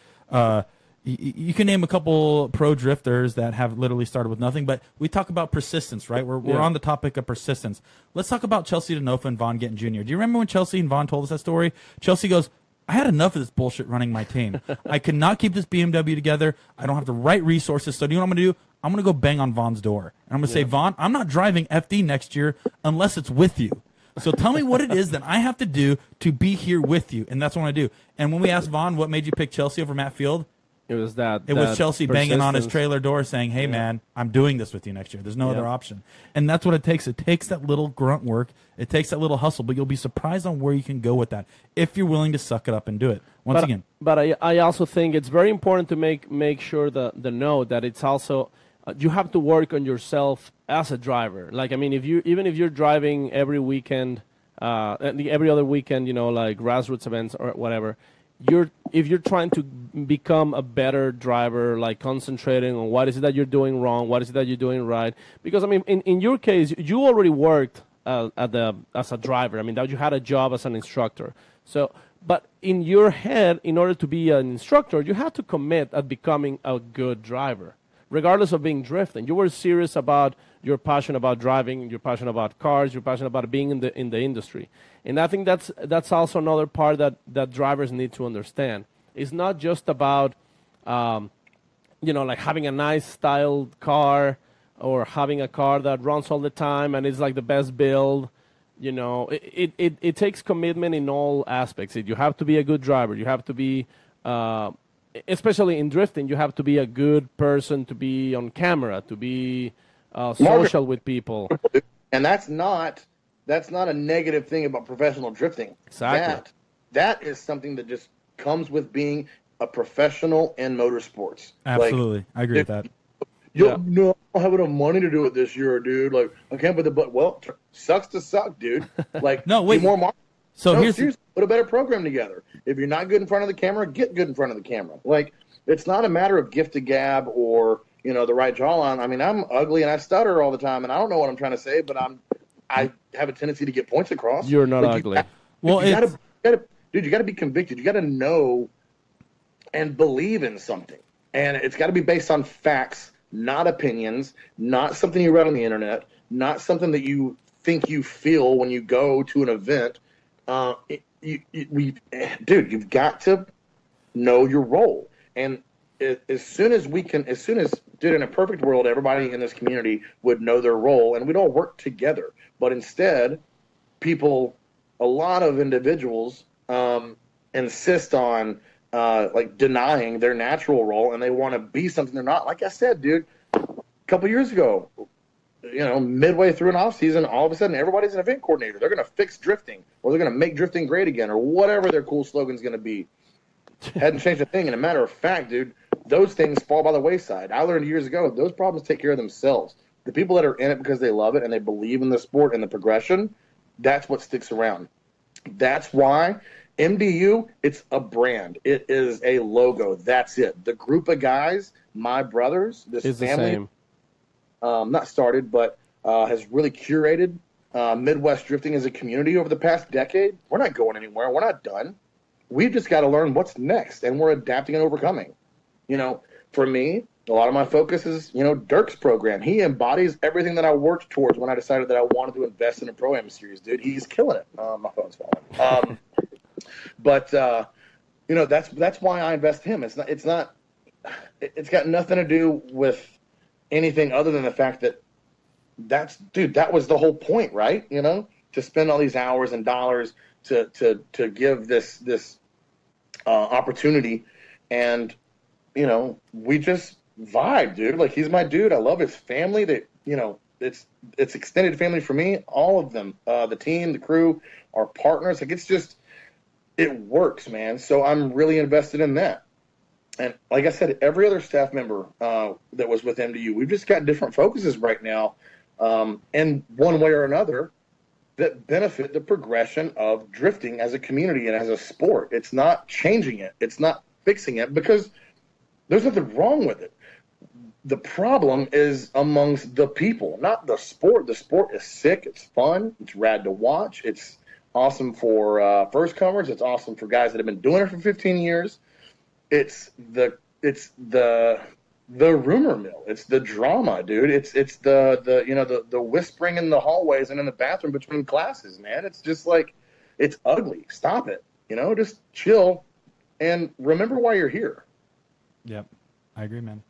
you can name a couple pro drifters that have literally started with nothing, but we talk about persistence, right? We're on the topic of persistence. Let's talk about Chelsea Denofa and Vaughn Getting Jr. Do you remember when Chelsea and Vaughn told us that story? Chelsea goes, I had enough of this bullshit running my team. I could not keep this BMW together. I don't have the right resources. So do you know what I'm going to do? I'm going to go bang on Vaughn's door. And I'm going to say, Vaughn, I'm not driving FD next year unless it's with you. So tell me what it is that I have to do to be here with you. And that's what I do. And when we asked Vaughn, what made you pick Chelsea over Matt Field? It was that. It was Chelsea banging on his trailer door saying, hey, man, I'm doing this with you next year. There's no other option. And that's what it takes. It takes that little grunt work. It takes that little hustle. But you'll be surprised on where you can go with that if you're willing to suck it up and do it. Once again. But I also think it's very important to make sure the note that it's also you have to work on yourself as a driver. Like, I mean, even if you're driving every weekend, every other weekend, you know, like grassroots events or whatever, if you're trying to become a better driver, like concentrating on what is it that you're doing wrong, what is it that you're doing right. Because, I mean, in your case, you already worked as a driver. I mean, that you had a job as an instructor. So, but in your head, in order to be an instructor, you have to commit at becoming a good driver. regardless of being drifting. You were serious about your passion about driving, your passion about cars, your passion about being in the industry. And I think that's also another part that drivers need to understand. It's not just about like having a nice styled car or having a car that runs all the time and is like the best build. It takes commitment in all aspects. You have to be a good driver. You have to be, especially in drifting, you have to be a good person to be on camera, to be social with people. And that's not a negative thing about professional drifting. Exactly. That is something that just comes with being a professional in motorsports. Absolutely. I agree with that. No, I don't have enough money to do it this year, dude. Like, I can't put the butt. Well, sucks to suck, dude. Like, No, wait. be more market. So No, here's seriously, put a better program together. If you're not good in front of the camera, get good in front of the camera. Like, it's not a matter of gift to gab or the right jawline. I mean, I'm ugly and I stutter all the time, and I don't know what I'm trying to say, but I have a tendency to get points across. You're not ugly. well, you it's, gotta be convicted. You gotta know and believe in something, and it's got to be based on facts, not opinions, not something you read on the internet, not something that you think you feel when you go to an event. You've got to know your role. And as soon as in a perfect world, everybody in this community would know their role and we'd all work together. But instead, a lot of individuals insist on denying their natural role, and they want to be something they're not. Like I said, dude, a couple years ago, midway through an off season, all of a sudden everybody's an event coordinator. They're going to fix drifting, or they're going to make drifting great again, or whatever their cool slogan's going to be. Hadn't changed a thing. And a matter of fact, dude, those things fall by the wayside. I learned years ago, those problems take care of themselves. The people that are in it because they love it and they believe in the sport and the progression, that's what sticks around. That's why MDU, it's a brand. It is a logo. That's it. The group of guys, my brothers, this is family, not started, but has really curated Midwest drifting as a community over the past decade. We're not going anywhere. We're not done. We've just got to learn what's next, and we're adapting and overcoming. For me, a lot of my focus is, Dirk's program. He embodies everything that I worked towards when I decided that I wanted to invest in a Pro-Am series, dude. He's killing it. My phone's falling. But that's why I invest in him. It's got nothing to do with anything other than the fact that that was the whole point, right? To spend all these hours and dollars to give this opportunity, and we just vibe, dude. Like, he's my dude. I love his family. That it's extended family for me. All of them, the team, the crew, our partners. Like, it's just, it works, man. So I'm really invested in that. And like I said, every other staff member that was with MDU, we've just got different focuses right now, and one way or another, that benefit the progression of drifting as a community and as a sport. It's not changing it. It's not fixing it, because there's nothing wrong with it. The problem is amongst the people, not the sport. The sport is sick. It's fun. It's rad to watch. It's awesome for first comers. It's awesome for guys that have been doing it for 15 years. It's the rumor mill. It's the drama, dude. It's the whispering in the hallways and in the bathroom between classes, man. It's just like, it's ugly. Stop it. Just chill and remember why you're here. Yep, I agree, man.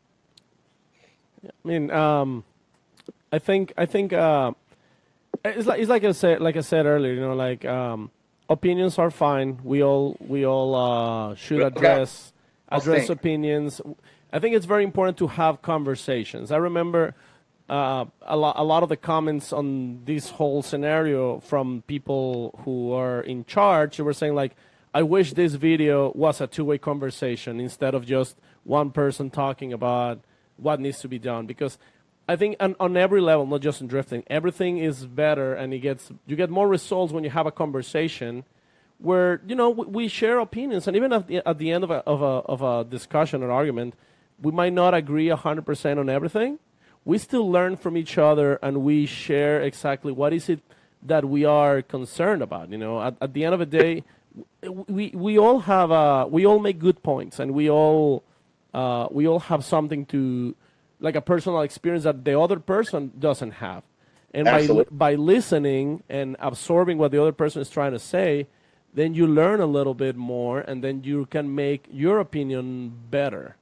I mean, I think it's like I said earlier. Opinions are fine. We all should address opinions. I think it's very important to have conversations. I remember a lot of the comments on this whole scenario from people who are in charge. They were saying, like, I wish this video was a two-way conversation instead of just one person talking about what needs to be done. Because I think on every level, not just in drifting, everything is better, and you get more results when you have a conversation where we share opinions, and even at the end of a discussion or argument, we might not agree 100% on everything. We still learn from each other, and we share exactly what is it that we are concerned about. At the end of the day, we all make good points, and we all have something to like a personal experience that the other person doesn't have. And Absolutely. by listening and absorbing what the other person is trying to say, then you learn a little bit more, and then you can make your opinion better.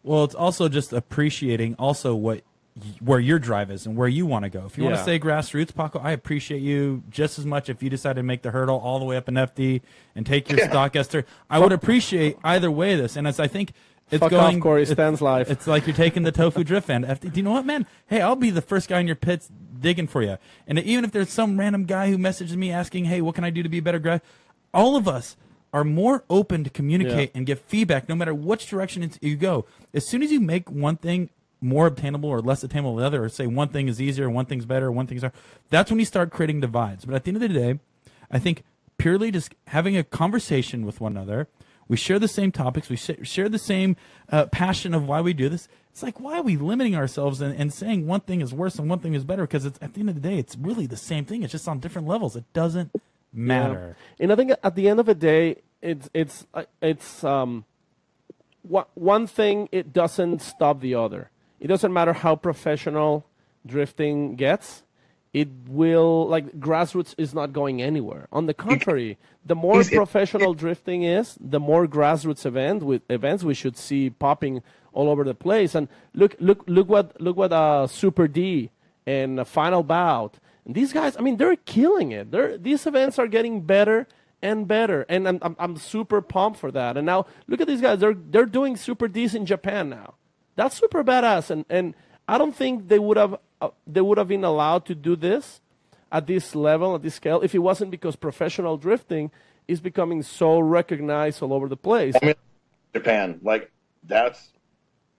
Well, it's also just appreciating also where your drive is and where you want to go. If you want to say grassroots, Paco, I appreciate you just as much if you decide to make the hurdle all the way up in FD and take your stock Esther. I would appreciate either way of this. And as I think it's Fuck going, off, Corey Stan's life. It's like you're taking the tofu drift fan to FD. Do you know what, man? Hey, I'll be the first guy in your pits digging for you. And even if there's some random guy who messages me asking, hey, what can I do to be a better guy? All of us are more open to communicate and give feedback no matter which direction you go. As soon as you make one thing more obtainable or less attainable than the other, or say one thing is easier, one thing's better, one thing's hard, that's when you start creating divides. But at the end of the day, I think purely just having a conversation with one another, we share the same topics, we share the same passion of why we do this. It's like, why are we limiting ourselves and saying one thing is worse and one thing is better? Because at the end of the day, it's really the same thing. It's just on different levels. It doesn't matter. Yeah. And I think at the end of the day, it's one thing, it doesn't stop the other. It doesn't matter how professional drifting gets. It will, like, grassroots is not going anywhere. On the contrary, the more professional drifting is, the more grassroots events we should see popping all over the place. And look what Super D and Final Bout. And these guys, I mean, they're killing it. These events are getting better and better, and I'm super pumped for that. And now look at these guys; they're doing Super Ds in Japan now. That's super badass, and I don't think they would have been allowed to do this at this level, at this scale, if it wasn't because professional drifting is becoming so recognized all over the place. Japan, like, that's,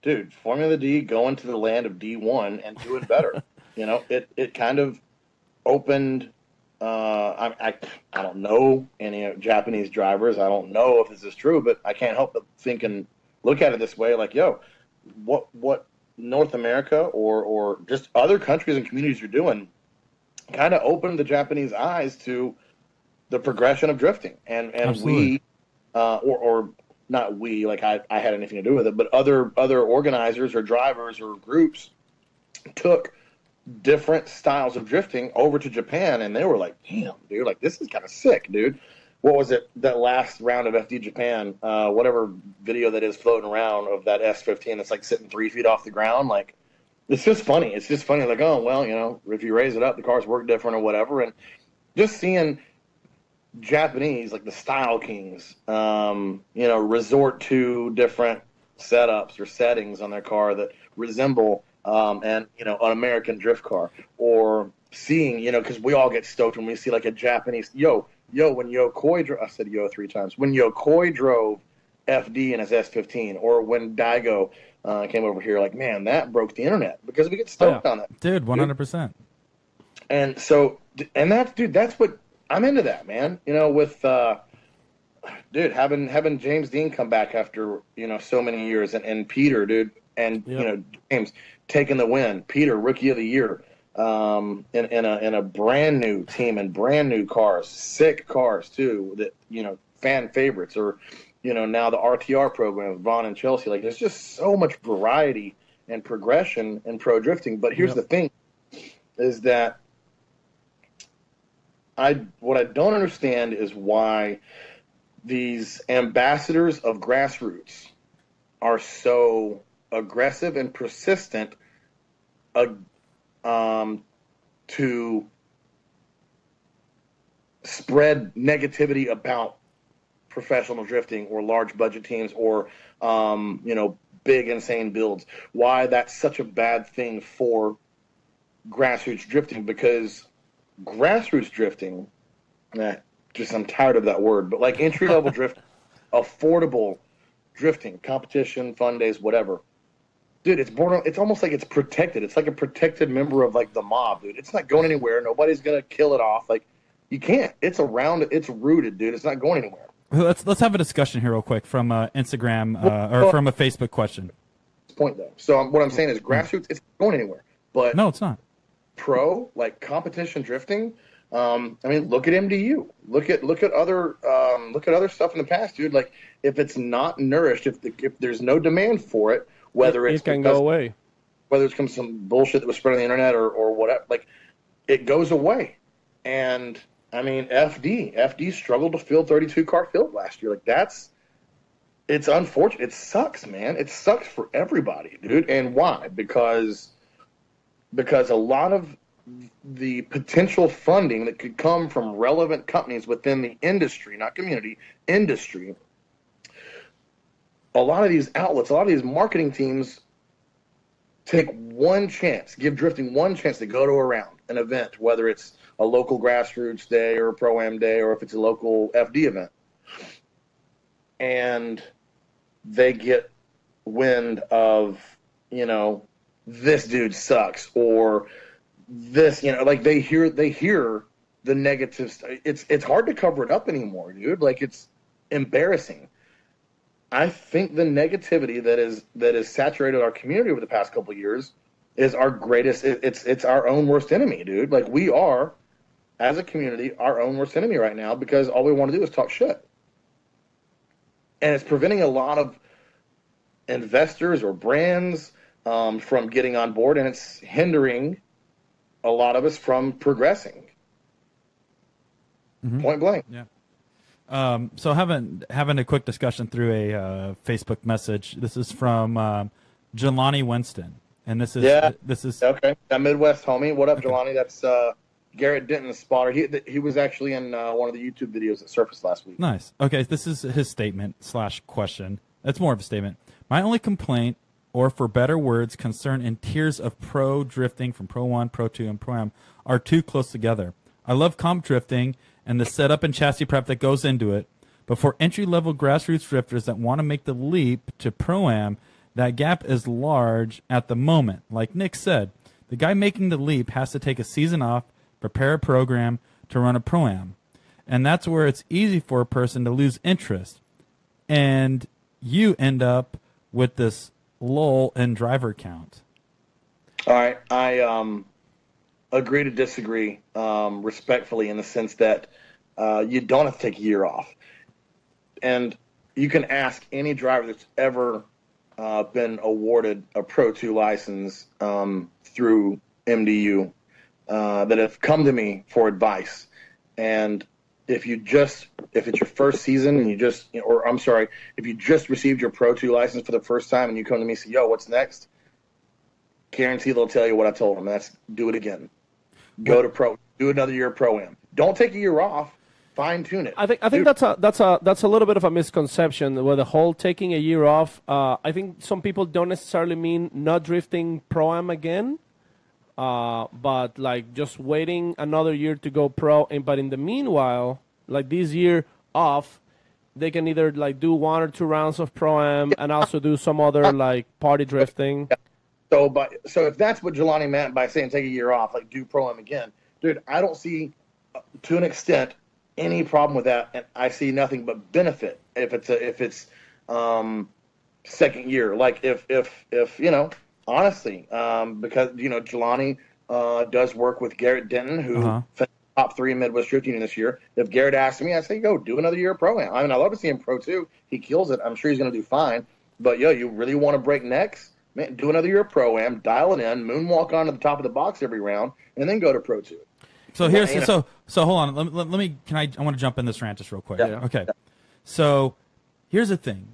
dude, Formula D going to the land of D1 and doing better. You know, it kind of opened. I don't know any Japanese drivers. I don't know if this is true, but I can't help but think and look at it this way. Like, yo, what North America or just other countries and communities are doing kind of opened the Japanese eyes to the progression of drifting. And we, or not we, like I had anything to do with it, but other organizers or drivers or groups took different styles of drifting over to Japan, and they were like, damn, dude, like, this is kind of sick, dude. What was it, that last round of FD Japan, whatever video that is floating around of that S15 that's like sitting 3 feet off the ground? Like, it's just funny. It's just funny, like, oh, well, you know, if you raise it up, the cars work different or whatever. And just seeing Japanese, like the Style Kings, you know, resort to different setups or settings on their car that resemble and, you know, an American drift car, or seeing, you know, because we all get stoked when we see like a Japanese, when Yokoi drove, I said yo 3 times, when Yokoi drove FD in his S15, or when Daigo came over here, like, man, that broke the internet, because we get stoked on that. Dude, 100%. And so, and that's, dude, that's what, I'm into that, man. You know, with, dude, having James Dean come back after, you know, so many years, and Peter, dude, and, you know, James taking the win, Peter, Rookie of the Year, in a brand new team and brand new cars, sick cars too, that, you know, fan favorites, or, you know, now the RTR program with Vaughn and Chelsea. Like, there's just so much variety and progression in pro drifting. But here's the thing, is that what I don't understand is why these ambassadors of grassroots are so aggressive and persistent to spread negativity about professional drifting or large budget teams or you know, big insane builds. Why that's such a bad thing for grassroots drifting, because grassroots drifting, I'm tired of that word, but like entry level drift, affordable drifting, competition, fun days, whatever. Dude, it's almost like it's protected. It's like a protected member of, like, the mob, dude. It's not going anywhere. Nobody's gonna kill it off. Like, you can't. It's around. It's rooted, dude. It's not going anywhere. Let's have a discussion here real quick from Instagram or from a Facebook question. Point though. So what I'm saying is grassroots. It's not going anywhere. But no, it's not. Pro, like, competition drifting. I mean, look at MDU. Look at other stuff in the past, dude. Like, if it's not nourished, if there's no demand for it. Whether it it's can go away. whether it's from some bullshit that was spread on the internet or whatever, like it goes away. And I mean, FD struggled to fill 32 car field last year. Like it's unfortunate. It sucks, man. It sucks for everybody, dude. And why? Because a lot of the potential funding that could come from relevant companies within the industry, not community, industry, a lot of these outlets, a lot of these marketing teams take one chance, give drifting one chance to go to around an event, whether it's a local grassroots day or a pro-am day, or if it's a local FD event. And they get wind of, this dude sucks, or this, like they hear the negative stuff. It's hard to cover it up anymore, dude. Like, it's embarrassing. I think the negativity that is saturated our community over the past couple of years is our greatest. It's our own worst enemy, dude. Like, we are, as a community, our own worst enemy right now, because all we want to do is talk shit, and it's preventing a lot of investors or brands from getting on board, and it's hindering a lot of us from progressing. Mm-hmm. Point blank. Yeah. So having a quick discussion through a Facebook message. This is from Jelani Winston, and this is okay. That Midwest homie. What up, okay. Jelani? That's Garrett Denton's spotter. He was actually in one of the YouTube videos that surfaced last week. Nice. Okay, this is his statement / question. That's more of a statement. My only complaint, or for better words, concern in tiers of pro drifting from Pro 1, Pro 2, and Pro-Am are too close together. I love comp drifting and the setup and chassis prep that goes into it, but for entry-level grassroots drifters that want to make the leap to Pro-Am, that gap is large at the moment. Like Nick said, the guy making the leap has to take a season off, prepare a program to run a Pro-Am, and that's where it's easy for a person to lose interest, and you end up with this lull in driver count. All right, I agree to disagree respectfully, in the sense that you don't have to take a year off. And you can ask any driver that's ever been awarded a Pro 2 license through MDU that have come to me for advice. And if it's your first season and if you just received your Pro 2 license for the first time and you come to me and say, yo, what's next? Guarantee they'll tell you what I told them. That's do it again. Go to Pro. Do another year of Pro-Am. Don't take a year off. Fine tune it. I think that's a little bit of a misconception with the whole taking a year off. I think some people don't necessarily mean not drifting Pro-Am again, but like just waiting another year to go pro. But in the meanwhile, like this year off, they can either like do 1 or 2 rounds of Pro-Am and also do some other like party drifting. So if that's what Jelani meant by saying take a year off, like do Pro-Am again, dude, I don't see, to an extent, any problem with that, and I see nothing but benefit if it's second year. Like if honestly, because Jelani does work with Garrett Denton, who finished top 3 in Midwest Drifting this year. If Garrett asked me, I say go do another year of Pro-Am. I mean, I love to see him Pro 2. He kills it. I'm sure he's going to do fine. But you really want to break necks? Man, do another year of Pro-Am, dial it in, moonwalk onto the top of the box every round, and then go to Pro 2. So so hold on. Let me. I want to jump in this rant just real quick. Yeah. Okay. Yeah. So here's the thing.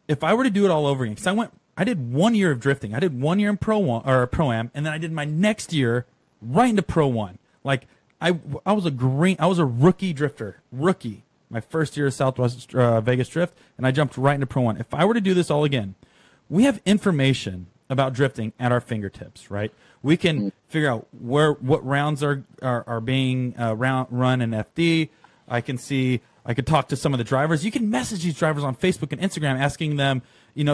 If I were to do it all over again, because I did 1 year of drifting. I did 1 year in Pro-Am, and then I did my next year right into Pro 1. Like I was a rookie drifter. Rookie. My first year of Southwest Vegas Drift, and I jumped right into Pro 1. If I were to do this all again, we have information about drifting at our fingertips, right? We can figure out what rounds are being run in FD. I could talk to some of the drivers. You can message these drivers on Facebook and Instagram asking them,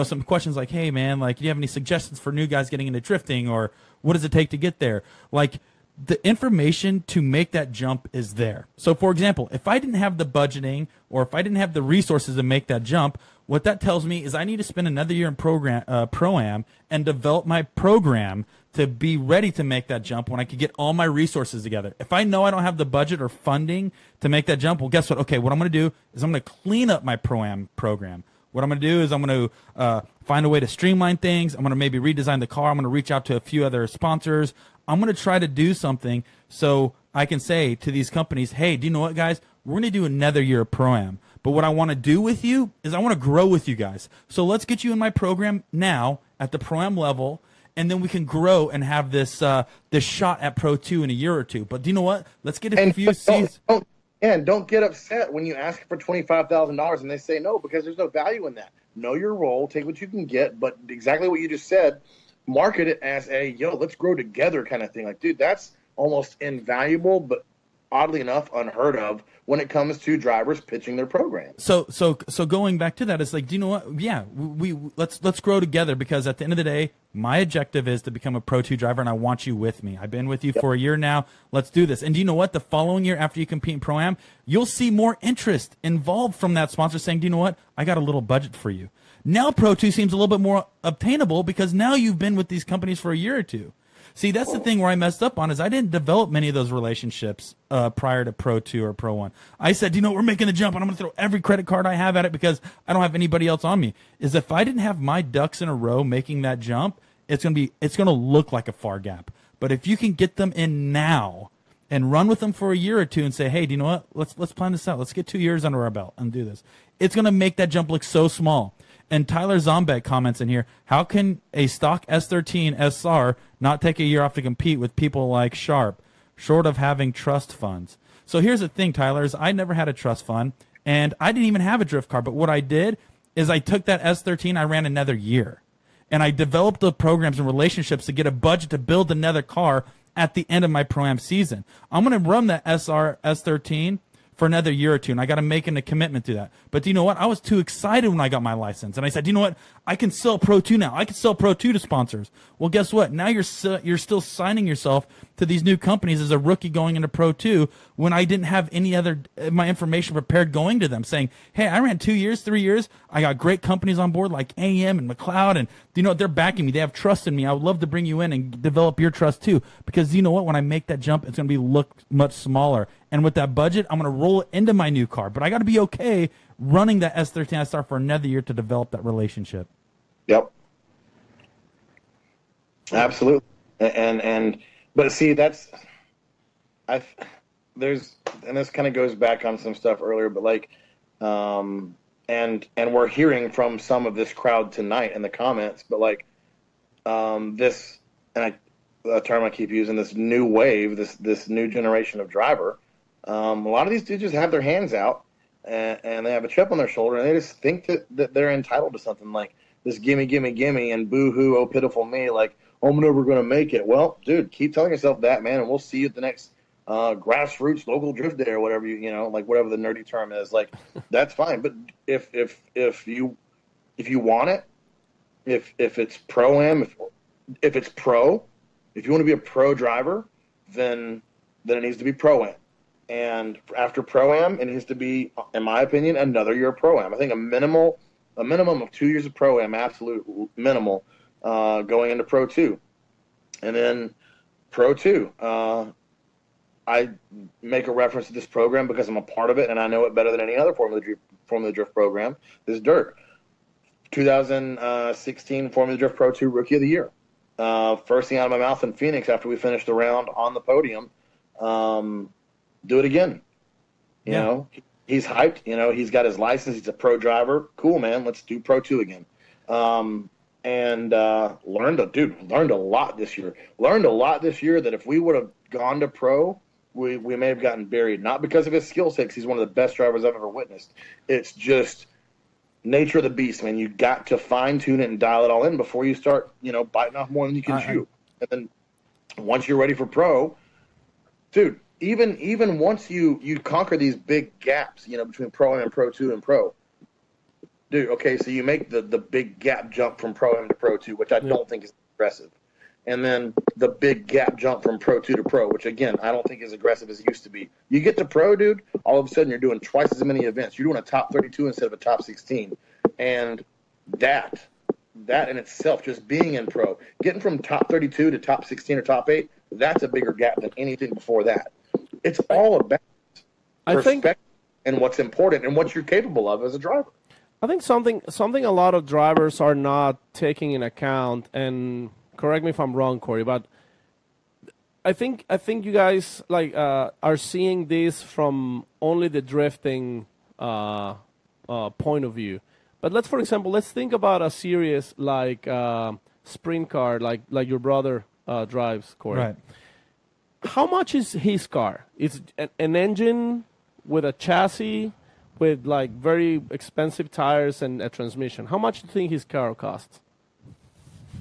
some questions like, hey man, like, do you have any suggestions for new guys getting into drifting, or what does it take to get there? Like, the information to make that jump is there. So for example, if I didn't have the budgeting or if I didn't have the resources to make that jump, what that tells me is I need to spend another year in Pro-Am and develop my program to be ready to make that jump when I could get all my resources together. If I know I don't have the budget or funding to make that jump, well, guess what? Okay, what I'm going to do is I'm going to clean up my Pro-Am program. What I'm going to do is I'm going to find a way to streamline things. I'm going to maybe redesign the car. I'm going to reach out to a few other sponsors. I'm going to try to do something so I can say to these companies, hey, do you know what, guys? We're going to do another year of Pro-Am. But what I want to do with you is I want to grow with you guys. So let's get you in my program now at the Pro-Am level, and then we can grow and have this this shot at Pro 2 in a year or two. But do you know what? Let's get a few seasons. Don't get upset when you ask for $25,000 and they say no, because there's no value in that. Know your role, take what you can get, but exactly what you just said, market it as a, let's grow together kind of thing. Like, dude, that's almost invaluable, but oddly enough, unheard of when it comes to drivers pitching their programs. So going back to that, it's like, do you know what? Yeah, let's grow together, because at the end of the day, my objective is to become a Pro 2 driver, and I want you with me. I've been with you for a year now. Let's do this. And do you know what? The following year, after you compete in Pro-Am, you'll see more interest involved from that sponsor saying, do you know what? I got a little budget for you. Now Pro 2 seems a little bit more obtainable because now you've been with these companies for a year or two. See, that's the thing where I messed up on, is I didn't develop many of those relationships prior to Pro 2 or Pro 1. I said, you know, we're making the jump, and I'm going to throw every credit card I have at it because I don't have anybody else on me. Is if I didn't have my ducks in a row making that jump, it's going to look like a far gap. But if you can get them in now and run with them for a year or two and say, hey, do you know what? Let's plan this out. Let's get 2 years under our belt and do this. It's going to make that jump look so small. And Tyler Zombeck comments in here, how can a stock S13 SR not take a year off to compete with people like Sharp, short of having trust funds? So here's the thing, Tyler, is I never had a trust fund, and I didn't even have a drift car. But what I did is I took that S13, I ran another year. And I developed the programs and relationships to get a budget to build another car at the end of my Pro-Am season. I'm going to run the SR S13 for another year or two, and I got to make a commitment to that. But do you know what? I was too excited when I got my license, and I said, do you know what? I can sell Pro 2 now. I can sell Pro 2 to sponsors. Well, guess what? Now you're still signing yourself to these new companies as a rookie going into Pro 2 when I didn't have any other my information prepared going to them, saying, hey, I ran 2 years, 3 years. I got great companies on board like AM and McLeod, and do you know what? They're backing me. They have trust in me. I would love to bring you in and develop your trust too, because you know what? When I make that jump, it's going to look much smaller. And with that budget, I'm going to roll it into my new car. But I got to be okay running that S13 SR for another year to develop that relationship. Yep. Absolutely. But see, this kind of goes back on some stuff earlier, but like, and we're hearing from some of this crowd tonight in the comments, but like, this, and a term I keep using, this new wave, this new generation of driver. A lot of these dudes just have their hands out and they have a chip on their shoulder, and they just think that they're entitled to something like this, gimme, gimme, gimme, and boo-hoo, oh, pitiful me, like, oh, I'm never going to make it. Well, dude, keep telling yourself that, man, and we'll see you at the next grassroots local drift day or whatever, like whatever the nerdy term is. Like, that's fine. But if you want it, if it's Pro-Am, if it's pro, if you want to be a pro driver, then it needs to be Pro-Am. And after Pro-Am, it needs to be, in my opinion, another year of Pro-Am. I think a minimum of 2 years of Pro-Am, absolute minimal, going into Pro 2. And then Pro 2, I make a reference to this program because I'm a part of it, and I know it better than any other Formula Drift program. This is Dirt. 2016 Formula Drift Pro 2 Rookie of the Year. First thing out of my mouth in Phoenix after we finished the round on the podium, do it again. You know, he's hyped. You know, he's got his license. He's a pro driver. Cool, man. Let's do Pro 2 again. And learned a lot this year. Learned a lot this year that if we would have gone to pro, we may have gotten buried. Not because of his skill set, 'cause he's one of the best drivers I've ever witnessed. It's just nature of the beast, man. You got to fine tune it and dial it all in before you start, biting off more than you can chew. And then once you're ready for pro, dude, even once you conquer these big gaps, between Pro-Am and Pro 2 and pro, dude, okay, so you make the big gap jump from Pro-Am to Pro 2, which I don't think is aggressive. And then the big gap jump from Pro 2 to pro, which, again, I don't think is aggressive as it used to be. You get to pro, dude, all of a sudden you're doing twice as many events. You're doing a top 32 instead of a top 16. And that in itself, just being in pro, getting from top 32 to top 16 or top 8, that's a bigger gap than anything before that. It's all about perspective and what's important and what you're capable of as a driver. I think something a lot of drivers are not taking in account, and correct me if I'm wrong, Corey, but I think you guys are seeing this from only the drifting point of view. But let's think about a series like sprint car, like your brother drives, Corey. Right. How much is his car? It's an engine with a chassis, with like very expensive tires and a transmission. How much do you think his car costs?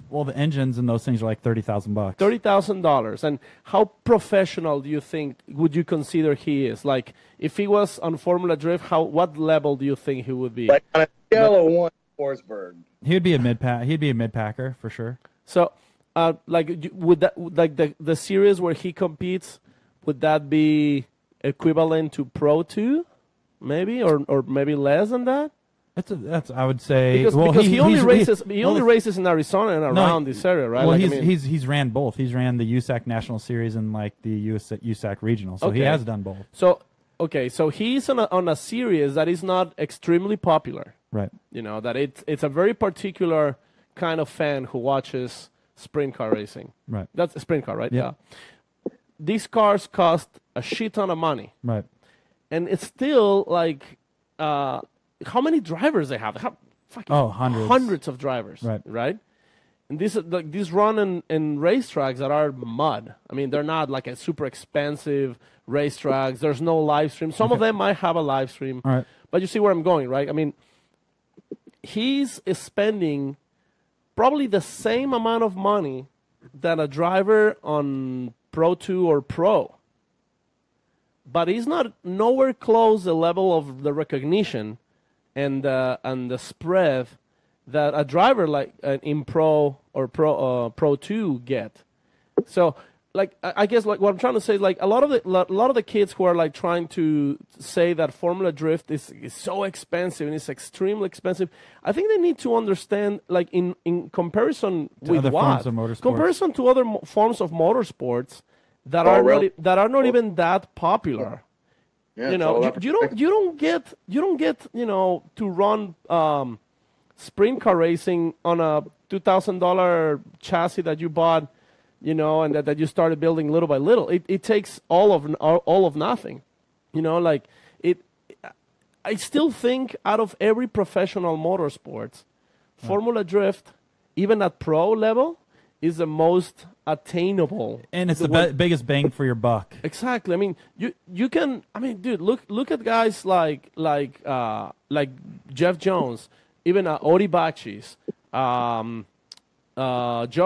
Well, the engines and those things are like $30,000. $30,000. And how professional do you think would you consider he is? Like, if he was on Formula Drift, what level do you think he would be? Like on a scale of 1 Forsberg. He'd be a mid-packer for sure. So, would that the series where he competes, would that be equivalent to Pro 2, maybe, or maybe less than that? That's I would say because he only races in Arizona and around this area, right? Well, he's ran both. He's ran the USAC National Series and like the USAC Regional, so he has done both. So so he's on a series that is not extremely popular, right? You know that it's a very particular kind of fan who watches sprint car racing. Right. That's a sprint car, right? Yeah. These cars cost a shit ton of money, right? And it's still like. How many drivers they have? Hundreds of drivers, right? And these run in racetracks that are mud. I mean, they're not like a super expensive racetracks. There's no live stream. Some of them might have a live stream, right. But you see where I'm going, right? I mean, he's spending probably the same amount of money that a driver on Pro 2 or Pro. But he's not nowhere close the level of the recognition and the spread that a driver like in Pro or Pro 2 get. So, like, I guess like what I'm trying to say is like a lot of the kids who are like trying to say that Formula Drift is so expensive and it's extremely expensive. I think they need to understand, like, in comparison with other what forms of motorsports. Comparison to other forms of motorsports that are not even that popular. Yeah, you know, you don't get to run sprint car racing on a $2,000 chassis that you bought, and that you started building little by little. It takes all of nothing, like it. I still think out of every professional motorsports, Formula Drift, even at pro level, is the most attainable, and it's the biggest bang for your buck. Exactly. I mean, you can. I mean, dude, look at guys like Jeff Jones, even Odi Bachis, Geoff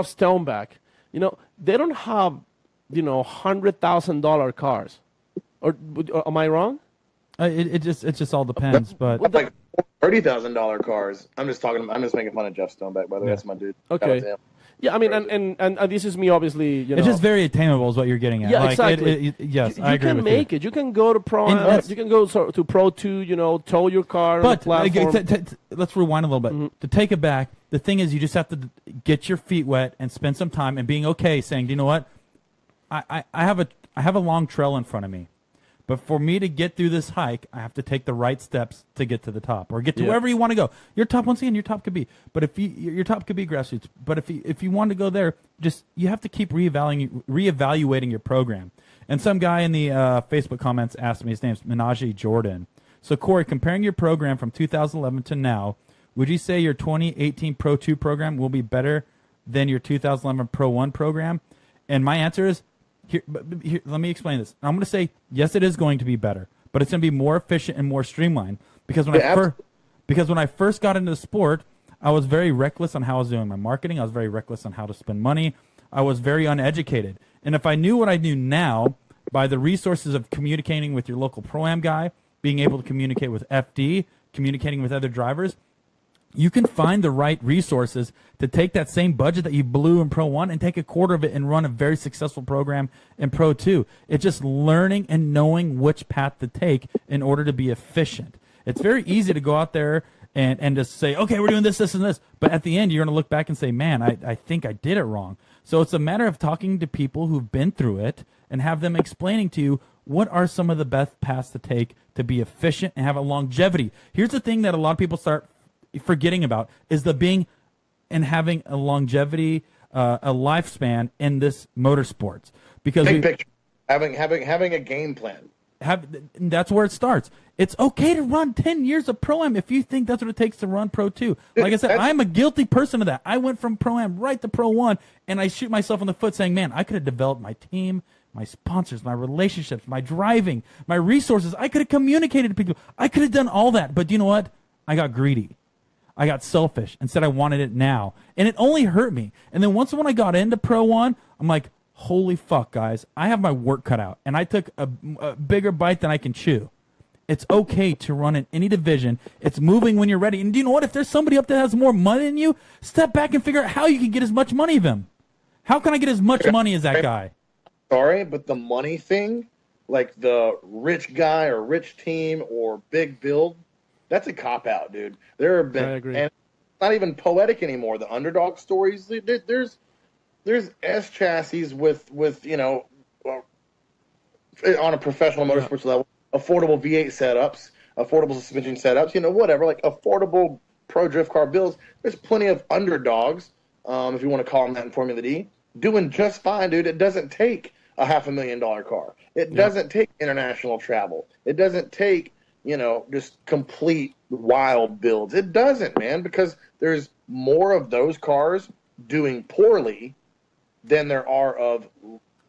Stoneback. They don't have $100,000 cars, or am I wrong? It just all depends, but like $30,000 cars. I'm just making fun of Jeff Stoneback. By the way, that's my dude. Okay. Yeah, I mean, and this is me, obviously. It's just very attainable, is what you're getting at. Yeah, like, exactly. Yes, you I agree can with make you. it. You can go to pro. You can go to Pro 2. Tow your car. But on the platform. let's rewind a little bit. Mm-hmm. To take it back, the thing is, you just have to get your feet wet and spend some time and being okay, saying, "Do you know what? I have a long trail in front of me. But for me to get through this hike, I have to take the right steps to get to the top or get to wherever you want to go. Your top, once again, your top could be. But if your top could be grassroots. But if you want to go there, you have to keep reevaluating your program. And some guy in the Facebook comments asked me, his name's Menaje Jordan. So Corey, comparing your program from 2011 to now, would you say your 2018 Pro 2 program will be better than your 2011 Pro 1 program? And my answer is, Here, let me explain this. I'm going to say, yes, it is going to be better, but it's going to be more efficient and more streamlined because when I first got into the sport, I was very reckless on how I was doing my marketing. I was very reckless on how to spend money. I was very uneducated. And if I knew what I knew now by the resources of communicating with your local Pro-Am guy, being able to communicate with FD, communicating with other drivers, you can find the right resources to take that same budget that you blew in Pro 1 and take a quarter of it and run a very successful program in Pro 2. It's just learning and knowing which path to take in order to be efficient. It's very easy to go out there and just say, okay, we're doing this, this, and this. But at the end, you're going to look back and say, man, I think I did it wrong. So it's a matter of talking to people who've been through it and have them explaining to you what are some of the best paths to take to be efficient and have a longevity. Here's the thing that a lot of people start forgetting about is the being and having a longevity, a lifespan in this motorsports. Because Big picture, having a game plan. That's where it starts. It's okay to run 10 years of Pro-Am if you think that's what it takes to run Pro 2. Like I said, I'm a guilty person of that. I went from Pro-Am right to Pro 1, and I shoot myself in the foot saying, man, I could have developed my team, my sponsors, my relationships, my driving, my resources. I could have communicated to people. I could have done all that. But you know what? I got greedy. I got selfish and said I wanted it now. And it only hurt me. And then once when I got into Pro 1, I'm like, holy fuck, guys. I have my work cut out. And I took a bigger bite than I can chew. It's okay to run in any division. It's moving when you're ready. And do you know what? If there's somebody up there that has more money than you, step back and figure out how you can get as much money of him. How can I get as much money as that guy? Sorry, but the money thing, like the rich guy or rich team or big build, that's a cop-out, dude. There have been, I agree. and it's not even poetic anymore. The underdog stories, there's S chassis with on a professional motorsports level, affordable V8 setups, affordable suspension setups, whatever, like affordable pro drift car builds. There's plenty of underdogs, if you want to call them that in Formula D, doing just fine, dude. It doesn't take a $500,000 car. It doesn't take international travel. It doesn't take, just complete wild builds. It doesn't, man, because there's more of those cars doing poorly than there are of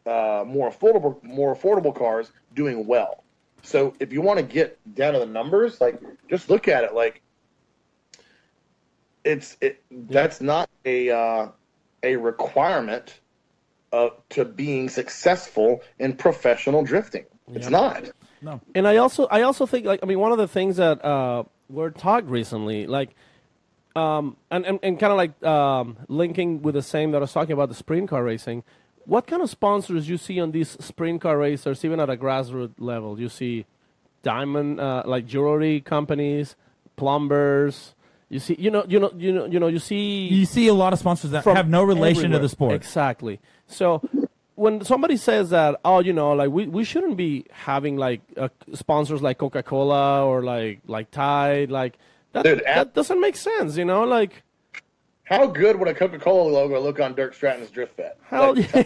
more affordable cars doing well. So if you want to get down to the numbers, like, just look at it. Like, that's not a requirement to being successsul in professional drifting. It's not. No. And I also think, like, I mean, one of the things that were talked recently, like, and kind of like linking with the same that I was talking about, the sprint car racing. What kind of sponsors you see on these sprint car racers, even at a grassroots level? You see diamond, like jewelry companies, plumbers. You see, you see a lot of sponsors that have no relation everywhere. to the sport. Exactly. So when somebody says that, like we shouldn't be having like sponsors like Coca-Cola or like Tide, like that, Dude, that doesn't make sense, like. How good would a Coca-Cola logo look on Dirk Stratton's drift bed? Hell yeah,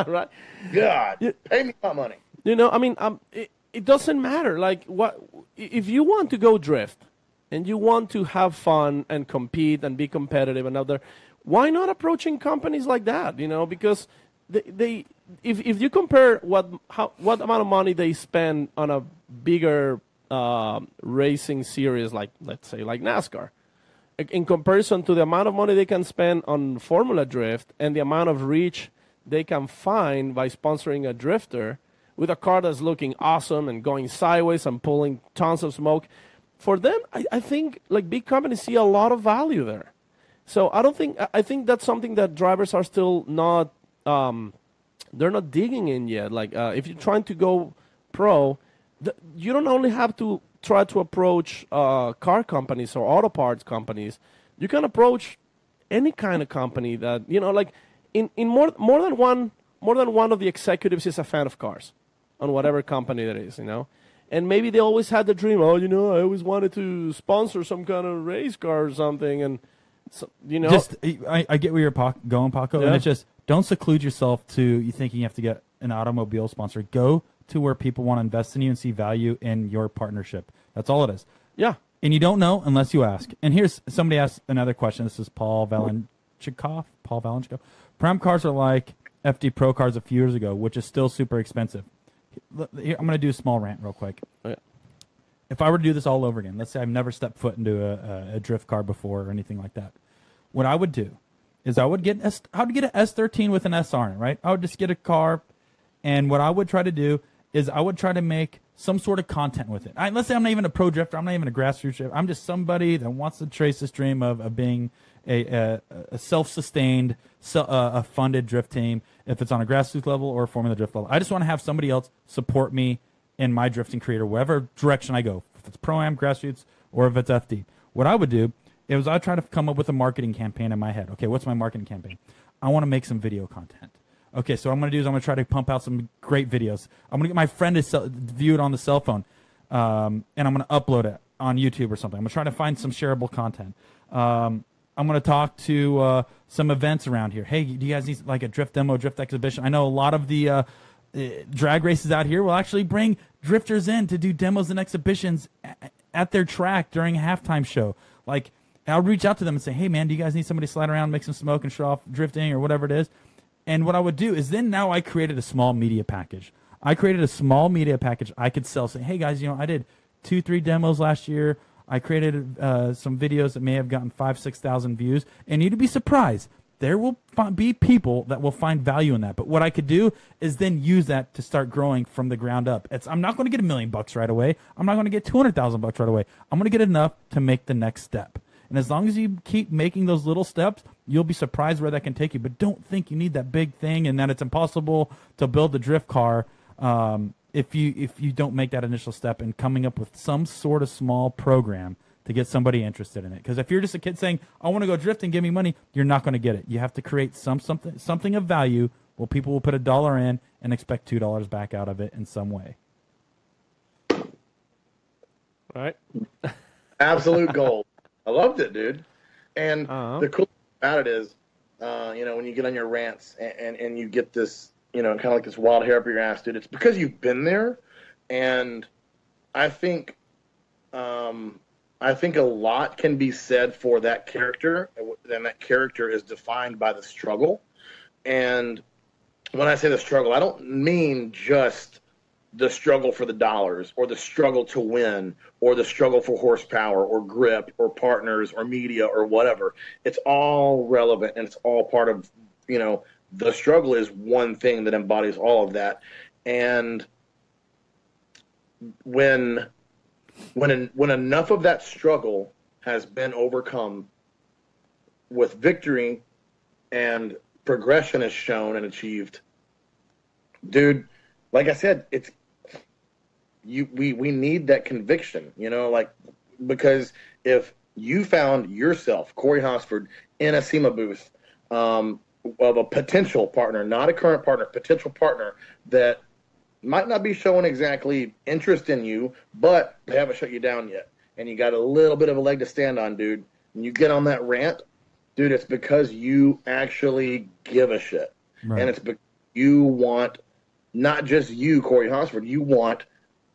right. God, pay me my money. I mean, it doesn't matter. Like, what if you want to go drift and you want to have fun and compete and be competitive and other, why not approaching companies like that? Because they if you compare what amount of money they spend on a bigger racing series, like, let's say, like NASCAR, in comparison to the amount of money they can spend on Formula Drift and the amount of reach they can find by sponsoring a drifter with a car that's looking awesome and going sideways and pulling tons of smoke, for them, I think, like, big companies see a lot of value there. So I think that's something that drivers are still not, they're not digging in yet. Like, if you're trying to go pro, you don't only have to try to approach car companies or auto parts companies. You can approach any kind of company that, like, in more than one of the executives is a fan of cars on whatever company that is, and maybe they always had the dream, I always wanted to sponsor some kind of race car or something, and so, just I get where you're going, Paco, Yeah. and it's just, don't seclude yourself to you thinking you have to get an automobile sponsor. Go to where people want to invest in you and see value in your partnership. That's all it is. Yeah. And you don't know unless you ask. And here's, somebody asked another question. This is Paul Valenchikov. Prem cars are like FD Pro cars a few years ago, which is still super expensive. Here, I'm going to do a small rant real quick. Yeah. If I were to do this all over again, let's say I've never stepped foot into a drift car before or anything like that, what I would do is I would get an S13 with an SR in it, right? I would just get a car, and what I would try to do is I would try to make some sort of content with it. Let's say I'm not even a pro drifter. I'm not even a grassroots drifter. I'm just somebody that wants to trace this dream of being a self-sustained, a funded drift team, if it's on a grassroots level or a Formula Drift level. I just want to have somebody else support me in my drifting career, wherever direction I go, if it's Pro-Am, grassroots, or if it's FD. What I would do is I'd try to come up with a marketing campaign in my head. Okay, what's my marketing campaign? I want to make some video content. Okay, so what I'm going to do is I'm going to try to pump out some great videos. I'm going to get my friend to view it on the cell phone, and I'm going to upload it. on YouTube or something. I'm trying to find some shareable content. I'm going to talk to some events around here. Hey, do you guys need like a drift demo, drift exhibition? I know a lot of the drag races out here will actually bring drifters in to do demos and exhibitions at their track during a halftime show. Like, I'll reach out to them and say, hey, man, do you guys need somebody to slide around, make some smoke, and show off drifting or whatever it is? And what I would do is then now I created a small media package. I created a small media package I could sell. Say, hey, guys, I did 2-3 demos last year. I created some videos that may have gotten 5,000-6,000 views. And you'd be surprised. There will be people that will find value in that. But what I could do is then use that to start growing from the ground up. I'm not going to get $1 million right away. I'm not going to get $200,000 right away. I'm going to get enough to make the next step. And as long as you keep making those little steps, you'll be surprised where that can take you. But don't think you need that big thing and that it's impossible to build a drift car if you don't make that initial step in coming up with some sort of small program to get somebody interested in it. Because if you're just a kid saying, I want to go drifting, give me money, you're not going to get it. You have to create something of value where people will put $1 in and expect $2 back out of it in some way. Right? Absolute gold. I loved it, dude. And the cool thing about it is, when you get on your rants and you get this, kind of like this wild hair up your ass, dude, it's because you've been there. And I think a lot can be said for that character, and that character is defined by the struggle. And when I say the struggle, I don't mean just the struggle for the dollars or the struggle to win or the struggle for horsepower or grip or partners or media or whatever. It's all relevant, and it's all part of, the struggle is one thing that embodies all of that. And when enough of that struggle has been overcome with victory and progression is shown and achieved, dude, like I said, we need that conviction, because if you found yourself, Corey Hosford, in a SEMA booth of a potential partner, not a current partner, potential partner that might not be showing exactly interest in you, but they haven't shut you down yet, and you got a little bit of a leg to stand on, dude, and you get on that rant, dude, it's because you actually give a shit. Right. And it's because you want, not just you, Corey Hosford, you want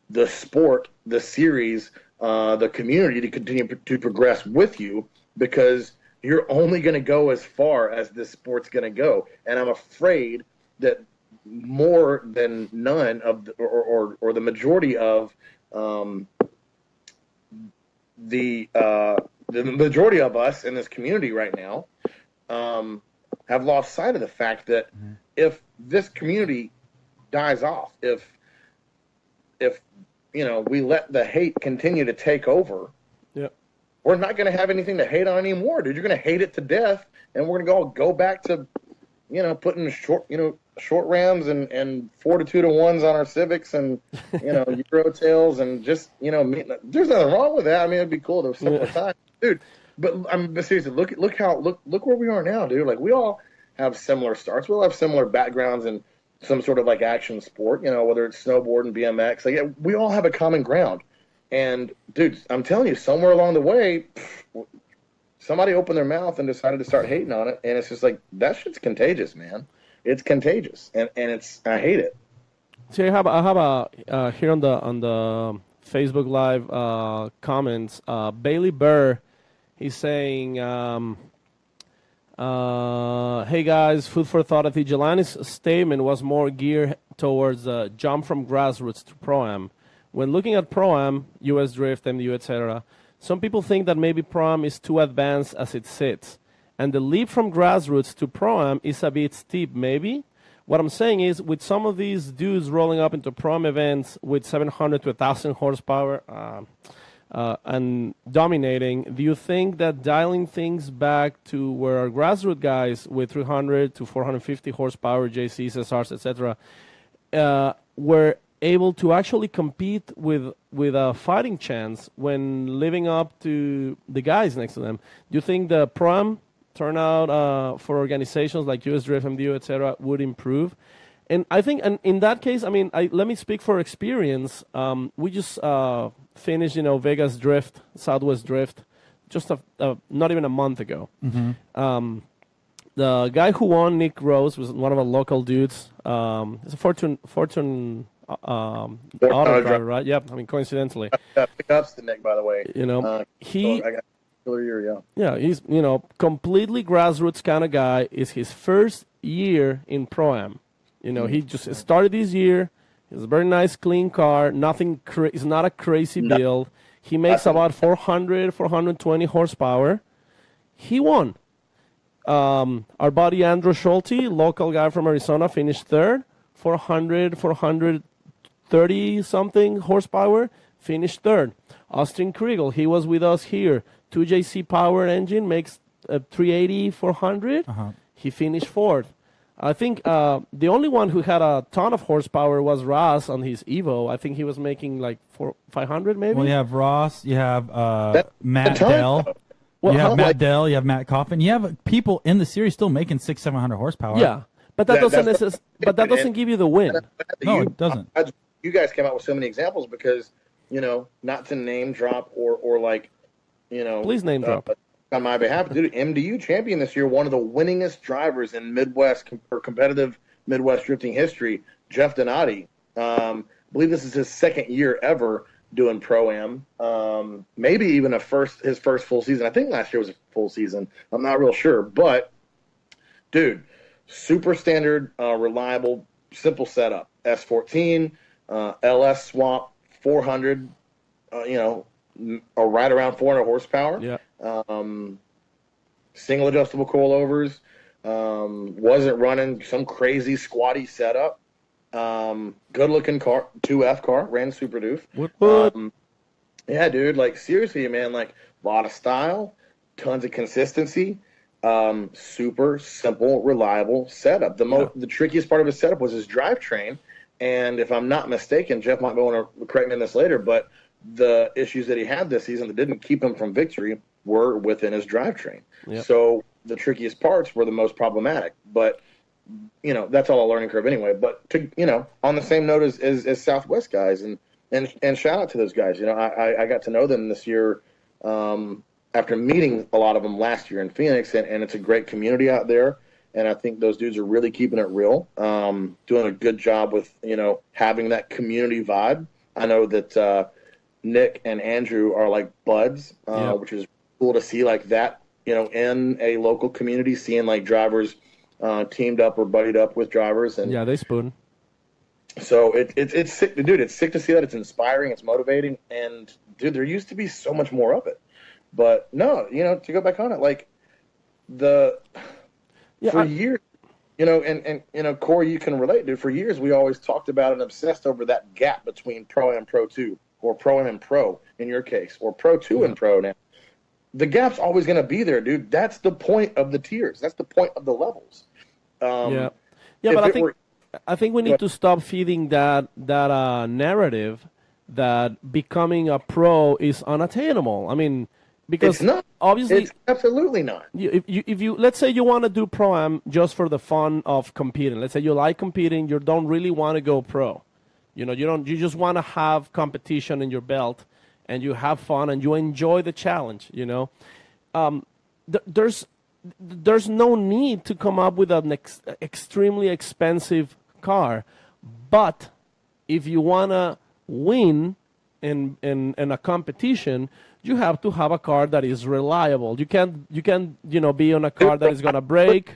the sport, the series, the community to continue to progress with you, because you're only going to go as far as this sport's going to go. And I'm afraid that more than none of or the majority of the majority of us in this community right now have lost sight of the fact that if this community dies off, if we let the hate continue to take over, we're not going to have anything to hate on anymore, dude. You're going to hate it to death, and we're going to go back to putting short rams and 4-2-1s on our Civics and Euro tails and just there's nothing wrong with that. I mean, it'd be cool to have simpler time, dude. But seriously, look where we are now, dude. Like, we all have similar starts. We all have similar backgrounds in some sort of like action sport, whether it's snowboard and BMX. Like, we all have a common ground. And dude, I'm telling you, somewhere along the way, somebody opened their mouth and decided to start hating on it, and it's just like, that shit's contagious, man. It's contagious, and I hate it. So I have here on the Facebook Live comments, Bailey Burr, he's saying, hey guys, food for thought. I think Jelani's statement was more geared towards jump from grassroots to Pro-Am. When looking at Pro-Am, US Drift, MDU, etc., some people think that maybe Pro-Am is too advanced as it sits. And the leap from grassroots to Pro-Am is a bit steep, maybe? What I'm saying is, with some of these dudes rolling up into Pro-Am events with 700 to 1,000 horsepower and dominating, do you think that dialing things back to where our grassroots guys with 300 to 450 horsepower, JCs, SRs, etc., were able to actually compete with a fighting chance when living up to the guys next to them? Do you think the Pro-Am turnout for organizations like US Drift, MDU, etc., would improve? And I think, and in that case, I mean, let me speak for experience. We just finished, Vegas Drift, Southwest Drift, just not even a month ago. Mm-hmm. The guy who won, Nick Rose, was one of our local dudes. He's a Fortune auto driver, right? Yep. I mean, coincidentally. Pick ups to Nick, by the way. He. I got a killer year, yeah. Yeah, he's completely grassroots kind of guy. It's his first year in Pro-Am. He just started this year. It's a very nice, clean car. Nothing. It's not a crazy build. He makes about 420 horsepower. He won. Our buddy Andrew Schulte, local guy from Arizona, finished third. 430 something horsepower, finished third. Austin Kriegel, he was with us here. 2JC power engine, makes 380, 400. He finished fourth. I think the only one who had a ton of horsepower was Ross on his Evo. I think he was making like 500 maybe. Well, you have Ross, you have Matt Dell. Well, you have Matt Dell, you have Matt Coffin. You have people in the series still making 600-700 horsepower. Yeah, but that doesn't give you the win. No, it doesn't. You guys came out with so many examples because, not to name drop or like, Please name drop. On my behalf, dude, MDU champion this year, one of the winningest drivers in Midwest or competitive Midwest drifting history, Jeff Donati. I believe this is his second year ever doing Pro-Am. Maybe even his first full season. I think last year was a full season. I'm not real sure. But, dude, super standard, reliable, simple setup. S14, LS swap, 400, or right around 400 horsepower. Yeah. Single adjustable coilovers. Wasn't running some crazy squatty setup. Good looking car, 2F car, ran super doof. What? Yeah, dude, like seriously, man, like a lot of style, tons of consistency, super simple, reliable setup. The trickiest part of his setup was his drivetrain, and if I'm not mistaken, Jeff might want to correct me on this later, but the issues that he had this season that didn't keep him from victory were within his drivetrain. Yep. So the trickiest parts were the most problematic, but that's all a learning curve anyway. But to on the same note as Southwest guys, and shout out to those guys. I got to know them this year after meeting a lot of them last year in Phoenix, and it's a great community out there. And I think those dudes are really keeping it real, doing a good job with having that community vibe. I know that Nick and Andrew are like buds, which is cool to see like that. In a local community, seeing like drivers teamed up or buddied up with drivers, and they spoon. So it's sick, dude. It's sick to see that. It's inspiring. It's motivating, and dude, there used to be so much more of it, but no, to go back on it, like years, and Corey, you can relate, dude. For years, we always talked about and obsessed over that gap between Pro and Pro 2, or Pro and Pro in your case, or Pro 2 and Pro now. The gap's always going to be there, dude. That's the point of the tiers. That's the point of the levels. But I think we need to stop feeding that narrative that becoming a pro is unattainable. I mean, because it's not. Obviously, it's absolutely not. If you let's say you want to do Pro-Am just for the fun of competing. Let's say you like competing, you don't really want to go pro. You just want to have competition in your belt, and you have fun and you enjoy the challenge. There's no need to come up with an extremely expensive car, but if you want to win in a competition, you have to have a car that is reliable. You can't be on a car that is going to break.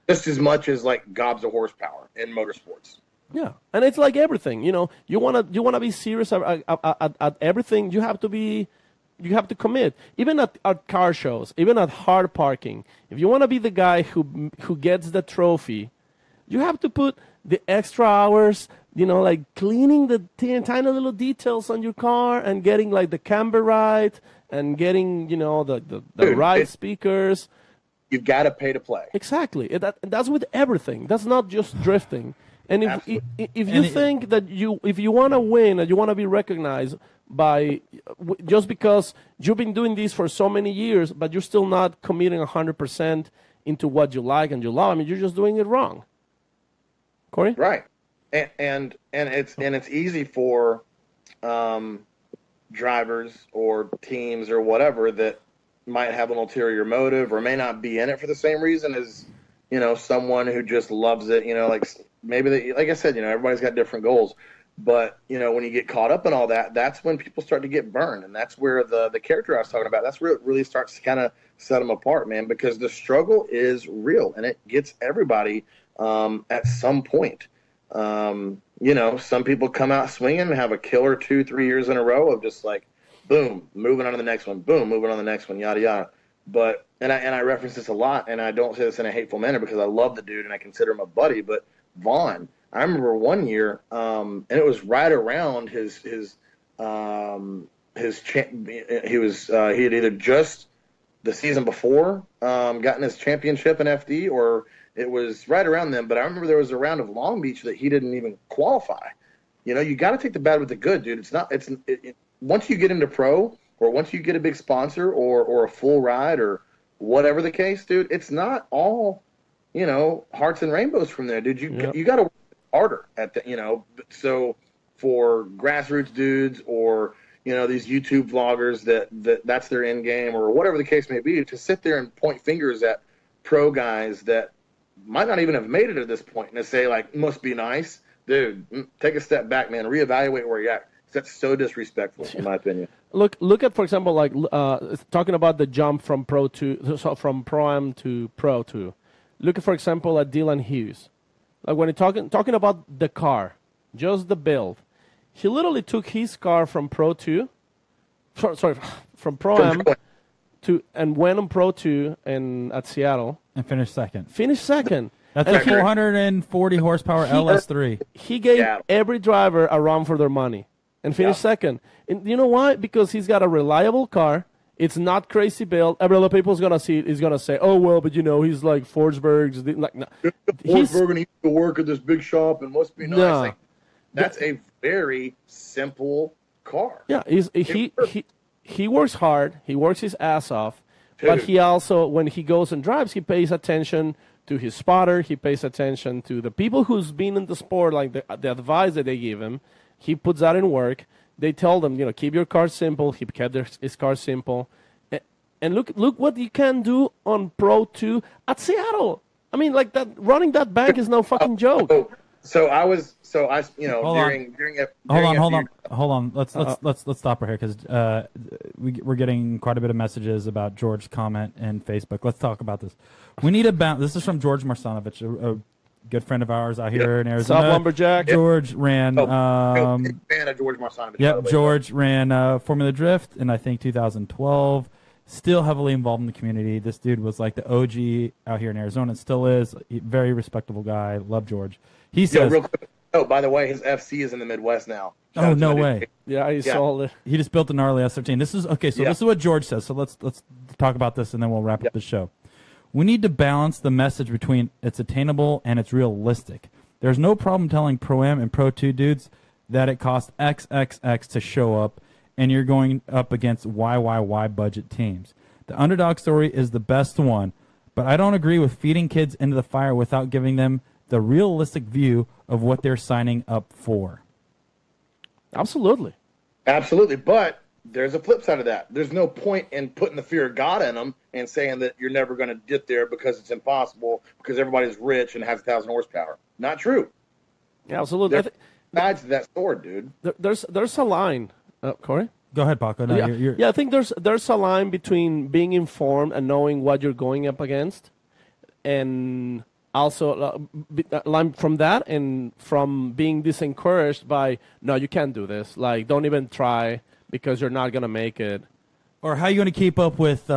Just as much as like gobs of horsepower in motorsports. Yeah, and it's like everything. You wanna be serious at everything. You have to commit. Even at car shows, even at hard parking. If you want to be the guy who gets the trophy, you have to put the extra hours. Like cleaning the tiny little details on your car and getting like the camber right and getting the right speakers. You've got to pay to play. Exactly. That's with everything. That's not just drifting. And if you think that if you want to win and you want to be recognized by just because you've been doing this for so many years, but you're still not committing 100% into what you like and you love, I mean, you're just doing it wrong. Corey? Right. it's easy for drivers or teams or whatever that might have an ulterior motive or may not be in it for the same reason as, someone who just loves it, like maybe like I said, everybody's got different goals, but when you get caught up in all that, that's when people start to get burned. And that's where the character I was talking about, that's where it really starts to kind of set them apart, man, because the struggle is real and it gets everybody at some point. Some people come out swinging and have a killer 2-3 years in a row of just like, boom, moving on to the next one, boom, moving on to the next one, yada, yada. But, and I reference this a lot, and I don't say this in a hateful manner because I love the dude and I consider him a buddy, but Vaughn, I remember one year, and it was right around he had either just the season before gotten his championship in FD, or it was right around then. But I remember there was a round of Long Beach that he didn't even qualify. You got to take the bad with the good, dude. Once you get into pro, or once you get a big sponsor or a full ride or whatever the case, dude, it's not all, hearts and rainbows from there, dude. You got to work harder at the, so for grassroots dudes or, these YouTube vloggers that's their end game or whatever the case may be, to sit there and point fingers at pro guys that might not even have made it at this point and to say like, must be nice, dude, take a step back, man, reevaluate where you're at. That's so disrespectful, in my opinion. Look at, for example, like talking about the jump from from Pro-Am to Pro 2. Look at, for example, at Dylan Hughes. Like when you're talking about the car, just the build, he literally took his car from Pro 2, from Pro-Am and went on Pro 2 at Seattle. And finished second. That's And a 440 horsepower LS3. He gave every driver a run for their money and finished second. And you know why? Because he's got a reliable car. It's not crazy build. Every other people's gonna say, "Oh well, but he's like Forsberg's." Like, no. Forsberg and he used to work at this big shop and must be nice. No. Like, that's a very simple car. Yeah, he works hard. He works his ass off. But he also, when he goes and drives, he pays attention to his spotter. He pays attention to the people who's been in the sport, like the advice that they give him. He puts that in work. They tell them, keep your car simple. He kept his car simple. And look what you can do on Pro 2 at Seattle. I mean, like that, running that bank is no fucking joke. Hold on. Let's stop right here because we're getting quite a bit of messages about George's comment in Facebook. Let's talk about this. We need a balance. This is from George Marsanovich, a good friend of ours out here in Arizona. What's up, Lumberjack? George ran. Big fan of George Marsanovich. Yep, George ran Formula Drift in I think 2012. Still heavily involved in the community. This dude was like the OG out here in Arizona. And still is. Very respectable guy. Love George. He says. Real quick. Oh, by the way, his FC is in the Midwest now. Oh, no way. Yeah, he sold it. He just built an gnarly S13. This is okay. So this is what George says. So let's talk about this, and then we'll wrap up the show. We need to balance the message between it's attainable and it's realistic. There's no problem telling Pro-Am and Pro 2 dudes that it costs XXX to show up, and you're going up against YYY budget teams. The underdog story is the best one, but I don't agree with feeding kids into the fire without giving them the realistic view of what they're signing up for. Absolutely. But there's a flip side of that. There's no point in putting the fear of God in them and saying that you're never going to get there because it's impossible because everybody's rich and has 1,000 horsepower. Not true. Yeah, absolutely. There's sides to that sword, dude. There's a line. Corey? Go ahead, Paco. No, I think there's a line between being informed and knowing what you're going up against, and also line from that and from being disencouraged by, no, you can't do this. Like, don't even try because you're not going to make it. Or how are you going to keep up with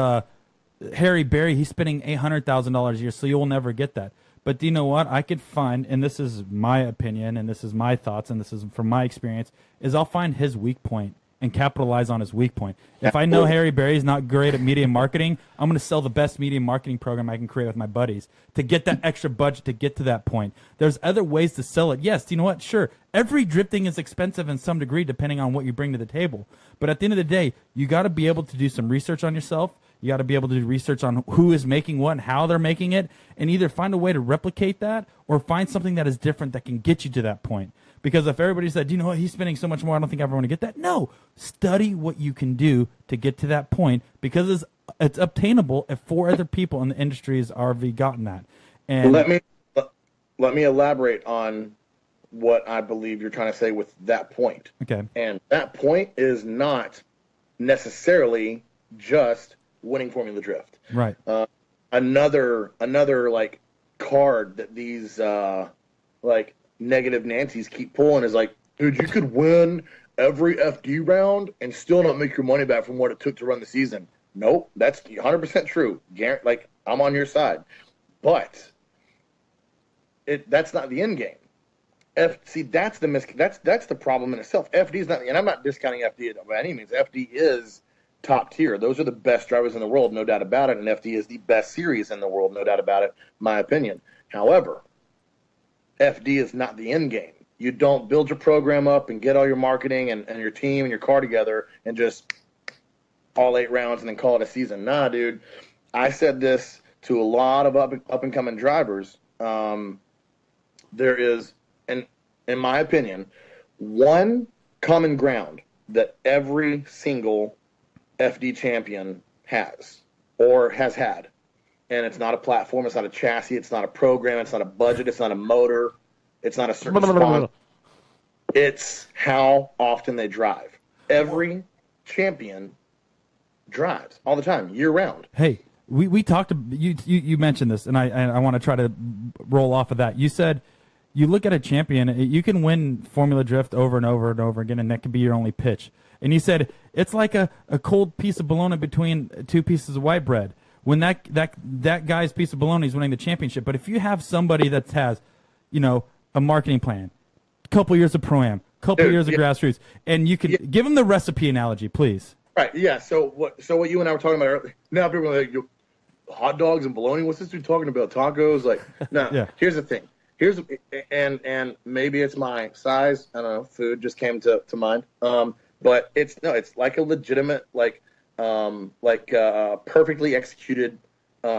Harry Berry? He's spending $800,000 a year, so you will never get that. But do you know what? I could find, and this is my opinion, and this is my thoughts, and this is from my experience, is I'll find his weak point and capitalize on his weak point. If I know Harry Berry's not great at media marketing, I'm going to sell the best media marketing program I can create with my buddies to get that extra budget to get to that point. There's other ways to sell it. Yes, you know what? Sure, every drifting is expensive in some degree depending on what you bring to the table. But at the end of the day, you got to be able to do some research on yourself. You got to be able to do research on who is making what and how they're making it, and either find a way to replicate that or find something that is different that can get you to that point. Because if everybody said, you know what, he's spending so much more, I don't think I ever want to get that. No, study what you can do to get to that point, because it's obtainable if 4 other people in the industry has already gotten that. And let me elaborate on what I believe you're trying to say with that point. Okay. And that point is not necessarily just winning Formula Drift. Right. Another like card that these like negative Nancy's keep pulling is like, dude, you could win every FD round and still not make your money back from what it took to run the season. Nope, that's 100% true. Like, I'm on your side, but that's not the end game. That's the problem in itself. FD is not, and I'm not discounting FD by any means. FD is top tier. Those are the best drivers in the world, no doubt about it. And FD is the best series in the world, no doubt about it, my opinion. However, FD is not the end game. You don't build your program up and get all your marketing and your team and your car together and just all 8 rounds and then call it a season. Nah, dude. I said this to a lot of up-and-coming drivers. There is, in my opinion, one common ground that every single FD champion has or has had. And it's not a platform, it's not a chassis, it's not a program, it's not a budget, it's not a motor, it's not a certain sponsor. It's how often they drive. Every champion drives all the time, year round. Hey, we talked. You mentioned this, and I want to try to roll off of that. You said you look at a champion, you can win Formula Drift over and over and over again, and that can be your only pitch. And you said it's like a cold piece of bologna between 2 pieces of white bread. When that guy's piece of bologna is winning the championship. But if you have somebody that has, you know, a marketing plan, a couple years of Pro-Am, couple years of grassroots, and you could give them the recipe analogy, please. Right. Yeah. So what you and I were talking about earlier, now people are like, hot dogs and bologna. What's this dude talking about? Tacos? Like, no. Yeah. Here's the thing. And maybe it's my size. I don't know. Food just came to mind. But it's like a legitimate perfectly executed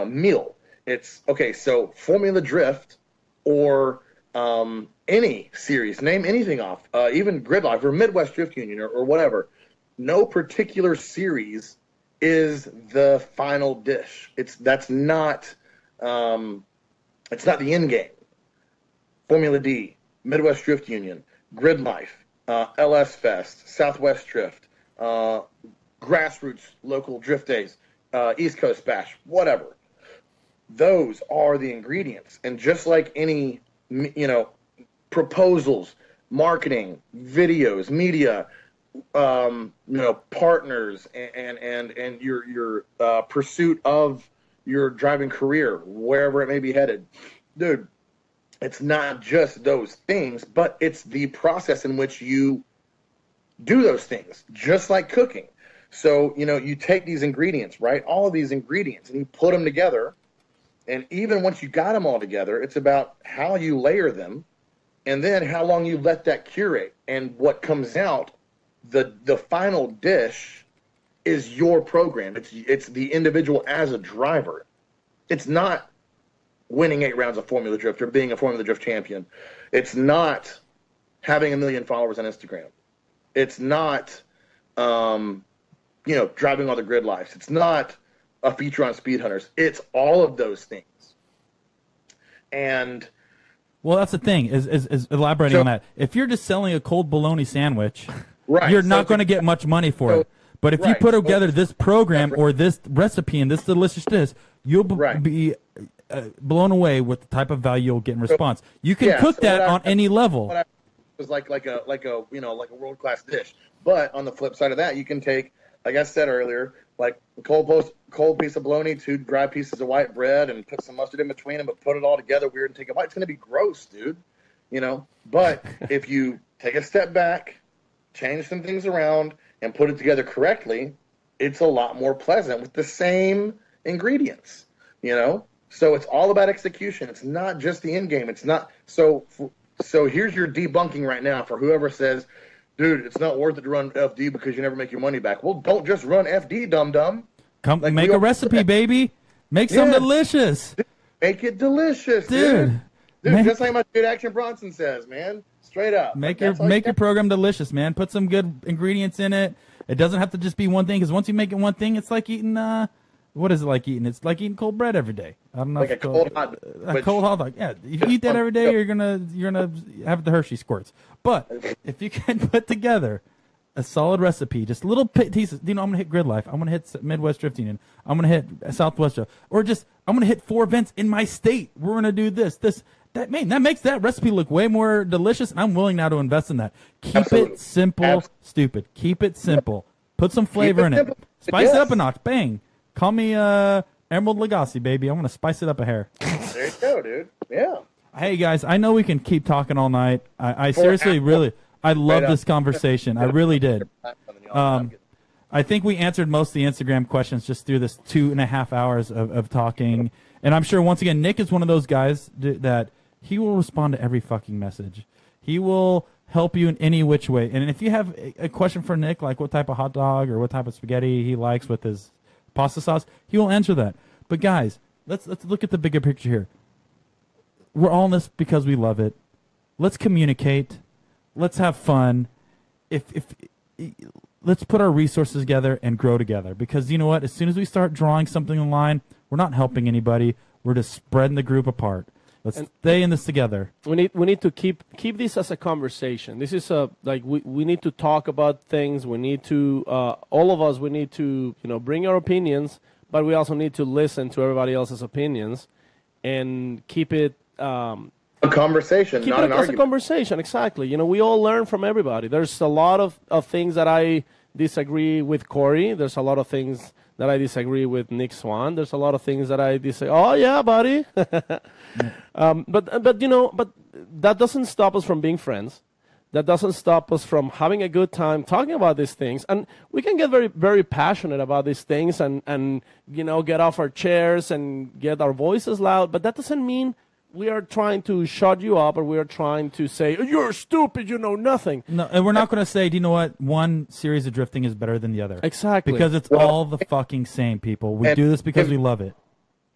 meal. It's okay. So Formula Drift or any series, name anything off, even Grid Life or Midwest Drift Union or whatever. No particular series is the final dish. That's not the end game. Formula D, Midwest Drift Union, Grid Life, LS Fest, Southwest Drift, grassroots local drift days, East Coast Bash, whatever. Those are the ingredients. And just like any, proposals, marketing, videos, media, partners, and your pursuit of your driving career, wherever it may be headed, dude, it's not just those things, but it's the process in which you do those things, just like cooking. So, you take these ingredients, right? All of these ingredients, and you put them together. And even once you got them all together, it's about how you layer them and then how long you let that curate. And what comes out, the final dish is your program. It's the individual as a driver. It's not winning 8 rounds of Formula Drift or being a Formula Drift champion. It's not having 1 million followers on Instagram. It's not, driving all the grid lives. It's not a feature on Speed Hunters. It's all of those things. And well, that's the thing is elaborating on that. If you're just selling a cold bologna sandwich, right, you're not going to get much money for it. But if you put together this program or this recipe and this delicious dish, you'll be blown away with the type of value you'll get in response. You can cook that on any level. It was like a world class dish. But on the flip side of that, you can take, like I said earlier, like a cold piece of bologna, 2 dry pieces of white bread, and put some mustard in between them, but put it all together weird and take a bite. It's going to be gross, dude. But if you take a step back, change some things around, and put it together correctly, it's a lot more pleasant with the same ingredients, you know? So it's all about execution. It's not just the end game. It's not so here's your debunking right now for whoever says, dude, it's not worth it to run FD because you never make your money back. Well, don't just run FD, dum-dum. Come like make a recipe, baby. Make some delicious. Make it delicious, dude. Just like my dude Action Bronson says, man. Straight up. Make your program delicious, man. Put some good ingredients in it. It doesn't have to just be one thing, because once you make it one thing, it's like eating what is it like eating? It's like eating cold bread every day. I don't know. Like a cold hot dog. A cold hot dog. Yeah. If you eat that every day, you're gonna have the Hershey squirts. But if you can put together a solid recipe, just little pieces. You know, I'm gonna hit Grid Life. I'm gonna hit Midwest Drift Union. I'm gonna hit Southwest Drift, or just I'm gonna hit 4 events in my state. We're gonna do this. That makes that recipe look way more delicious, and I'm willing now to invest in that. Keep it simple, stupid. Keep it simple. Put some flavor in it. Spice it up a notch. Bang. Call me Emerald Lagasse, baby. I want to spice it up a hair. There you go, dude. Yeah. Hey, guys, I know we can keep talking all night. I seriously, really, I love this conversation. I really did. I think we answered most of the Instagram questions just through this 2.5 hours of talking. And I'm sure, once again, Nick is one of those guys that he will respond to every fucking message. He will help you in any which way. And if you have a question for Nick, like what type of hot dog or what type of spaghetti he likes with his pasta sauce, he will answer that. But guys, let's look at the bigger picture here. We're all in this because we love it. Let's communicate. Let's have fun. Let's put our resources together and grow together. Because you know what? As soon as we start drawing something online, we're not helping anybody. We're just spreading the group apart. Let's stay in this together. We need to keep this as a conversation. This is we need to talk about things. We need to all of us. We need to bring our opinions, but we also need to listen to everybody else's opinions, and keep it a conversation, not an argument. A conversation, exactly. We all learn from everybody. There's a lot of things that I disagree with Corey. There's a lot of things that I disagree with Nick Swann. There's a lot of things that I disagree. Oh yeah, buddy. But that doesn't stop us from being friends. That doesn't stop us from having a good time talking about these things. And we can get very, very passionate about these things and get off our chairs and get our voices loud. But that doesn't mean we are trying to shut you up, or we are trying to say, you're stupid, you know nothing. No, and we're not going to say, do you know what? One series of drifting is better than the other. Exactly. Because it's all the fucking same, people. We do this because we love it.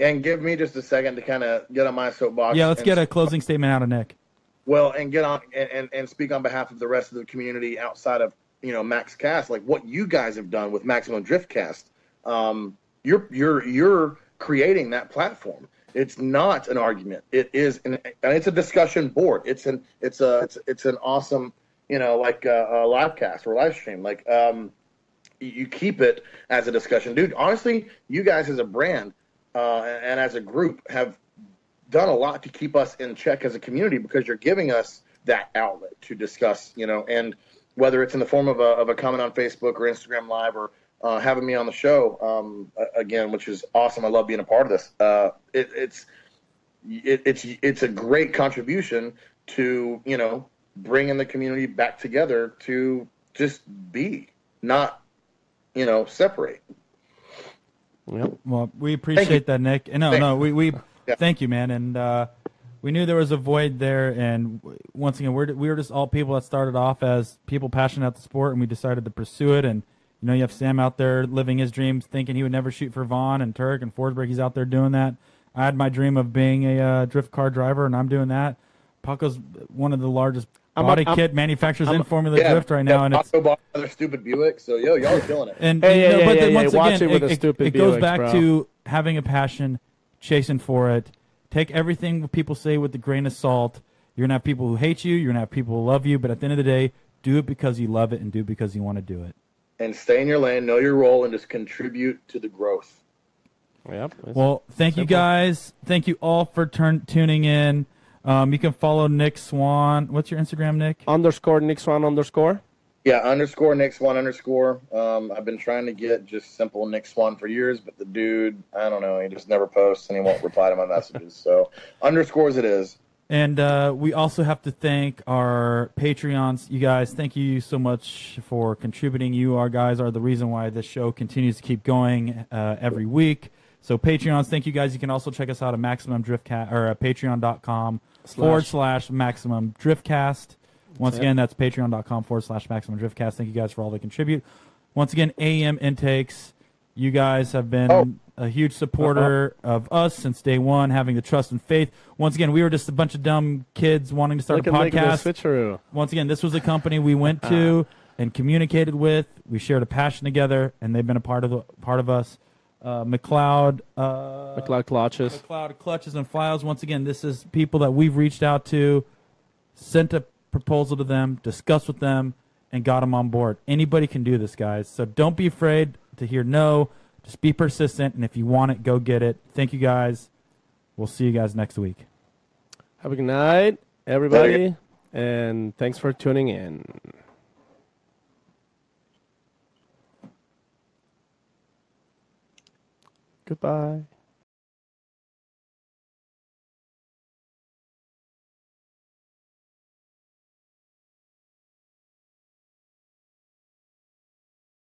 And give me just a second to kind of get on my soapbox. Yeah, let's get a closing statement out of Nick. Well, and get on and speak on behalf of the rest of the community outside of Max Cast, like what you guys have done with Maximum Driftcast. You're creating that platform. It's not an argument. It is, and it's a discussion board. It's an awesome, like a live cast or live stream. Like, you keep it as a discussion, dude. Honestly, you guys as a brand and as a group have done a lot to keep us in check as a community, because you're giving us that outlet to discuss, and whether it's in the form of a comment on Facebook or Instagram Live, or having me on the show again, which is awesome. I love being a part of this. It's a great contribution to bringing the community back together to just be, not separate. Yep. Well, we appreciate that, Nick. No, we thank you, man. And we knew there was a void there. And once again, we were just all people that started off as people passionate about the sport, and we decided to pursue it. And you have Sam out there living his dreams, thinking he would never shoot for Vaughn and Turk and Forsberg. He's out there doing that. I had my dream of being a drift car driver, and I'm doing that. Paco's one of the largest body kit manufacturers in Formula Drift right now, and Paco bought another stupid Buick, so y'all are killing it. And but then once again, it goes back to having a passion, chasing for it. Take everything people say with a grain of salt. You're gonna have people who hate you. You're gonna have people who love you. But at the end of the day, do it because you love it, and do it because you want to do it. And stay in your lane, know your role, and just contribute to the growth. Yep. Well, thank you guys. Thank you all for tuning in. You can follow Nick Swann. What's your Instagram, Nick? _ Nick Swann _. Yeah, _ Nick Swann _ I've been trying to get just simple Nick Swann for years, but the dude, I don't know, he just never posts and he won't reply to my messages. So underscores it is. And we also have to thank our Patreons. You guys, thank you so much for contributing. You guys are the reason why this show continues to keep going every week. So Patreons, thank you guys. You can also check us out at Maximum Driftcast or at patreon.com/Maximum Driftcast. Once again, that's patreon.com/Maximum Driftcast. Thank you guys for all that contribute. Once again, AEM Intakes. You guys have been a huge supporter of us since day one, having the trust and faith. Once again, we were just a bunch of dumb kids wanting to start a podcast. Once again, this was a company we went to and communicated with. We shared a passion together, and they've been a part of us. McLeod Clutches and Files. Once again, this is people that we've reached out to, sent a proposal to them, discussed with them, and got them on board. Anybody can do this, guys. So don't be afraid to hear no. Just be persistent, and if you want it, go get it. Thank you, guys. We'll see you guys next week. Have a good night, everybody, and thanks for tuning in. Goodbye.